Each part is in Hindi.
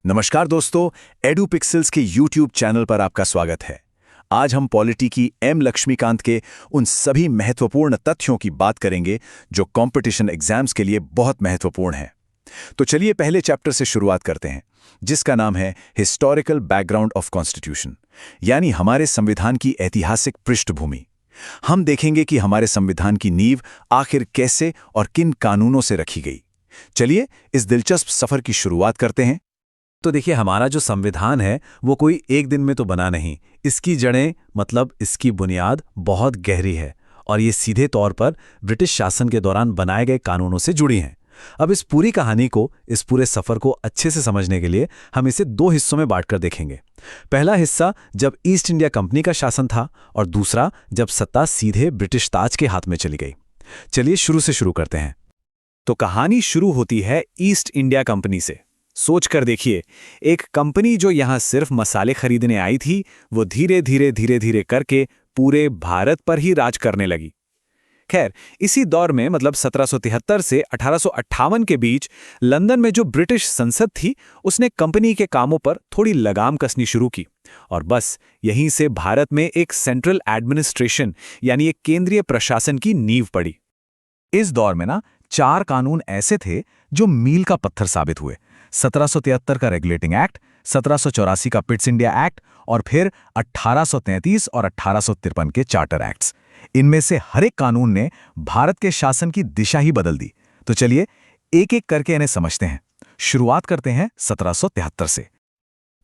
नमस्कार दोस्तों, एडू पिक्सेल्स के यूट्यूब चैनल पर आपका स्वागत है। आज हम पॉलिटी की एम लक्ष्मीकांत के उन सभी महत्वपूर्ण तथ्यों की बात करेंगे जो कंपटीशन एग्जाम्स के लिए बहुत महत्वपूर्ण हैं। तो चलिए पहले चैप्टर से शुरुआत करते हैं, जिसका नाम है हिस्टोरिकल बैकग्राउंड ऑफ कॉन्स्टिट्यूशन, यानी हमारे संविधान की ऐतिहासिक पृष्ठभूमि। हम देखेंगे कि हमारे संविधान की नींव आखिर कैसे और किन कानूनों से रखी गई। चलिए इस दिलचस्प सफर की शुरुआत करते हैं। तो देखिए, हमारा जो संविधान है वो कोई एक दिन में तो बना नहीं। इसकी जड़ें मतलब इसकी बुनियाद बहुत गहरी है और ये सीधे तौर पर ब्रिटिश शासन के दौरान बनाए गए कानूनों से जुड़ी हैं। अब इस पूरी कहानी को, इस पूरे सफ़र को अच्छे से समझने के लिए हम इसे दो हिस्सों में बांटकर देखेंगे। पहला हिस्सा जब ईस्ट इंडिया कंपनी का शासन था और दूसरा जब सत्ता सीधे ब्रिटिश ताज के हाथ में चली गई। चलिए शुरू से शुरू करते हैं। तो कहानी शुरू होती है ईस्ट इंडिया कंपनी से। सोच कर देखिए, एक कंपनी जो यहाँ सिर्फ मसाले खरीदने आई थी, वो धीरे धीरे करके पूरे भारत पर ही राज करने लगी। खैर, इसी दौर में मतलब 1773 से 1858 के बीच लंदन में जो ब्रिटिश संसद थी, उसने कंपनी के कामों पर थोड़ी लगाम कसनी शुरू की और बस यहीं से भारत में एक सेंट्रल एडमिनिस्ट्रेशन यानी एक केंद्रीय प्रशासन की नींव पड़ी। इस दौर में ना 4 कानून ऐसे थे जो मील का पत्थर साबित हुए। 1773 का रेगुलेटिंग एक्ट, 1784 का पिट्स इंडिया एक्ट और फिर 1833 और 1853 के चार्टर एक्ट्स। इनमें से हर एक कानून ने भारत के शासन की दिशा ही बदल दी। तो चलिए एक एक करके इन्हें समझते हैं। शुरुआत करते हैं 1773 से।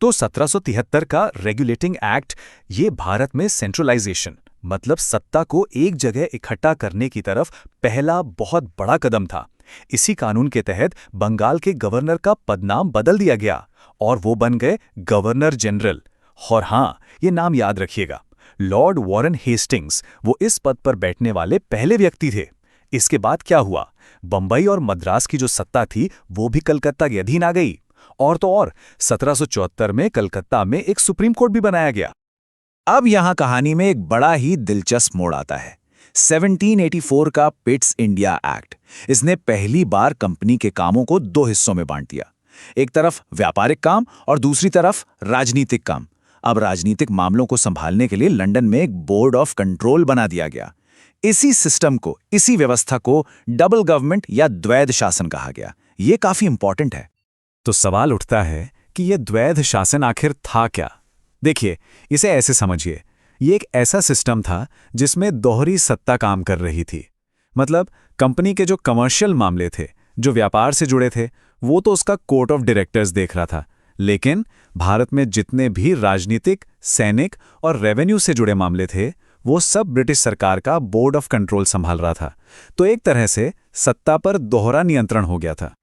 तो 1773 का रेगुलेटिंग एक्ट ये भारत में सेंट्रलाइजेशन मतलब सत्ता को एक जगह इकट्ठा करने की तरफ पहला बहुत बड़ा कदम था। इसी कानून के तहत बंगाल के गवर्नर का पदनाम बदल दिया गया और वो बन गए गवर्नर जनरल। और हाँ, ये नाम याद रखिएगा, लॉर्ड वॉरेन हेस्टिंग्स वो इस पद पर बैठने वाले पहले व्यक्ति थे। इसके बाद क्या हुआ, बंबई और मद्रास की जो सत्ता थी वो भी कलकत्ता के अधीन आ गई। और तो और 1774 में कलकत्ता में एक सुप्रीम कोर्ट भी बनाया गया। अब यहां कहानी में एक बड़ा ही दिलचस्प मोड़ आता है। 1784 का पिट्स इंडिया एक्ट। इसने पहली बार कंपनी के कामों को 2 हिस्सों में बांट दिया। एक तरफ व्यापारिक काम और दूसरी तरफ राजनीतिक काम। अब राजनीतिक मामलों को संभालने के लिए लंदन में एक बोर्ड ऑफ कंट्रोल बना दिया गया। इसी सिस्टम को, इसी व्यवस्था को डबल गवर्नमेंट या द्वैध शासन कहा गया। यह काफी इंपॉर्टेंट है। तो सवाल उठता है कि यह द्वैध शासन आखिर था क्या। देखिए, इसे ऐसे समझिए, ये एक ऐसा सिस्टम था जिसमें दोहरी सत्ता काम कर रही थी। मतलब कंपनी के जो कमर्शियल मामले थे, जो व्यापार से जुड़े थे, वो तो उसका कोर्ट ऑफ डायरेक्टर्स देख रहा था, लेकिन भारत में जितने भी राजनीतिक, सैनिक और रेवेन्यू से जुड़े मामले थे, वो सब ब्रिटिश सरकार का बोर्ड ऑफ कंट्रोल संभाल रहा था। तो एक तरह से सत्ता पर दोहरा नियंत्रण हो गया था।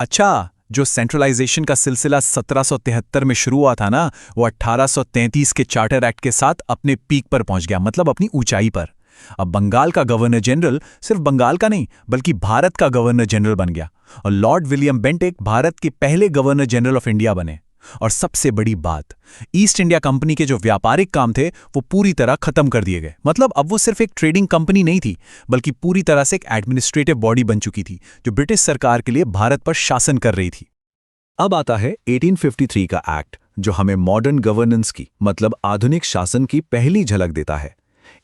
अच्छा, जो सेंट्रलाइजेशन का सिलसिला 1773 में शुरू हुआ था ना, वो 1833 के चार्टर एक्ट के साथ अपने पीक पर पहुंच गया, मतलब अपनी ऊंचाई पर। अब बंगाल का गवर्नर जनरल सिर्फ बंगाल का नहीं बल्कि भारत का गवर्नर जनरल बन गया और लॉर्ड विलियम बेंटिक भारत के पहले गवर्नर जनरल ऑफ इंडिया बने। और सबसे बड़ी बात, ईस्ट इंडिया कंपनी के जो व्यापारिक काम थे वो पूरी तरह खत्म कर दिए गए। मतलब अब वो सिर्फ एक ट्रेडिंग कंपनी नहीं थी, बल्कि पूरी तरह से एक एडमिनिस्ट्रेटिव बॉडी बन चुकी थी जो ब्रिटिश सरकार के लिए भारत पर शासन कर रही थी। अब आता है 1853 का एक्ट, जो हमें मॉडर्न गवर्नेंस की मतलब आधुनिक शासन की पहली झलक देता है।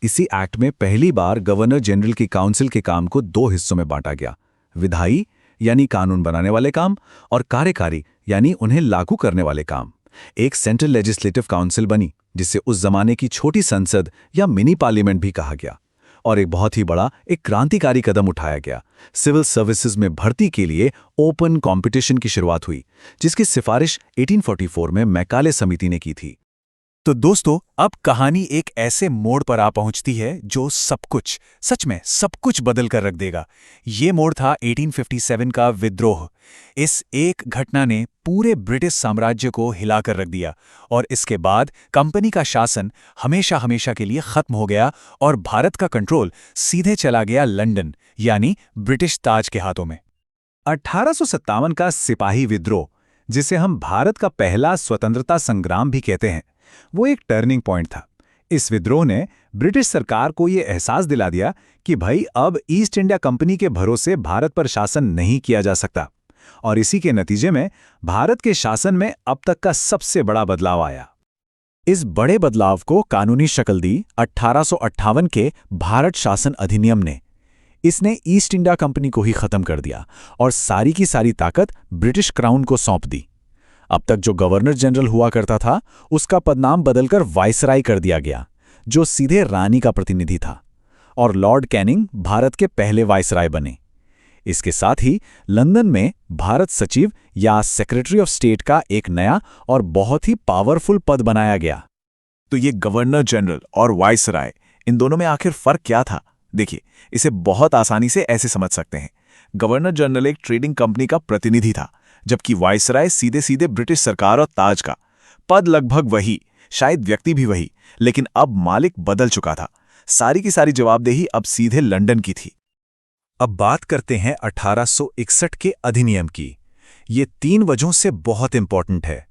इसी एक्ट में पहली बार गवर्नर जनरल की काउंसिल के काम को 2 हिस्सों में बांटा गया, विधायी यानी कानून बनाने वाले काम और कार्यकारी यानी उन्हें लागू करने वाले काम। एक सेंट्रल लेजिस्लेटिव काउंसिल बनी, जिसे उस जमाने की छोटी संसद या मिनी पार्लियामेंट भी कहा गया। और एक बहुत ही बड़ा, एक क्रांतिकारी कदम उठाया गया। सिविल सर्विसेज में भर्ती के लिए ओपन कंपटीशन की शुरुआत हुई, जिसकी सिफारिश 1844 में मैकाले समिति ने की थी। तो दोस्तों, अब कहानी एक ऐसे मोड़ पर आ पहुंचती है जो सब कुछ, सच में सब कुछ बदल कर रख देगा। ये मोड़ था 1857 का विद्रोह। इस एक घटना ने पूरे ब्रिटिश साम्राज्य को हिलाकर रख दिया और इसके बाद कंपनी का शासन हमेशा हमेशा के लिए खत्म हो गया और भारत का कंट्रोल सीधे चला गया लंदन यानी ब्रिटिश ताज के हाथों में। 1857 का सिपाही विद्रोह, जिसे हम भारत का पहला स्वतंत्रता संग्राम भी कहते हैं, वो एक टर्निंग पॉइंट था। इस विद्रोह ने ब्रिटिश सरकार को ये एहसास दिला दिया कि भाई अब ईस्ट इंडिया कंपनी के भरोसे भारत पर शासन नहीं किया जा सकता। और इसी के नतीजे में भारत के शासन में अब तक का सबसे बड़ा बदलाव आया। इस बड़े बदलाव को कानूनी शक्ल दी 1858 के भारत शासन अधिनियम ने। इसने ईस्ट इंडिया कंपनी को ही खत्म कर दिया और सारी की सारी ताकत ब्रिटिश क्राउन को सौंप दी। अब तक जो गवर्नर जनरल हुआ करता था, उसका पदनाम बदलकर वाइसराय कर दिया गया, जो सीधे रानी का प्रतिनिधि था, और लॉर्ड कैनिंग भारत के पहले वाइसराय बने। इसके साथ ही लंदन में भारत सचिव या सेक्रेटरी ऑफ स्टेट का एक नया और बहुत ही पावरफुल पद बनाया गया। तो ये गवर्नर जनरल और वाइसराय, इन दोनों में आखिर फर्क क्या था? देखिए, इसे बहुत आसानी से ऐसे समझ सकते हैं। गवर्नर जनरल एक ट्रेडिंग कंपनी का प्रतिनिधि था, जबकि वाइसराय सीधे सीधे ब्रिटिश सरकार और ताज का। पद लगभग वही, शायद व्यक्ति भी वही, लेकिन अब मालिक बदल चुका था। सारी की सारी जवाबदेही अब सीधे लंदन की थी। अब बात करते हैं 1861 के अधिनियम की। ये 3 वजहों से बहुत इंपॉर्टेंट है।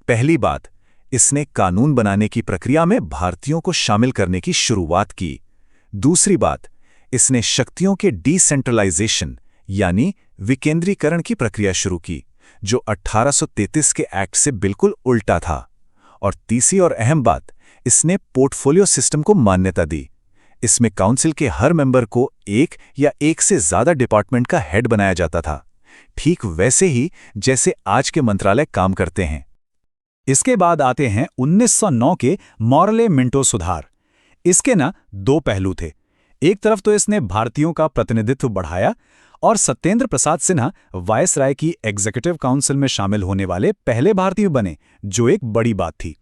पहली बात, इसने कानून बनाने की प्रक्रिया में भारतीयों को शामिल करने की शुरुआत की। दूसरी बात, इसने शक्तियों के डिसेंट्रलाइजेशन यानी विकेंद्रीकरण की प्रक्रिया शुरू की, जो 1833 के एक्ट से बिल्कुल उल्टा था। और तीसरी और अहम बात, इसने पोर्टफोलियो सिस्टम को मान्यता दी। इसमें काउंसिल के हर मेंबर को एक या एक से ज्यादा डिपार्टमेंट का हेड बनाया जाता था, ठीक वैसे ही जैसे आज के मंत्रालय काम करते हैं। इसके बाद आते हैं 1909 के मॉर्ले मिंटो सुधार। इसके 2 पहलू थे। एक तरफ तो इसने भारतीयों का प्रतिनिधित्व बढ़ाया और सत्येंद्र प्रसाद सिन्हा वायसराय की एग्जीक्यूटिव काउंसिल में शामिल होने वाले पहले भारतीय बने, जो एक बड़ी बात थी।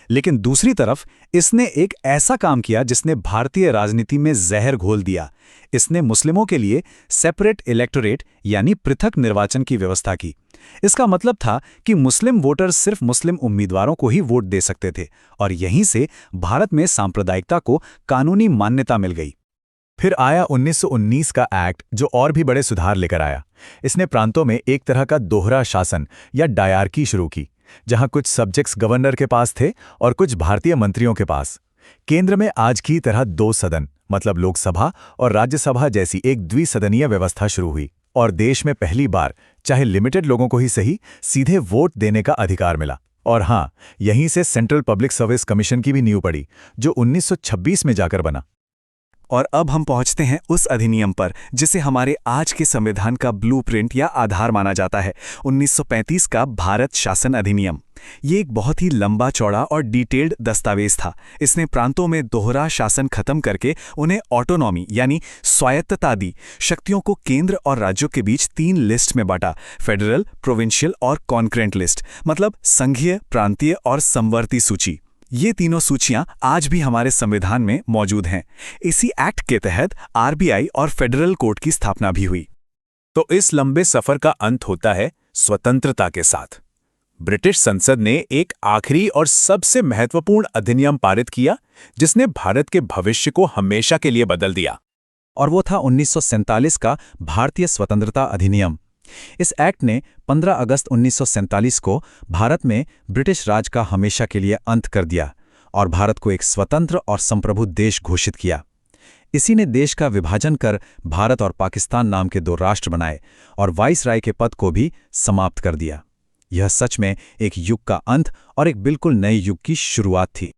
लेकिन दूसरी तरफ इसने एक ऐसा काम किया जिसने भारतीय राजनीति में जहर घोल दिया। इसने मुस्लिमों के लिए सेपरेट इलेक्टोरेट यानी पृथक निर्वाचन की व्यवस्था की। इसका मतलब था कि मुस्लिम वोटर सिर्फ मुस्लिम उम्मीदवारों को ही वोट दे सकते थे, और यहीं से भारत में सांप्रदायिकता को कानूनी मान्यता मिल गई। फिर आया 1919 का एक्ट, जो और भी बड़े सुधार लेकर आया। इसने प्रांतों में एक तरह का दोहरा शासन या डायरकी शुरू की, जहां कुछ सब्जेक्ट्स गवर्नर के पास थे और कुछ भारतीय मंत्रियों के पास। केंद्र में आज की तरह 2 सदन मतलब लोकसभा और राज्यसभा जैसी एक द्विसदनीय व्यवस्था शुरू हुई, और देश में पहली बार, चाहे लिमिटेड लोगों को ही सही, सीधे वोट देने का अधिकार मिला। और हाँ, यहीं से सेंट्रल पब्लिक सर्विस कमीशन की भी नींव पड़ी, जो 1926 में जाकर बना। और अब हम पहुंचते हैं उस अधिनियम पर जिसे हमारे आज के संविधान का ब्लूप्रिंट या आधार माना जाता है, 1935 का भारत शासन अधिनियम। ये एक बहुत ही लंबा चौड़ा और डिटेल्ड दस्तावेज था। इसने प्रांतों में दोहरा शासन खत्म करके उन्हें ऑटोनॉमी यानी स्वायत्तता दी। शक्तियों को केंद्र और राज्यों के बीच 3 लिस्ट में बांटा, फेडरल, प्रोविंशियल और कॉन्करेंट लिस्ट, मतलब संघीय, प्रांतीय और समवर्ती सूची। ये तीनों सूचियां आज भी हमारे संविधान में मौजूद हैं। इसी एक्ट के तहत आरबीआई और फेडरल कोर्ट की स्थापना भी हुई। तो इस लंबे सफर का अंत होता है स्वतंत्रता के साथ। ब्रिटिश संसद ने एक आखिरी और सबसे महत्वपूर्ण अधिनियम पारित किया, जिसने भारत के भविष्य को हमेशा के लिए बदल दिया। और वो था 1947 का भारतीय स्वतंत्रता अधिनियम। इस एक्ट ने 15 अगस्त 1947 को भारत में ब्रिटिश राज का हमेशा के लिए अंत कर दिया और भारत को एक स्वतंत्र और संप्रभु देश घोषित किया। इसी ने देश का विभाजन कर भारत और पाकिस्तान नाम के 2 राष्ट्र बनाए और वाइसराय के पद को भी समाप्त कर दिया। यह सच में एक युग का अंत और एक बिल्कुल नए युग की शुरुआत थी।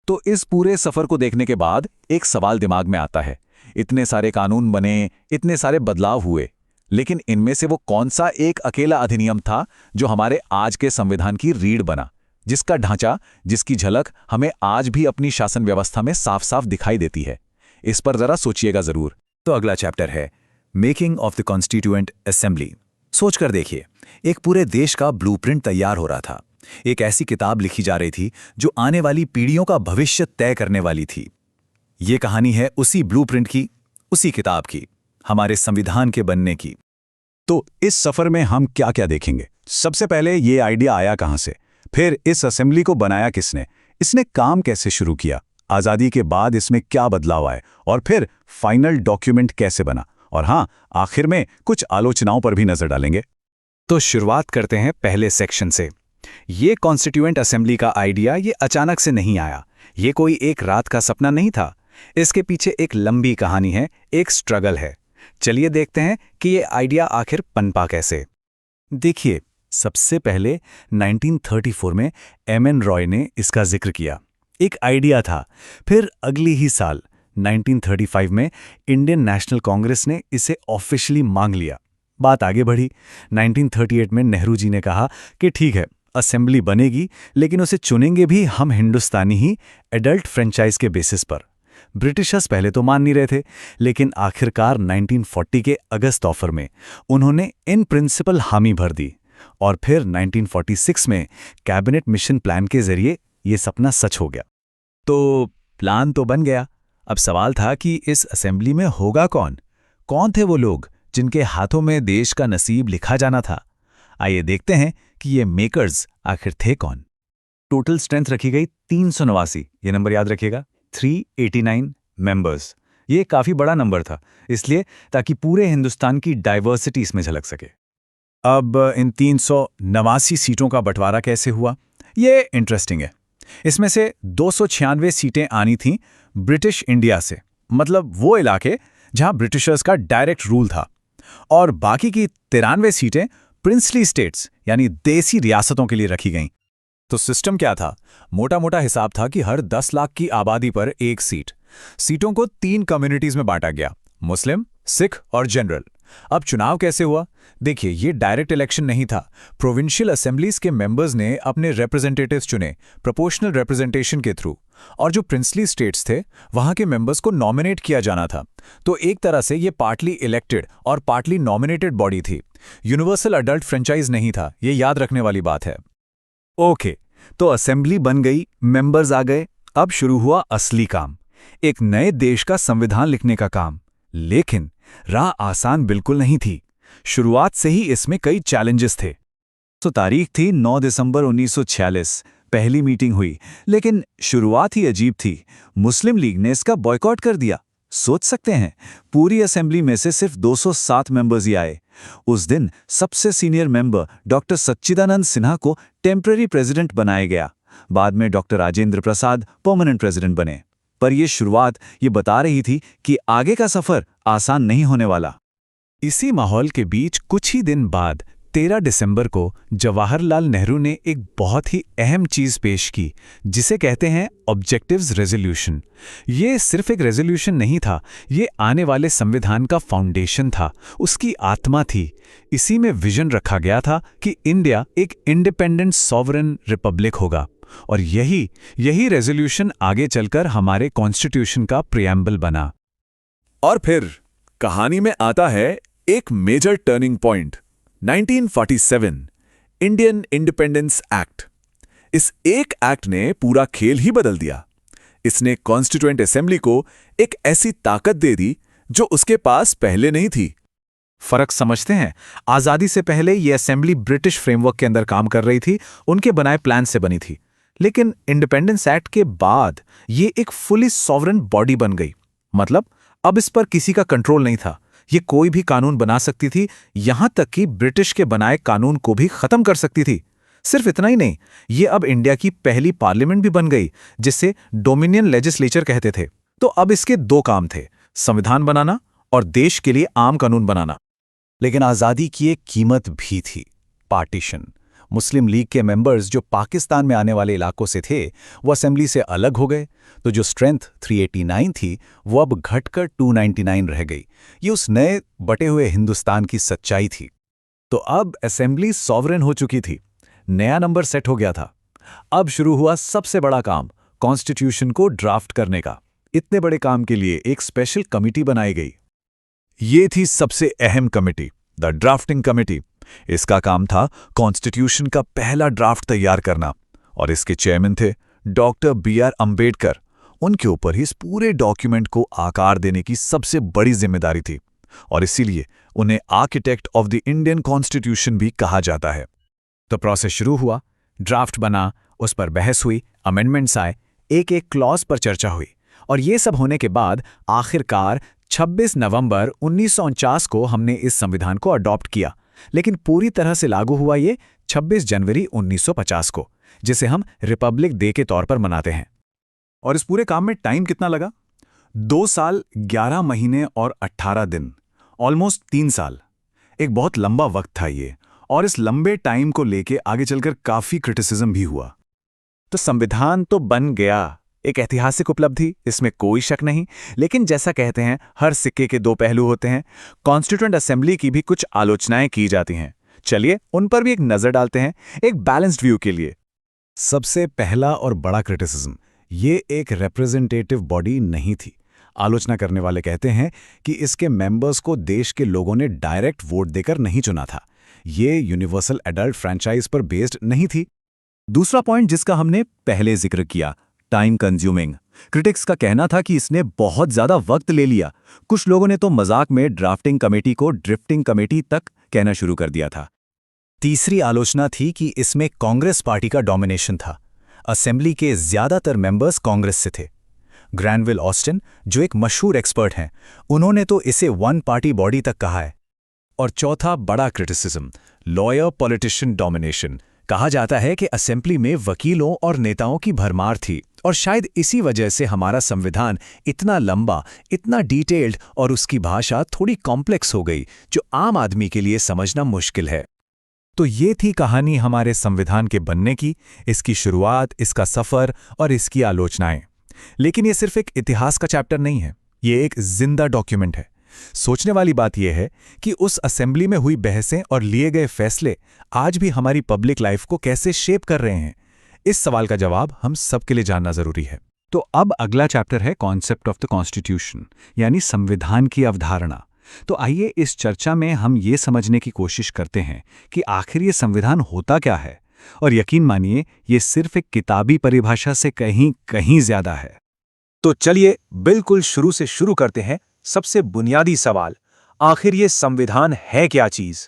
तो इस पूरे सफर को देखने के बाद एक सवाल दिमाग में आता है, इतने सारे कानून बने, इतने सारे बदलाव हुए, लेकिन इनमें से वो कौन सा एक अकेला अधिनियम था जो हमारे आज के संविधान की रीढ़ बना, जिसका ढांचा, जिसकी झलक हमें आज भी अपनी शासन व्यवस्था में साफ साफ दिखाई देती है? इस पर जरा सोचिएगा जरूर। तो अगला चैप्टर है making of the constituent assembly. सोचकर देखिए, एक पूरे देश का ब्लूप्रिंट तैयार हो रहा था। एक ऐसी किताब लिखी जा रही थी जो आने वाली पीढ़ियों का भविष्य तय करने वाली थी। ये कहानी है उसी ब्लूप्रिंट की, उसी किताब की, हमारे संविधान के बनने की। तो इस सफर में हम क्या क्या देखेंगे? सबसे पहले ये आइडिया आया कहां से, फिर इस असेंबली को बनाया किसने, इसने काम कैसे शुरू किया, आजादी के बाद इसमें क्या बदलाव आए, और फिर फाइनल डॉक्यूमेंट कैसे बना, और हाँ, आखिर में कुछ आलोचनाओं पर भी नजर डालेंगे। तो शुरुआत करते हैं पहले सेक्शन से। ये कॉन्स्टिट्यूएंट असेंबली का आइडिया ये अचानक से नहीं आया। ये कोई एक रात का सपना नहीं था। इसके पीछे एक लंबी कहानी है, एक स्ट्रगल है। चलिए देखते हैं कि ये आइडिया आखिर पनपा कैसे। देखिए, सबसे पहले 1934 में एमएन रॉय ने इसका जिक्र किया। एक आइडिया था। फिर अगली ही साल 1935 में इंडियन नेशनल कांग्रेस ने इसे ऑफिशियली मांग लिया। बात आगे बढ़ी। 1938 में नेहरू जी ने कहा कि ठीक है, असेंबली बनेगी, लेकिन उसे चुनेंगे भी हम हिंदुस्तानी ही, एडल्ट फ्रेंचाइज के बेसिस पर। ब्रिटिशर्स पहले तो मान नहीं रहे थे, लेकिन आखिरकार 1940 के अगस्त ऑफर में उन्होंने इन प्रिंसिपल हामी भर दी। और फिर 1946 में कैबिनेट मिशन प्लान के जरिए ये सपना सच हो गया। तो प्लान तो बन गया। अब सवाल था कि इस असेंबली में होगा कौन? कौन थे वो लोग जिनके हाथों में देश का नसीब लिखा जाना था? आइए देखते हैं कि ये मेकर्स आखिर थे कौन। टोटल स्ट्रेंथ रखी गई 389, ये नंबर याद रखिएगा, 389 मेंबर्स। ये काफी बड़ा नंबर था, इसलिए ताकि पूरे हिंदुस्तान की डाइवर्सिटी इसमें झलक सके। अब इन 389 सीटों का बंटवारा कैसे हुआ, ये इंटरेस्टिंग है। इसमें से 296 सीटें आनी थीं ब्रिटिश इंडिया से, मतलब वो इलाके जहां ब्रिटिशर्स का डायरेक्ट रूल था, और बाकी की 93 सीटें प्रिंसली स्टेट्स यानी देसी रियासतों के लिए रखी गईं। तो सिस्टम क्या था? मोटा मोटा हिसाब था कि हर 10 लाख की आबादी पर एक सीट। सीटों को 3 कम्युनिटीज में बांटा गया, मुस्लिम, सिख और जनरल। अब चुनाव कैसे हुआ? देखिए, ये डायरेक्ट इलेक्शन नहीं था। प्रोविंशियल असेंबलीज के मेंबर्स ने अपने रिप्रेजेंटेटिव्स चुने, प्रोपोर्शनल रिप्रेजेंटेशन के थ्रू। और जो प्रिंसली स्टेट्स थे, वहां के मेंबर्स को नॉमिनेट किया जाना था। तो एक तरह से ये पार्टली इलेक्टेड और पार्टली नॉमिनेटेड बॉडी थी। यूनिवर्सल अडल्ट फ्रेंचाइज नहीं था, ये याद रखने वाली बात है। ओके, तो असेंबली बन गई, मेंबर्स आ गए। अब शुरू हुआ असली काम, एक नए देश का संविधान लिखने का काम। लेकिन राह आसान बिल्कुल नहीं थी। शुरुआत से ही इसमें कई चैलेंजेस थे। तो तारीख थी 9 दिसंबर 1946। पहली मीटिंग हुई, लेकिन शुरुआत ही अजीब थी। मुस्लिम लीग ने इसका बॉयकॉट कर दिया। सोच सकते हैं, पूरी असेंबली में से सिर्फ 207 मेंबर्स ही आए। उस दिन सबसे सीनियर मेंबर डॉक्टर सच्चिदानंद सिन्हा को टेम्पररी प्रेसिडेंट बनाया गया। बाद में doctor Rajendra Prasad permanent president बने। पर यह शुरुआत ये बता रही थी कि आगे का सफर आसान नहीं होने वाला। इसी माहौल के बीच कुछ ही दिन बाद 13 दिसंबर को जवाहरलाल नेहरू ने एक बहुत ही अहम चीज पेश की, जिसे कहते हैं ऑब्जेक्टिव्स रेजोल्यूशन। ये सिर्फ एक रेजोल्यूशन नहीं था, ये आने वाले संविधान का फाउंडेशन था, उसकी आत्मा थी। इसी में विजन रखा गया था कि इंडिया एक इंडिपेंडेंट सॉवरेन रिपब्लिक होगा। और यही रेजोल्यूशन आगे चलकर हमारे कॉन्स्टिट्यूशन का प्रियम्बल बना। और फिर कहानी में आता है एक major turning point, 1947 Indian independence act. इस एक एक्ट ने पूरा खेल ही बदल दिया। इसने कॉन्स्टिट्यूएंट असेंबली को एक ऐसी ताकत दे दी जो उसके पास पहले नहीं थी। फर्क समझते हैं? आजादी से पहले ये असेंबली ब्रिटिश फ्रेमवर्क के अंदर काम कर रही थी, उनके बनाए प्लान से बनी थी। लेकिन इंडिपेंडेंस एक्ट के बाद ये एक फुली सॉवरेन बॉडी बन गई। मतलब अब इस पर किसी का कंट्रोल नहीं था। ये कोई भी कानून बना सकती थी, यहां तक कि ब्रिटिश के बनाए कानून को भी खत्म कर सकती थी। सिर्फ इतना ही नहीं, ये अब इंडिया की पहली पार्लियामेंट भी बन गई, जिसे डोमिनियन लेजिस्लेचर कहते थे। तो अब इसके 2 काम थे, संविधान बनाना और देश के लिए आम कानून बनाना। लेकिन आज़ादी की एक कीमत भी थी, पार्टीशन। मुस्लिम लीग के मेंबर्स जो पाकिस्तान में आने वाले इलाकों से थे, वो असेंबली से अलग हो गए। तो जो स्ट्रेंथ 389 थी, वो अब घटकर 299 रह गई। ये उस नए बटे हुए हिंदुस्तान की सच्चाई थी। तो अब असेंबली सॉवरेन हो चुकी थी, नया नंबर सेट हो गया था। अब शुरू हुआ सबसे बड़ा काम, कॉन्स्टिट्यूशन को ड्राफ्ट करने का। इतने बड़े काम के लिए एक स्पेशल कमिटी बनाई गई। ये थी सबसे अहम कमेटी, द ड्राफ्टिंग कमेटी। इसका काम था कॉन्स्टिट्यूशन का पहला ड्राफ्ट तैयार करना, और इसके चेयरमैन थे डॉक्टर BR अम्बेडकर। उनके ऊपर ही इस पूरे डॉक्यूमेंट को आकार देने की सबसे बड़ी जिम्मेदारी थी, और इसीलिए उन्हें architect of the Indian constitution भी कहा जाता है। तो प्रोसेस शुरू हुआ, ड्राफ्ट बना, उस पर बहस हुई, अमेंडमेंट्स आए, एक एक क्लॉज पर चर्चा हुई, और ये सब होने के बाद आखिरकार 26 नवंबर 1949 को हमने इस संविधान को अडॉप्ट किया। लेकिन पूरी तरह से लागू हुआ ये 26 जनवरी 1950 को, जिसे हम रिपब्लिक डे के तौर पर मनाते हैं। और इस पूरे काम में टाइम कितना लगा? 2 साल 11 महीने और 18 दिन, ऑलमोस्ट 3 साल। एक बहुत लंबा वक्त था ये, और इस लंबे टाइम को लेके आगे चलकर काफी क्रिटिसिज्म भी हुआ। तो संविधान तो बन गया, एक ऐतिहासिक उपलब्धि, इसमें कोई शक नहीं। लेकिन जैसा कहते हैं हर सिक्के के दो पहलू होते हैं, कॉन्स्टिट्यूएंट असेंबली की भी कुछ आलोचनाएं की जाती हैं। चलिए उन पर भी एक नजर डालते हैं, एक बैलेंस्ड व्यू के लिए। सबसे पहला और बड़ा क्रिटिसिज्म, ये एक रिप्रेजेंटेटिव बॉडी नहीं थी। आलोचना करने वाले कहते हैं कि इसके मेंबर्स को देश के लोगों ने डायरेक्ट वोट देकर नहीं चुना था। ये यूनिवर्सल एडल्ट फ्रैंचाइज पर बेस्ड नहीं थी। दूसरा पॉइंट जिसका हमने पहले जिक्र किया, टाइम कंज्यूमिंग। क्रिटिक्स का कहना था कि इसने बहुत ज्यादा वक्त ले लिया। कुछ लोगों ने तो मजाक में ड्राफ्टिंग कमेटी को ड्रिफ्टिंग कमेटी तक कहना शुरू कर दिया था। तीसरी आलोचना थी कि इसमें कांग्रेस पार्टी का डोमिनेशन था। असेंबली के ज्यादातर मेंबर्स कांग्रेस से थे। ग्रैनविल ऑस्टिन, जो एक मशहूर एक्सपर्ट हैं, उन्होंने तो इसे वन पार्टी बॉडी तक कहा है। और चौथा बड़ा क्रिटिसिज्म, लॉयर पॉलिटिशियन डोमिनेशन। कहा जाता है कि असेंबली में वकीलों और नेताओं की भरमार थी और शायद इसी वजह से हमारा संविधान इतना लंबा, इतना डिटेल्ड और उसकी भाषा थोड़ी कॉम्प्लेक्स हो गई, जो आम आदमी के लिए समझना मुश्किल है। तो ये थी कहानी हमारे संविधान के बनने की, इसकी शुरुआत, इसका सफर और इसकी आलोचनाएं। लेकिन ये सिर्फ एक इतिहास का चैप्टर नहीं है, ये एक जिंदा डॉक्यूमेंट है। सोचने वाली बात यह है कि उस असेंबली में हुई बहसें और लिए गए फैसले आज भी हमारी पब्लिक लाइफ को कैसे शेप कर रहे हैं। इस सवाल का जवाब हम सबके लिए जानना जरूरी है। तो अब अगला चैप्टर है कॉन्सेप्ट ऑफ द कॉन्स्टिट्यूशन, यानी संविधान की अवधारणा। तो आइए इस चर्चा में हम ये समझने की कोशिश करते हैं कि आखिर ये संविधान होता क्या है। और यकीन मानिए, ये सिर्फ एक किताबी परिभाषा से कहीं कहीं ज्यादा है। तो चलिए बिल्कुल शुरू से शुरू करते हैं। सबसे बुनियादी सवाल, आखिर ये संविधान है क्या चीज?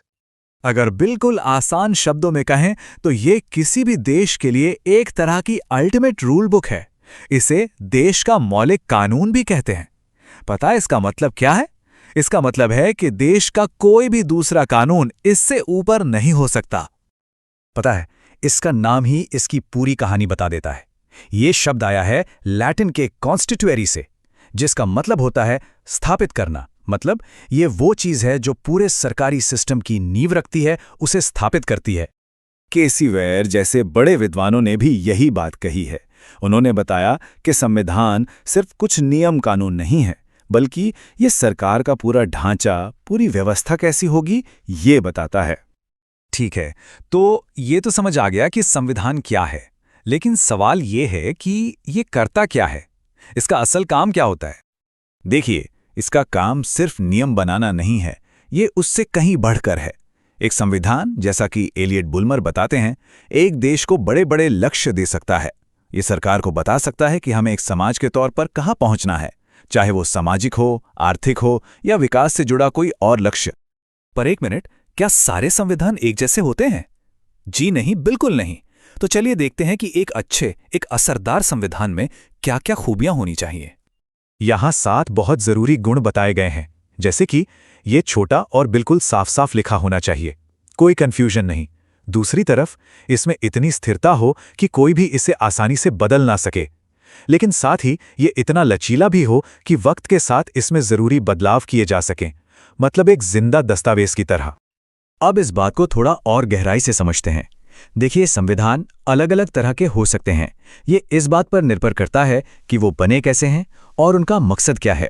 अगर बिल्कुल आसान शब्दों में कहें तो ये किसी भी देश के लिए एक तरह की अल्टीमेट रूल बुक है। इसे देश का मौलिक कानून भी कहते हैं। पता है इसका मतलब क्या है? इसका मतलब है कि देश का कोई भी दूसरा कानून इससे ऊपर नहीं हो सकता। पता है, इसका नाम ही इसकी पूरी कहानी बता देता है। ये शब्द आया है लैटिन के कॉन्स्टिट्यूएरी से, जिसका मतलब होता है स्थापित करना। मतलब ये वो चीज है जो पूरे सरकारी सिस्टम की नींव रखती है, उसे स्थापित करती है। केसी वेयर जैसे बड़े विद्वानों ने भी यही बात कही है। उन्होंने बताया कि संविधान सिर्फ कुछ नियम कानून नहीं है, बल्कि ये सरकार का पूरा ढांचा, पूरी व्यवस्था कैसी होगी, ये बताता है। ठीक है, तो ये तो समझ आ गया कि संविधान क्या है। लेकिन सवाल ये है कि ये करता क्या है? इसका असल काम क्या होता है? देखिए, इसका काम सिर्फ नियम बनाना नहीं है, ये उससे कहीं बढ़कर है। एक संविधान, जैसा कि एलियट बुलमर बताते हैं, एक देश को बड़े बड़े लक्ष्य दे सकता है। ये सरकार को बता सकता है कि हमें एक समाज के तौर पर कहाँ पहुंचना है, चाहे वो सामाजिक हो, आर्थिक हो या विकास से जुड़ा कोई और लक्ष्य। पर एक मिनट, क्या सारे संविधान एक जैसे होते हैं? जी नहीं, बिल्कुल नहीं। तो चलिए देखते हैं कि एक अच्छे, एक असरदार संविधान में क्या क्या खूबियां होनी चाहिए। यहाँ 7 बहुत जरूरी गुण बताए गए हैं, जैसे कि ये छोटा और बिल्कुल साफ साफ लिखा होना चाहिए, कोई कंफ्यूजन नहीं। दूसरी तरफ इसमें इतनी स्थिरता हो कि कोई भी इसे आसानी से बदल ना सके, लेकिन साथ ही ये इतना लचीला भी हो कि वक्त के साथ इसमें जरूरी बदलाव किए जा सकें, मतलब एक जिंदा दस्तावेज की तरह। अब इस बात को थोड़ा और गहराई से समझते हैं। देखिए, संविधान अलग अलग तरह के हो सकते हैं। ये इस बात पर निर्भर करता है कि वो बने कैसे हैं और उनका मकसद क्या है।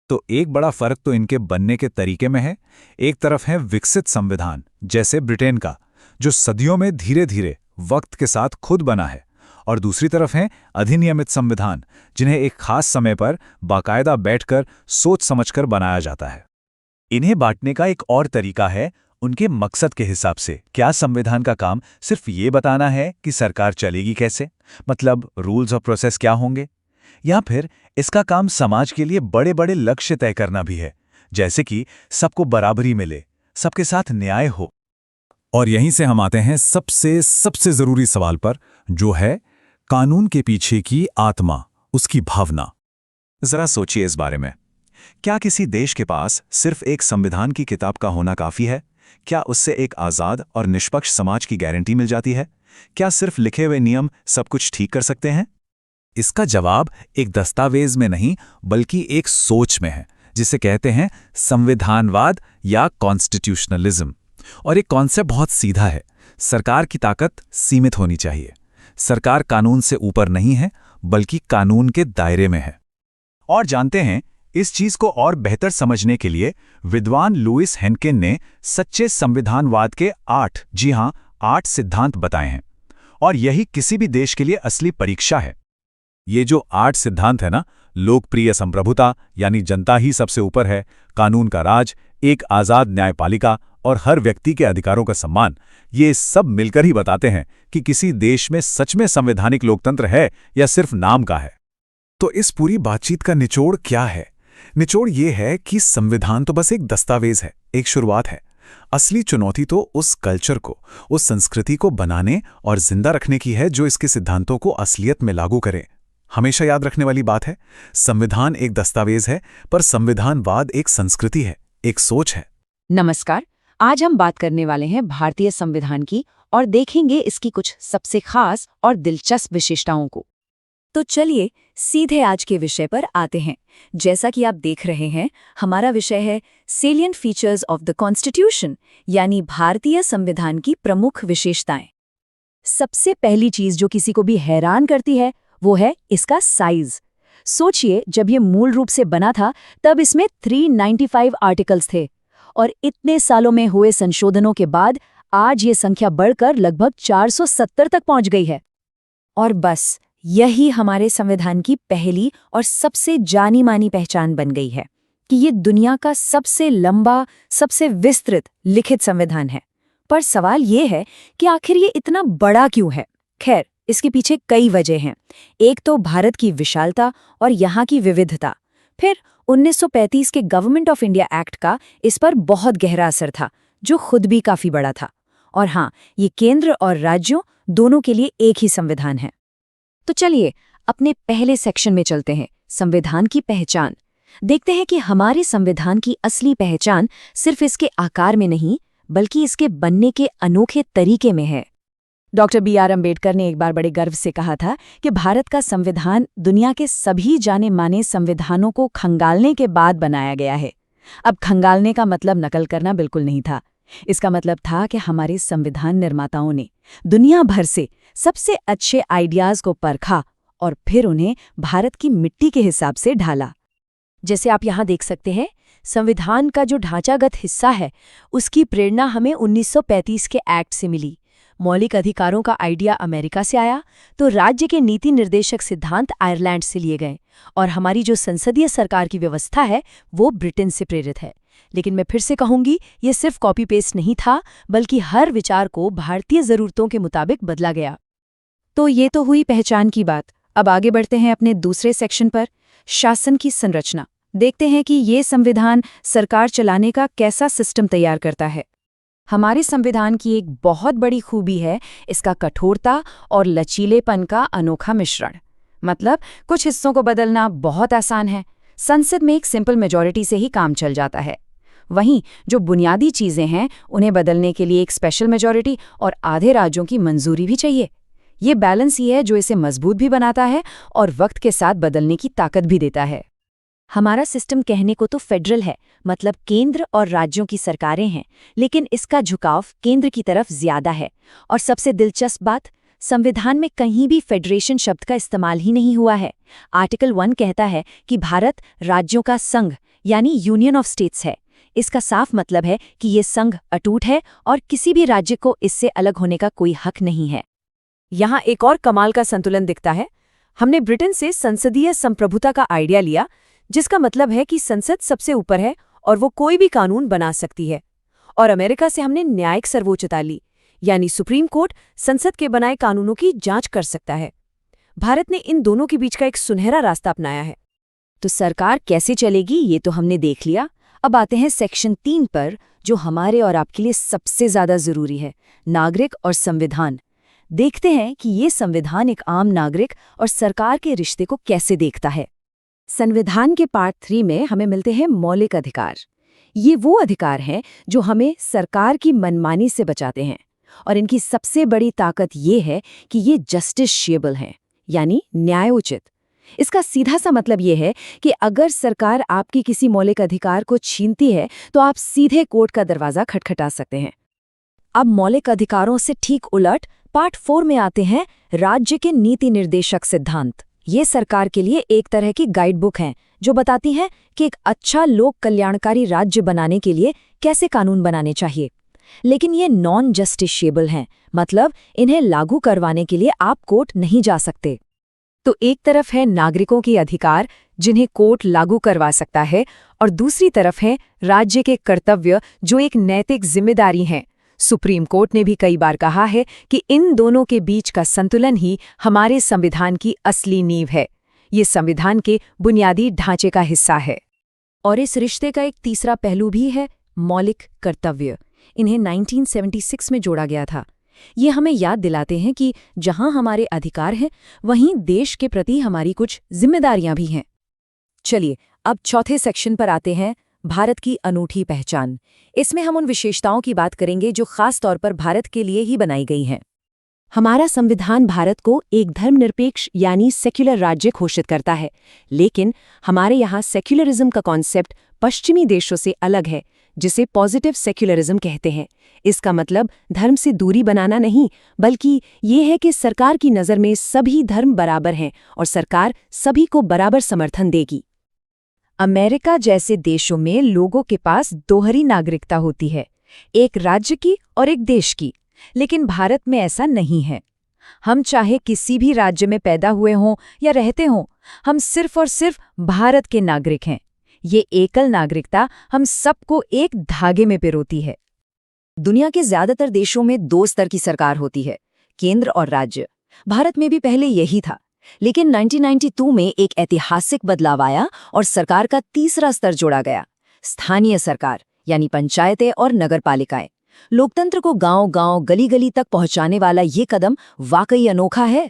तो एक बड़ा फर्क तो इनके बनने के तरीके में है। एक तरफ है विकसित संविधान, जैसे ब्रिटेन का, जो सदियों में धीरे धीरे वक्त के साथ खुद बना है। और दूसरी तरफ हैं अधिनियमित संविधान, जिन्हें एक खास समय पर बाकायदा बैठकर सोच समझकर बनाया जाता है। इन्हें बांटने का एक और तरीका है उनके मकसद के हिसाब से। क्या संविधान का काम सिर्फ ये बताना है कि सरकार चलेगी कैसे, मतलब रूल्स और प्रोसेस क्या होंगे, या फिर इसका काम समाज के लिए बड़े बड़े लक्ष्य तय करना भी है, जैसे कि सबको बराबरी मिले, सबके साथ न्याय हो। और यहीं से हम आते हैं सबसे जरूरी सवाल पर, जो है कानून के पीछे की आत्मा, उसकी भावना। जरा सोचिए इस बारे में। क्या किसी देश के पास सिर्फ एक संविधान की किताब का होना काफी है? क्या उससे एक आजाद और निष्पक्ष समाज की गारंटी मिल जाती है? क्या सिर्फ लिखे हुए नियम सब कुछ ठीक कर सकते हैं? इसका जवाब एक दस्तावेज में नहीं, बल्कि एक सोच में है, जिसे कहते हैं संविधानवाद या कॉन्स्टिट्यूशनलिज्म। और एक कॉन्सेप्ट बहुत सीधा है, सरकार की ताकत सीमित होनी चाहिए। सरकार कानून से ऊपर नहीं है, बल्कि कानून के दायरे में है। और जानते हैं, इस चीज को और बेहतर समझने के लिए विद्वान लुइस हेनकिन ने सच्चे संविधानवाद के 8 सिद्धांत बताए हैं। और यही किसी भी देश के लिए असली परीक्षा है। ये जो 8 सिद्धांत है ना, लोकप्रिय संप्रभुता यानी जनता ही सबसे ऊपर है, कानून का राज, एक आज़ाद न्यायपालिका और हर व्यक्ति के अधिकारों का सम्मान, ये सब मिलकर ही बताते हैं कि किसी देश में सच में संवैधानिक लोकतंत्र है या सिर्फ नाम का है। तो इस पूरी बातचीत का निचोड़ क्या है? निचोड़ ये है कि संविधान तो बस एक दस्तावेज है, एक शुरुआत है। असली चुनौती तो उस कल्चर को, उस संस्कृति को बनाने और जिंदा रखने की है जो इसके सिद्धांतों को असलियत में लागू करे। हमेशा याद रखने वाली बात है, संविधान एक दस्तावेज है, पर संविधानवाद एक संस्कृति है, एक सोच है। नमस्कार, आज हम बात करने वाले हैं भारतीय संविधान की और देखेंगे इसकी कुछ सबसे खास और दिलचस्प विशेषताओं को। तो चलिए सीधे आज के विषय पर आते हैं। जैसा कि आप देख रहे हैं, हमारा विषय है salient features of the constitution, यानी भारतीय संविधान की प्रमुख विशेषताएं। सबसे पहली चीज जो किसी को भी हैरान करती है वो है इसका साइज। सोचिए, जब ये मूल रूप से बना था तब इसमें 395 आर्टिकल्स थे, और इतने सालों में हुए संशोधनों के बाद आज ये संख्या बढ़कर लगभग 470 तक पहुंच गई है। और बस यही हमारे संविधान की पहली और सबसे जानी मानी पहचान बन गई है कि ये दुनिया का सबसे लंबा, सबसे विस्तृत लिखित संविधान है। पर सवाल ये है कि आखिर ये इतना बड़ा क्यों है? खैर, इसके पीछे कई वजह हैं। एक तो भारत की विशालता और यहाँ की विविधता, फिर 1935 के गवर्नमेंट ऑफ इंडिया एक्ट का इस पर बहुत गहरा असर था, जो खुद भी काफी बड़ा था। और हाँ, ये केंद्र और राज्यों दोनों के लिए एक ही संविधान है। तो चलिए अपने पहले सेक्शन में चलते हैं, संविधान की पहचान। देखते हैं कि हमारे संविधान की असली पहचान सिर्फ इसके आकार में नहीं, बल्कि इसके बनने के अनोखे तरीके में है। Doctor B.R. अम्बेडकर ने एक बार बड़े गर्व से कहा था कि भारत का संविधान दुनिया के सभी जाने माने संविधानों को खंगालने के बाद बनाया गया है। अब खंगालने का मतलब नकल करना बिल्कुल नहीं था। इसका मतलब था कि हमारे संविधान निर्माताओं ने दुनिया भर से सबसे अच्छे आइडियाज को परखा और फिर उन्हें भारत की मिट्टी के हिसाब से ढाला। जैसे आप यहाँ देख सकते हैं, संविधान का जो ढांचागत हिस्सा है उसकी प्रेरणा हमें 1935 के एक्ट से मिली। मौलिक अधिकारों का आइडिया अमेरिका से आया, तो राज्य के नीति निर्देशक सिद्धांत आयरलैंड से लिए गए, और हमारी जो संसदीय सरकार की व्यवस्था है वो ब्रिटेन से प्रेरित है। लेकिन मैं फिर से कहूंगी, ये सिर्फ कॉपी पेस्ट नहीं था, बल्कि हर विचार को भारतीय जरूरतों के मुताबिक बदला गया। तो ये तो हुई पहचान की बात। अब आगे बढ़ते हैं अपने दूसरे सेक्शन पर, शासन की संरचना। देखते हैं कि ये संविधान सरकार चलाने का कैसा सिस्टम तैयार करता है। हमारे संविधान की एक बहुत बड़ी खूबी है इसका कठोरता और लचीलेपन का अनोखा मिश्रण। मतलब कुछ हिस्सों को बदलना बहुत आसान है, संसद में एक सिंपल मेजॉरिटी से ही काम चल जाता है। वहीं जो बुनियादी चीजें हैं उन्हें बदलने के लिए एक स्पेशल मेजॉरिटी और आधे राज्यों की मंजूरी भी चाहिए। ये बैलेंस ही है जो इसे मजबूत भी बनाता है और वक्त के साथ बदलने की ताकत भी देता है। हमारा सिस्टम कहने को तो फेडरल है, मतलब केंद्र और राज्यों की सरकारें हैं, लेकिन इसका झुकाव केंद्र की तरफ ज्यादा है। और सबसे दिलचस्प बात, संविधान में कहीं भी फेडरेशन शब्द का इस्तेमाल ही नहीं हुआ है। आर्टिकल 1 कहता है कि भारत राज्यों का संघ यानी यूनियन ऑफ स्टेट्स है। इसका साफ मतलब है कि ये संघ अटूट है और किसी भी राज्य को इससे अलग होने का कोई हक नहीं है। यहाँ एक और कमाल का संतुलन दिखता है। हमने ब्रिटेन से संसदीय संप्रभुता का आइडिया लिया, जिसका मतलब है कि संसद सबसे ऊपर है और वो कोई भी कानून बना सकती है। और अमेरिका से हमने न्यायिक सर्वोच्चता ली, यानी सुप्रीम कोर्ट संसद के बनाए कानूनों की जांच कर सकता है। भारत ने इन दोनों के बीच का एक सुनहरा रास्ता अपनाया है। तो सरकार कैसे चलेगी ये तो हमने देख लिया। अब आते हैं सेक्शन 3 पर, जो हमारे और आपके लिए सबसे ज्यादा जरूरी है, नागरिक और संविधान। देखते हैं कि ये संविधान एक आम नागरिक और सरकार के रिश्ते को कैसे देखता है। संविधान के पार्ट 3 में हमें मिलते हैं मौलिक अधिकार। ये वो अधिकार हैं जो हमें सरकार की मनमानी से बचाते हैं, और इनकी सबसे बड़ी ताकत ये है कि ये जस्टिशिएबल हैं, यानी न्यायोचित। इसका सीधा सा मतलब ये है कि अगर सरकार आपकी किसी मौलिक अधिकार को छीनती है तो आप सीधे कोर्ट का दरवाजा खटखटा सकते हैं। अब मौलिक अधिकारों से ठीक उलट पार्ट 4 में आते हैं राज्य के नीति निर्देशक सिद्धांत। ये सरकार के लिए एक तरह की गाइड बुक हैं जो बताती हैं कि एक अच्छा लोक कल्याणकारी राज्य बनाने के लिए कैसे कानून बनाने चाहिए। लेकिन ये नॉन जस्टिशिएबल हैं, मतलब इन्हें लागू करवाने के लिए आप कोर्ट नहीं जा सकते। तो एक तरफ है नागरिकों के अधिकार जिन्हें कोर्ट लागू करवा सकता है, और दूसरी तरफ है राज्य के कर्तव्य जो एक नैतिक जिम्मेदारी हैं। सुप्रीम कोर्ट ने भी कई बार कहा है कि इन दोनों के बीच का संतुलन ही हमारे संविधान की असली नींव है। ये संविधान के बुनियादी ढांचे का हिस्सा है। और इस रिश्ते का एक तीसरा पहलू भी है, मौलिक कर्तव्य। इन्हें 1976 में जोड़ा गया था। ये हमें याद दिलाते हैं कि जहां हमारे अधिकार हैं, वहीं देश के प्रति हमारी कुछ जिम्मेदारियां भी हैं। चलिए अब चौथे सेक्शन पर आते हैं, भारत की अनूठी पहचान। इसमें हम उन विशेषताओं की बात करेंगे जो खास तौर पर भारत के लिए ही बनाई गई हैं। हमारा संविधान भारत को एक धर्मनिरपेक्ष यानी सेक्युलर राज्य घोषित करता है, लेकिन हमारे यहाँ सेक्युलरिज्म का कॉन्सेप्ट पश्चिमी देशों से अलग है, जिसे पॉजिटिव सेक्युलरिज्म कहते हैं। इसका मतलब धर्म से दूरी बनाना नहीं, बल्कि ये है कि सरकार की नज़र में सभी धर्म बराबर हैं और सरकार सभी को बराबर समर्थन देगी। अमेरिका जैसे देशों में लोगों के पास दोहरी नागरिकता होती है, एक राज्य की और एक देश की, लेकिन भारत में ऐसा नहीं है। हम चाहे किसी भी राज्य में पैदा हुए हों या रहते हों, हम सिर्फ और सिर्फ भारत के नागरिक हैं। ये एकल नागरिकता हम सबको एक धागे में पिरोती है। दुनिया के ज्यादातर देशों में 2 स्तर की सरकार होती है, केंद्र और राज्य। भारत में भी पहले यही था, लेकिन 1992 में एक ऐतिहासिक बदलाव आया और सरकार का तीसरा स्तर जोड़ा गया, स्थानीय सरकार यानी पंचायतें और नगरपालिकाएं। लोकतंत्र को गांव-गांव, गली-गली तक पहुंचाने वाला ये कदम वाकई अनोखा है।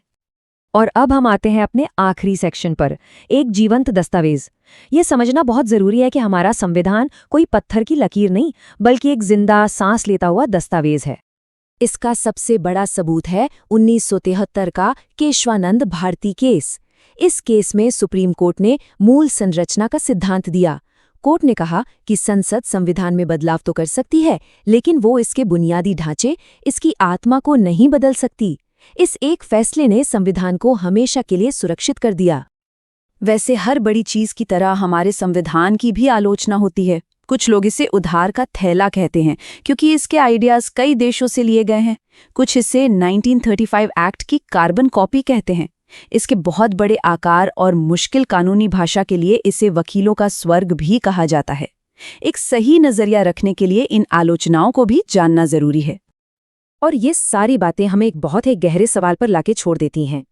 और अब हम आते हैं अपने आखिरी सेक्शन पर, एक जीवंत दस्तावेज। ये समझना बहुत जरूरी है कि हमारा संविधान कोई पत्थर की लकीर नहीं, बल्कि एक जिंदा सांस लेता हुआ दस्तावेज है। इसका सबसे बड़ा सबूत है 1973 का केशवानंद भारती केस। इस केस में सुप्रीम कोर्ट ने मूल संरचना का सिद्धांत दिया। कोर्ट ने कहा कि संसद संविधान में बदलाव तो कर सकती है, लेकिन वो इसके बुनियादी ढांचे, इसकी आत्मा को नहीं बदल सकती। इस एक फैसले ने संविधान को हमेशा के लिए सुरक्षित कर दिया। वैसे हर बड़ी चीज की तरह हमारे संविधान की भी आलोचना होती है। कुछ लोग इसे उधार का थैला कहते हैं, क्योंकि इसके आइडियाज कई देशों से लिए गए हैं। कुछ इसे 1935 एक्ट की कार्बन कॉपी कहते हैं। इसके बहुत बड़े आकार और मुश्किल कानूनी भाषा के लिए इसे वकीलों का स्वर्ग भी कहा जाता है। एक सही नजरिया रखने के लिए इन आलोचनाओं को भी जानना जरूरी है। और ये सारी बातें हमें एक बहुत ही गहरे सवाल पर लाके छोड़ देती हैं।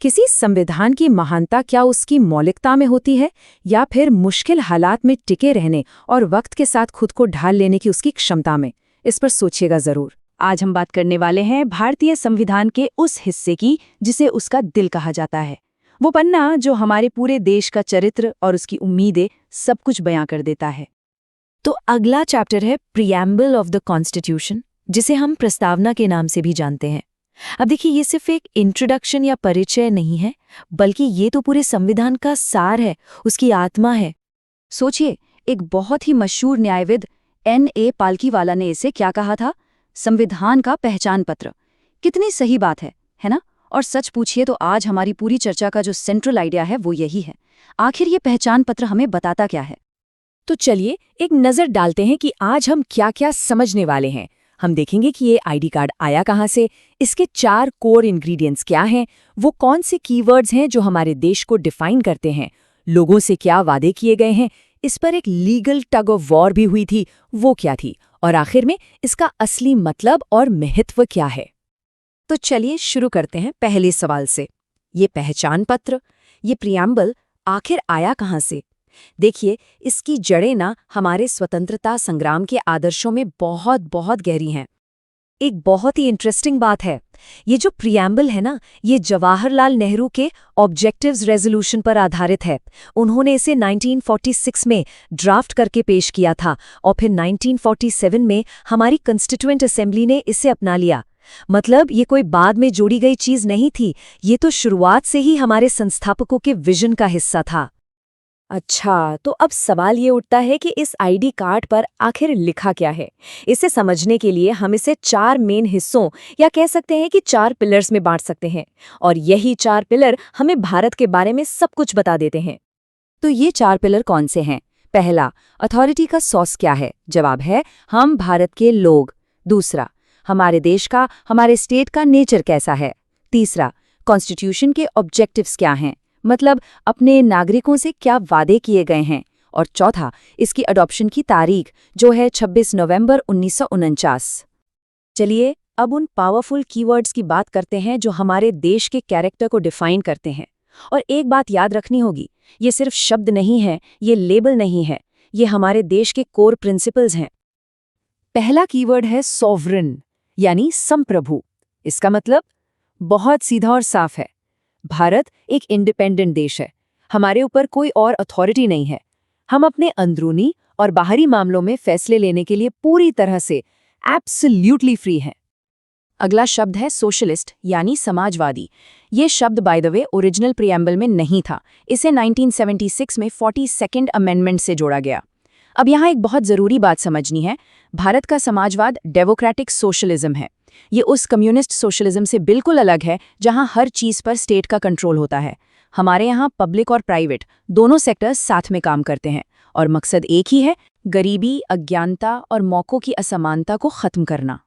किसी संविधान की महानता क्या उसकी मौलिकता में होती है, या फिर मुश्किल हालात में टिके रहने और वक्त के साथ खुद को ढाल लेने की उसकी क्षमता में? इस पर सोचिएगा जरूर। आज हम बात करने वाले हैं भारतीय संविधान के उस हिस्से की जिसे उसका दिल कहा जाता है। वो पन्ना जो हमारे पूरे देश का चरित्र और उसकी उम्मीदें सब कुछ बयां कर देता है। तो अगला चैप्टर है प्रीएम्बल ऑफ द कॉन्स्टिट्यूशन, जिसे हम प्रस्तावना के नाम से भी जानते हैं। अब देखिए, ये सिर्फ एक इंट्रोडक्शन या परिचय नहीं है, बल्कि ये तो पूरे संविधान का सार है, उसकी आत्मा है। सोचिए, एक बहुत ही मशहूर न्यायविद N.A. पालकीवाला ने इसे क्या कहा था? संविधान का पहचान पत्र। कितनी सही बात है ना? और सच पूछिए तो आज हमारी पूरी चर्चा का जो सेंट्रल आइडिया है वो यही है। आखिर ये पहचान पत्र हमें बताता क्या है? तो चलिए एक नज़र डालते हैं कि आज हम क्या क्या समझने वाले हैं। हम देखेंगे कि ये आईडी कार्ड आया कहाँ से, इसके 4 कोर इंग्रेडिएंट्स क्या हैं, वो कौन से कीवर्ड्स हैं जो हमारे देश को डिफाइन करते हैं, लोगों से क्या वादे किए गए हैं, इस पर एक लीगल टग ऑफ वॉर भी हुई थी, वो क्या थी, और आखिर में इसका असली मतलब और महत्व क्या है। तो चलिए शुरू करते हैं पहले सवाल से। ये पहचान पत्र, ये प्रीएम्बल आखिर आया कहाँ से? देखिए, इसकी जड़ें ना हमारे स्वतंत्रता संग्राम के आदर्शों में बहुत बहुत गहरी हैं। एक बहुत ही इंटरेस्टिंग बात है, ये जो प्रीएम्बल है ना, ये जवाहरलाल नेहरू के ऑब्जेक्टिव्स रेजोल्यूशन पर आधारित है। उन्होंने इसे 1946 में ड्राफ्ट करके पेश किया था और फिर 1947 में हमारी कॉन्स्टिट्यूएंट असेंबली ने इसे अपना लिया। मतलब ये कोई बाद में जोड़ी गई चीज नहीं थी, ये तो शुरुआत से ही हमारे संस्थापकों के विजन का हिस्सा था। अच्छा, तो अब सवाल ये उठता है कि इस आईडी कार्ड पर आखिर लिखा क्या है। इसे समझने के लिए हम इसे 4 मेन हिस्सों या कह सकते हैं कि 4 पिलर्स में बांट सकते हैं, और यही 4 पिलर हमें भारत के बारे में सब कुछ बता देते हैं। तो ये 4 पिलर कौन से हैं? पहला, अथॉरिटी का सोर्स क्या है? जवाब है हम भारत के लोग। दूसरा, हमारे देश का, हमारे स्टेट का नेचर कैसा है? तीसरा, कॉन्स्टिट्यूशन के ऑब्जेक्टिव्स क्या हैं? मतलब अपने नागरिकों से क्या वादे किए गए हैं? और चौथा, इसकी अडॉप्शन की तारीख, जो है 26 नवंबर 1949। चलिए अब उन पावरफुल कीवर्ड्स की बात करते हैं जो हमारे देश के कैरेक्टर को डिफाइन करते हैं। और एक बात याद रखनी होगी, ये सिर्फ शब्द नहीं है, ये लेबल नहीं है, ये हमारे देश के कोर प्रिंसिपल्स हैं। पहला कीवर्ड है सॉवरन, यानी संप्रभु। इसका मतलब बहुत सीधा और साफ है। भारत एक इंडिपेंडेंट देश है, हमारे ऊपर कोई और अथॉरिटी नहीं है। हम अपने अंदरूनी और बाहरी मामलों में फैसले लेने के लिए पूरी तरह से एब्सोल्यूटली फ्री हैं। अगला शब्द है सोशलिस्ट, यानी समाजवादी। ये शब्द by the way original preamble में नहीं था, इसे 1976 में 42nd अमेंडमेंट से जोड़ा गया। अब यहाँ एक बहुत ज़रूरी बात समझनी है, भारत का समाजवाद डेमोक्रेटिक सोशलिज्म है। ये उस कम्युनिस्ट सोशलिज्म से बिल्कुल अलग है जहाँ हर चीज़ पर स्टेट का कंट्रोल होता है। हमारे यहाँ पब्लिक और प्राइवेट दोनों सेक्टर्स साथ में काम करते हैं, और मकसद एक ही है, गरीबी, अज्ञानता और मौकों की असमानता को खत्म करना।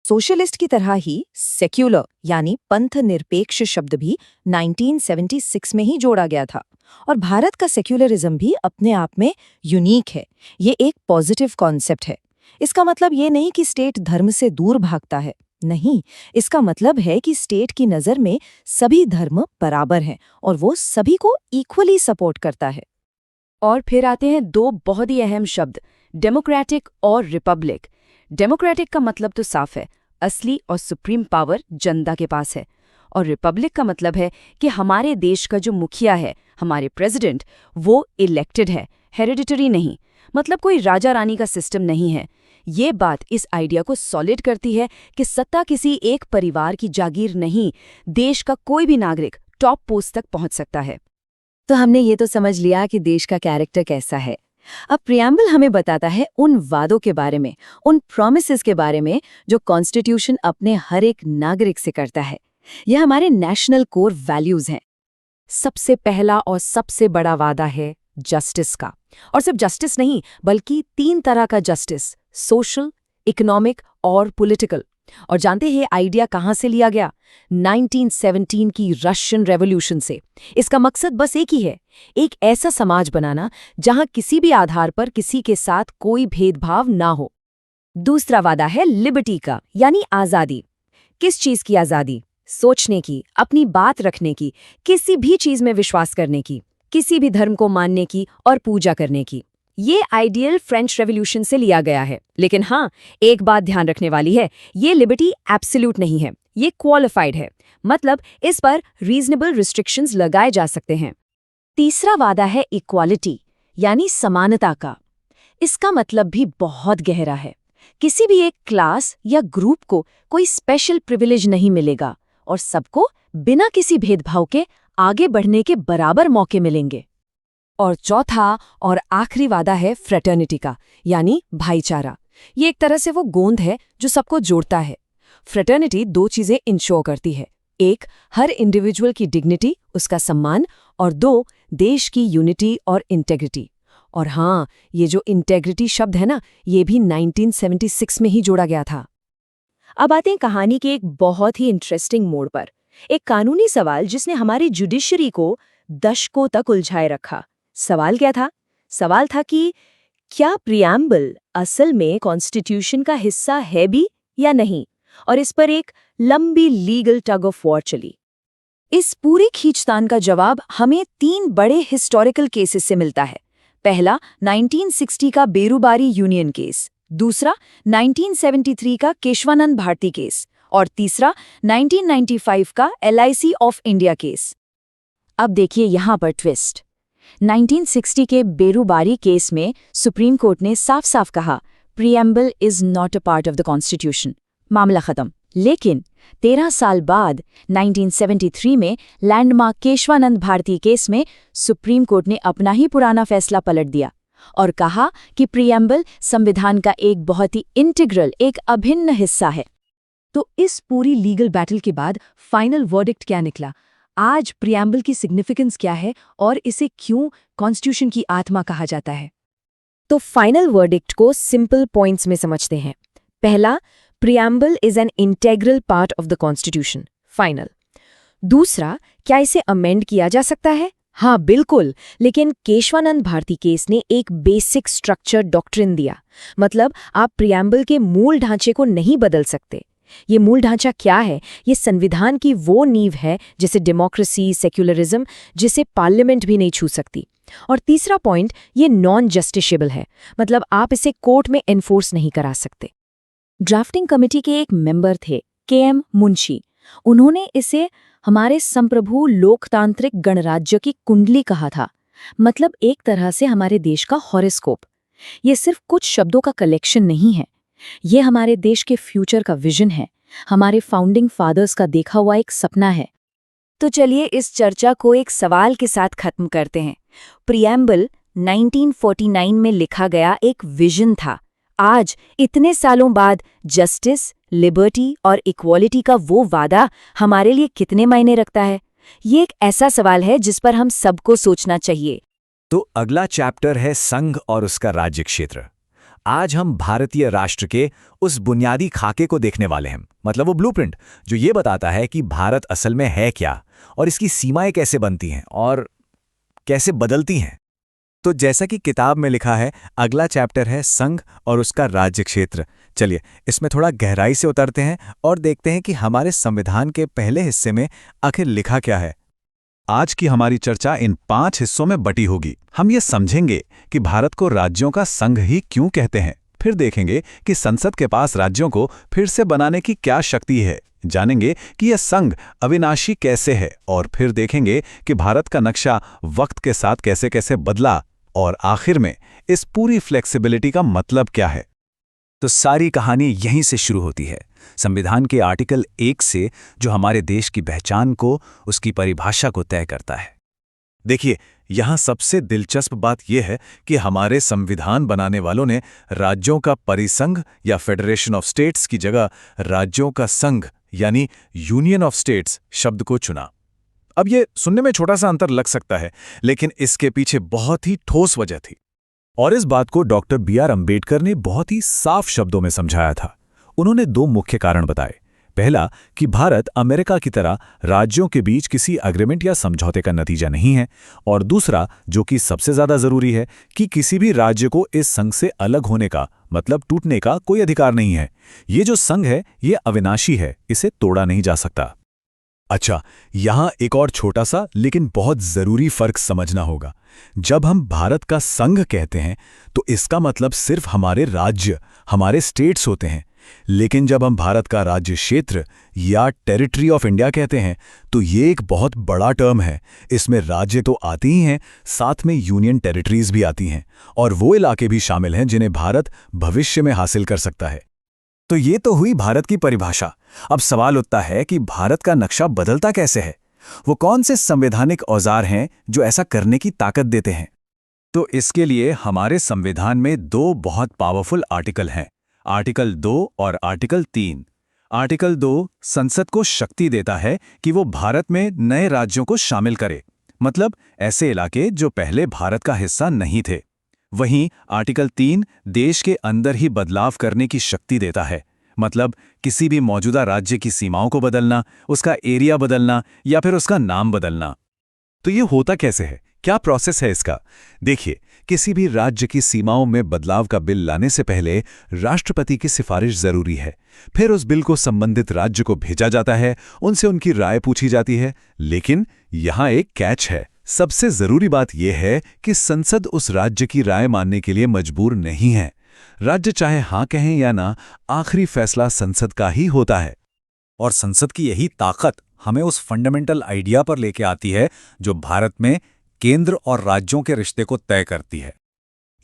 सोशलिस्ट की तरह ही सेक्युलर यानी पंथ निरपेक्ष शब्द भी 1976 में ही जोड़ा गया था, और भारत का सेक्युलरिज्म भी अपने आप में यूनिक है। ये एक पॉजिटिव कॉन्सेप्ट है। इसका मतलब ये नहीं कि स्टेट धर्म से दूर भागता है, नहीं, इसका मतलब है कि स्टेट की नज़र में सभी धर्म बराबर हैं और वो सभी को इक्वली सपोर्ट करता है। और फिर आते हैं 2 बहुत ही अहम शब्द, डेमोक्रेटिक और रिपब्लिक। डेमोक्रेटिक का मतलब तो साफ है, असली और सुप्रीम पावर जनता के पास है। और रिपब्लिक का मतलब है कि हमारे देश का जो मुखिया है, हमारे प्रेसिडेंट, वो इलेक्टेड है, हेरिडिटरी नहीं, मतलब कोई राजा रानी का सिस्टम नहीं है। ये बात इस आइडिया को सॉलिड करती है कि सत्ता किसी एक परिवार की जागीर नहीं, देश का कोई भी नागरिक टॉप पोस्ट तक पहुंच सकता है। तो हमने ये तो समझ लिया कि देश का कैरेक्टर कैसा है। अब प्रियम्बल हमें बताता है उन वादों के बारे में, उन प्रॉमिसेस के बारे में जो कॉन्स्टिट्यूशन अपने हर एक नागरिक से करता है। यह हमारे नेशनल कोर वैल्यूज हैं। सबसे पहला और सबसे बड़ा वादा है जस्टिस का, और सिर्फ जस्टिस नहीं बल्कि 3 तरह का जस्टिस, सोशल, इकोनॉमिक और पॉलिटिकल। और जानते हैं आइडिया कहाँ से लिया गया? 1917 की रशियन रेवोल्यूशन से। इसका मकसद बस एक ही है, एक ऐसा समाज बनाना जहां किसी भी आधार पर किसी के साथ कोई भेदभाव ना हो। दूसरा वादा है लिबर्टी का, यानी आज़ादी। किस चीज़ की आज़ादी? सोचने की, अपनी बात रखने की, किसी भी चीज़ में विश्वास करने की, किसी भी धर्म को मानने की और पूजा करने की। ये आइडियल फ्रेंच रेवोल्यूशन से लिया गया है। लेकिन हाँ, एक बात ध्यान रखने वाली है, ये लिबर्टी एब्सोल्यूट नहीं है, ये क्वालिफाइड है, मतलब इस पर रीजनेबल रिस्ट्रिक्शंस लगाए जा सकते हैं। तीसरा वादा है इक्वालिटी, यानी समानता का। इसका मतलब भी बहुत गहरा है। किसी भी एक क्लास या ग्रुप को कोई स्पेशल प्रिविलेज नहीं मिलेगा और सबको बिना किसी भेदभाव के आगे बढ़ने के बराबर मौके मिलेंगे। और चौथा और आखिरी वादा है फ्रेटर्निटी का, यानी भाईचारा। ये एक तरह से वो गोंद है जो सबको जोड़ता है। फ्रेटर्निटी 2 चीजें इंश्योर करती है, एक हर इंडिविजुअल की डिग्निटी, उसका सम्मान, और 2 देश की यूनिटी और इंटेग्रिटी। और हाँ, ये जो इंटेग्रिटी शब्द है ना, ये भी 1976 में ही जोड़ा गया था। अब आते हैं कहानी के एक बहुत ही इंटरेस्टिंग मोड़ पर, एक कानूनी सवाल जिसने हमारी जुडिशरी को दशकों तक उलझाए रखा। सवाल क्या था? सवाल था कि क्या प्रियम्बल असल में कॉन्स्टिट्यूशन का हिस्सा है भी या नहीं, और इस पर एक लंबी लीगल टग ऑफ वॉर चली। इस पूरे खींचतान का जवाब हमें 3 बड़े हिस्टोरिकल केसेस से मिलता है। पहला 1960 का बेरुबारी यूनियन केस, दूसरा 1973 का केशवानंद भारती केस, और तीसरा 1995 का LIC ऑफ इंडिया केस। अब देखिए यहाँ पर ट्विस्ट। 1960 के बेरुबारी केस में सुप्रीम कोर्ट ने साफ साफ कहा, preamble is not a part of the constitution. मामला खत्म, लेकिन 13 साल बाद 1973 में लैंडमार्क केशवानंद भारती केस में सुप्रीम कोर्ट ने अपना ही पुराना फैसला पलट दिया और कहा कि प्रीएम्बल संविधान का एक बहुत ही इंटीग्रल, एक अभिन्न हिस्सा है। तो इस पूरी लीगल बैटल के बाद फाइनल वर्डिक्ट क्या निकला? आज प्रीएम्बल की सिग्निफिकेंस क्या है और इसे क्यों कॉन्स्टिट्यूशन की आत्मा कहा जाता है? तो फाइनल वर्डिक्ट को सिंपल पॉइंट्स में समझते हैं। पहला, preamble is an integral part of the constitution. Final. दूसरा, क्या इसे अमेंड किया जा सकता है? हाँ, बिल्कुल, लेकिन केशवानंद भारती केस ने एक बेसिक स्ट्रक्चर डॉक्ट्रिन दिया। मतलब आप प्रीएम्बल के मूल ढांचे को नहीं बदल सकते। ये मूल ढांचा क्या है? ये संविधान की वो नींव है जैसे डेमोक्रेसी, सेक्युलरिज्म, जिसे पार्लियामेंट भी नहीं छू सकती। और तीसरा पॉइंट, ये नॉन जस्टिसेबल है। मतलब आप इसे कोर्ट में एनफोर्स नहीं करा सकते। ड्राफ्टिंग कमेटी के एक मेंबर थे के.एम. मुंशी। उन्होंने इसे हमारे संप्रभु लोकतांत्रिक गणराज्य की कुंडली कहा था। मतलब एक तरह से हमारे देश का हॉरोस्कोप। ये सिर्फ कुछ शब्दों का कलेक्शन नहीं है, ये हमारे देश के फ्यूचर का विजन है, हमारे फाउंडिंग फादर्स का देखा हुआ एक सपना है। तो चलिए इस चर्चा को एक सवाल के साथ खत्म करते हैं। प्रीएम्बल 1949 में लिखा गया एक विजन था। आज इतने सालों बाद जस्टिस, लिबर्टी और इक्वालिटी का वो वादा हमारे लिए कितने मायने रखता है? ये एक ऐसा सवाल है जिस पर हम सबको सोचना चाहिए। तो अगला चैप्टर है संघ और उसका राज्य क्षेत्र। आज हम भारतीय राष्ट्र के उस बुनियादी खाके को देखने वाले हैं, मतलब वो ब्लूप्रिंट जो ये बताता है कि भारत असल में है क्या और इसकी सीमाएं कैसे बनती हैं और कैसे बदलती हैं। तो जैसा कि किताब में लिखा है, अगला चैप्टर है संघ और उसका राज्य क्षेत्र। चलिए इसमें थोड़ा गहराई से उतरते हैं और देखते हैं कि हमारे संविधान के पहले हिस्से में आखिर लिखा क्या है। आज की हमारी चर्चा इन 5 हिस्सों में बटी होगी। हम ये समझेंगे कि भारत को राज्यों का संघ ही क्यों कहते हैं, फिर देखेंगे कि संसद के पास राज्यों को फिर से बनाने की क्या शक्ति है, जानेंगे कि यह संघ अविनाशी कैसे है, और फिर देखेंगे कि भारत का नक्शा वक्त के साथ कैसे कैसे बदला, और आखिर में इस पूरी फ्लेक्सिबिलिटी का मतलब क्या है। तो सारी कहानी यहीं से शुरू होती है, संविधान के आर्टिकल 1 से, जो हमारे देश की पहचान को, उसकी परिभाषा को तय करता है। देखिए, यहाँ सबसे दिलचस्प बात यह है कि हमारे संविधान बनाने वालों ने राज्यों का परिसंघ या फेडरेशन ऑफ स्टेट्स की जगह राज्यों का संघ यानी यूनियन ऑफ स्टेट्स शब्द को चुना। अब ये सुनने में छोटा सा अंतर लग सकता है, लेकिन इसके पीछे बहुत ही ठोस वजह थी। और इस बात को डॉक्टर बी.आर. अम्बेडकर ने बहुत ही साफ शब्दों में समझाया था। उन्होंने 2 मुख्य कारण बताए। पहला, कि भारत अमेरिका की तरह राज्यों के बीच किसी एग्रीमेंट या समझौते का नतीजा नहीं है, और दूसरा, जो कि सबसे ज्यादा जरूरी है, कि किसी भी राज्य को इस संघ से अलग होने का, मतलब टूटने का कोई अधिकार नहीं है। ये जो संघ है, ये अविनाशी है, इसे तोड़ा नहीं जा सकता। अच्छा, यहां एक और छोटा सा लेकिन बहुत जरूरी फर्क समझना होगा। जब हम भारत का संघ कहते हैं तो इसका मतलब सिर्फ हमारे राज्य, हमारे स्टेट्स होते हैं। लेकिन जब हम भारत का राज्य क्षेत्र या टेरिटरी ऑफ इंडिया कहते हैं तो ये एक बहुत बड़ा टर्म है। इसमें राज्य तो आते ही हैं, साथ में यूनियन टेरिटरीज भी आती हैं, और वो इलाके भी शामिल हैं जिन्हें भारत भविष्य में हासिल कर सकता है। तो ये तो हुई भारत की परिभाषा। अब सवाल उठता है कि भारत का नक्शा बदलता कैसे है? वो कौन से संवैधानिक औजार हैं जो ऐसा करने की ताकत देते हैं? तो इसके लिए हमारे संविधान में 2 बहुत पावरफुल आर्टिकल हैं, आर्टिकल 2 और आर्टिकल 3। आर्टिकल 2 संसद को शक्ति देता है कि वो भारत में नए राज्यों को शामिल करे, मतलब ऐसे इलाके जो पहले भारत का हिस्सा नहीं थे। वहीं आर्टिकल 3 देश के अंदर ही बदलाव करने की शक्ति देता है, मतलब किसी भी मौजूदा राज्य की सीमाओं को बदलना, उसका एरिया बदलना या फिर उसका नाम बदलना। तो ये होता कैसे है? क्या प्रोसेस है इसका? देखिए, किसी भी राज्य की सीमाओं में बदलाव का बिल लाने से पहले राष्ट्रपति की सिफारिश जरूरी है। फिर उस बिल को संबंधित राज्य को भेजा जाता है, उनसे उनकी राय पूछी जाती है। लेकिन यहाँ एक कैच है। सबसे जरूरी बात यह है कि संसद उस राज्य की राय मानने के लिए मजबूर नहीं है। राज्य चाहे हां कहें या ना, आखिरी फैसला संसद का ही होता है। और संसद की यही ताकत हमें उस फंडामेंटल आइडिया पर लेके आती है जो भारत में केंद्र और राज्यों के रिश्ते को तय करती है।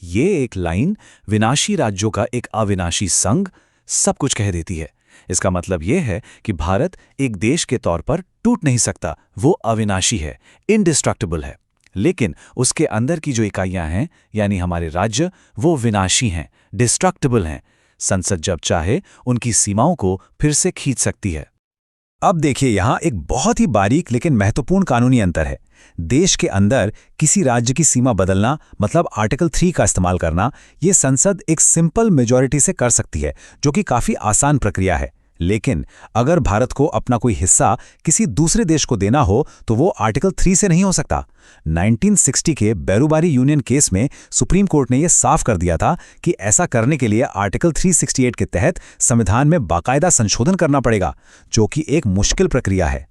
ये एक लाइन विनाशी राज्यों का एक अविनाशी संघ सब कुछ कह देती है। इसका मतलब ये है कि भारत एक देश के तौर पर टूट नहीं सकता, वो अविनाशी है, इंडिस्ट्रक्टिबल है। लेकिन उसके अंदर की जो इकाइयां हैं, यानी हमारे राज्य, वो विनाशी हैं, डिस्ट्रक्टिबल हैं। संसद जब चाहे उनकी सीमाओं को फिर से खींच सकती है। अब देखिए, यहाँ एक बहुत ही बारीक लेकिन महत्वपूर्ण कानूनी अंतर है। देश के अंदर किसी राज्य की सीमा बदलना, मतलब आर्टिकल 3 का इस्तेमाल करना, ये संसद एक सिंपल मेजॉरिटी से कर सकती है, जो कि काफी आसान प्रक्रिया है। लेकिन अगर भारत को अपना कोई हिस्सा किसी दूसरे देश को देना हो तो वो आर्टिकल 3 से नहीं हो सकता। 1960 के बेरुबारी यूनियन केस में सुप्रीम कोर्ट ने यह साफ कर दिया था कि ऐसा करने के लिए आर्टिकल 368 के तहत संविधान में बाकायदा संशोधन करना पड़ेगा, जो कि एक मुश्किल प्रक्रिया है।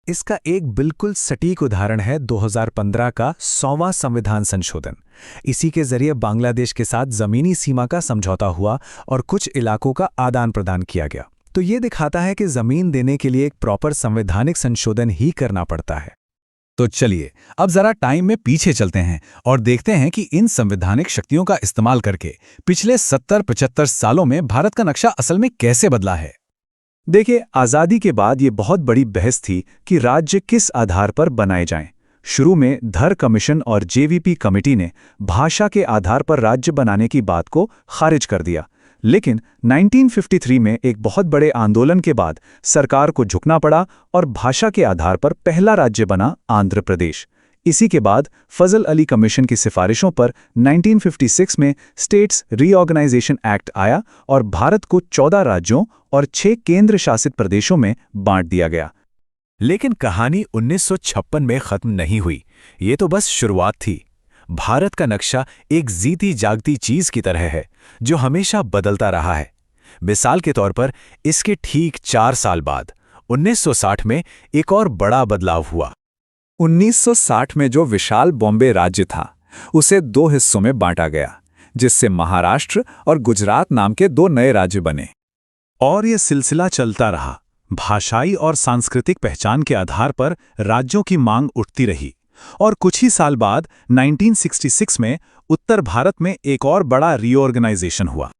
इसका एक बिल्कुल सटीक उदाहरण है 2015 का 100वां संविधान संशोधन। इसी के जरिए बांग्लादेश के साथ जमीनी सीमा का समझौता हुआ और कुछ इलाकों का आदान प्रदान किया गया। तो ये दिखाता है कि जमीन देने के लिए एक प्रॉपर संवैधानिक संशोधन ही करना पड़ता है। तो चलिए अब जरा टाइम में पीछे चलते हैं और देखते हैं कि इन संवैधानिक शक्तियों का इस्तेमाल करके पिछले 70-75 सालों में भारत का नक्शा असल में कैसे बदला है। देखिए, आज़ादी के बाद ये बहुत बड़ी बहस थी कि राज्य किस आधार पर बनाए जाएं। शुरू में धर कमीशन और जेवीपी कमेटी ने भाषा के आधार पर राज्य बनाने की बात को खारिज कर दिया। लेकिन 1953 में एक बहुत बड़े आंदोलन के बाद सरकार को झुकना पड़ा और भाषा के आधार पर पहला राज्य बना आंध्र प्रदेश। इसी के बाद फजल अली कमीशन की सिफारिशों पर 1956 में स्टेट्स रीऑर्गेनाइजेशन एक्ट आया और भारत को 14 राज्यों और 6 केंद्र शासित प्रदेशों में बांट दिया गया। लेकिन कहानी 1956 में खत्म नहीं हुई। ये तो बस शुरुआत थी। भारत का नक्शा एक जीती जागती चीज की तरह है जो हमेशा बदलता रहा है। मिसाल के तौर पर इसके ठीक 4 साल बाद 1960 में एक और बड़ा बदलाव हुआ। 1960 में जो विशाल बॉम्बे राज्य था उसे 2 हिस्सों में बांटा गया, जिससे महाराष्ट्र और गुजरात नाम के 2 नए राज्य बने। और यह सिलसिला चलता रहा। भाषाई और सांस्कृतिक पहचान के आधार पर राज्यों की मांग उठती रही और कुछ ही साल बाद 1966 में उत्तर भारत में एक और बड़ा रीऑर्गेनाइजेशन हुआ।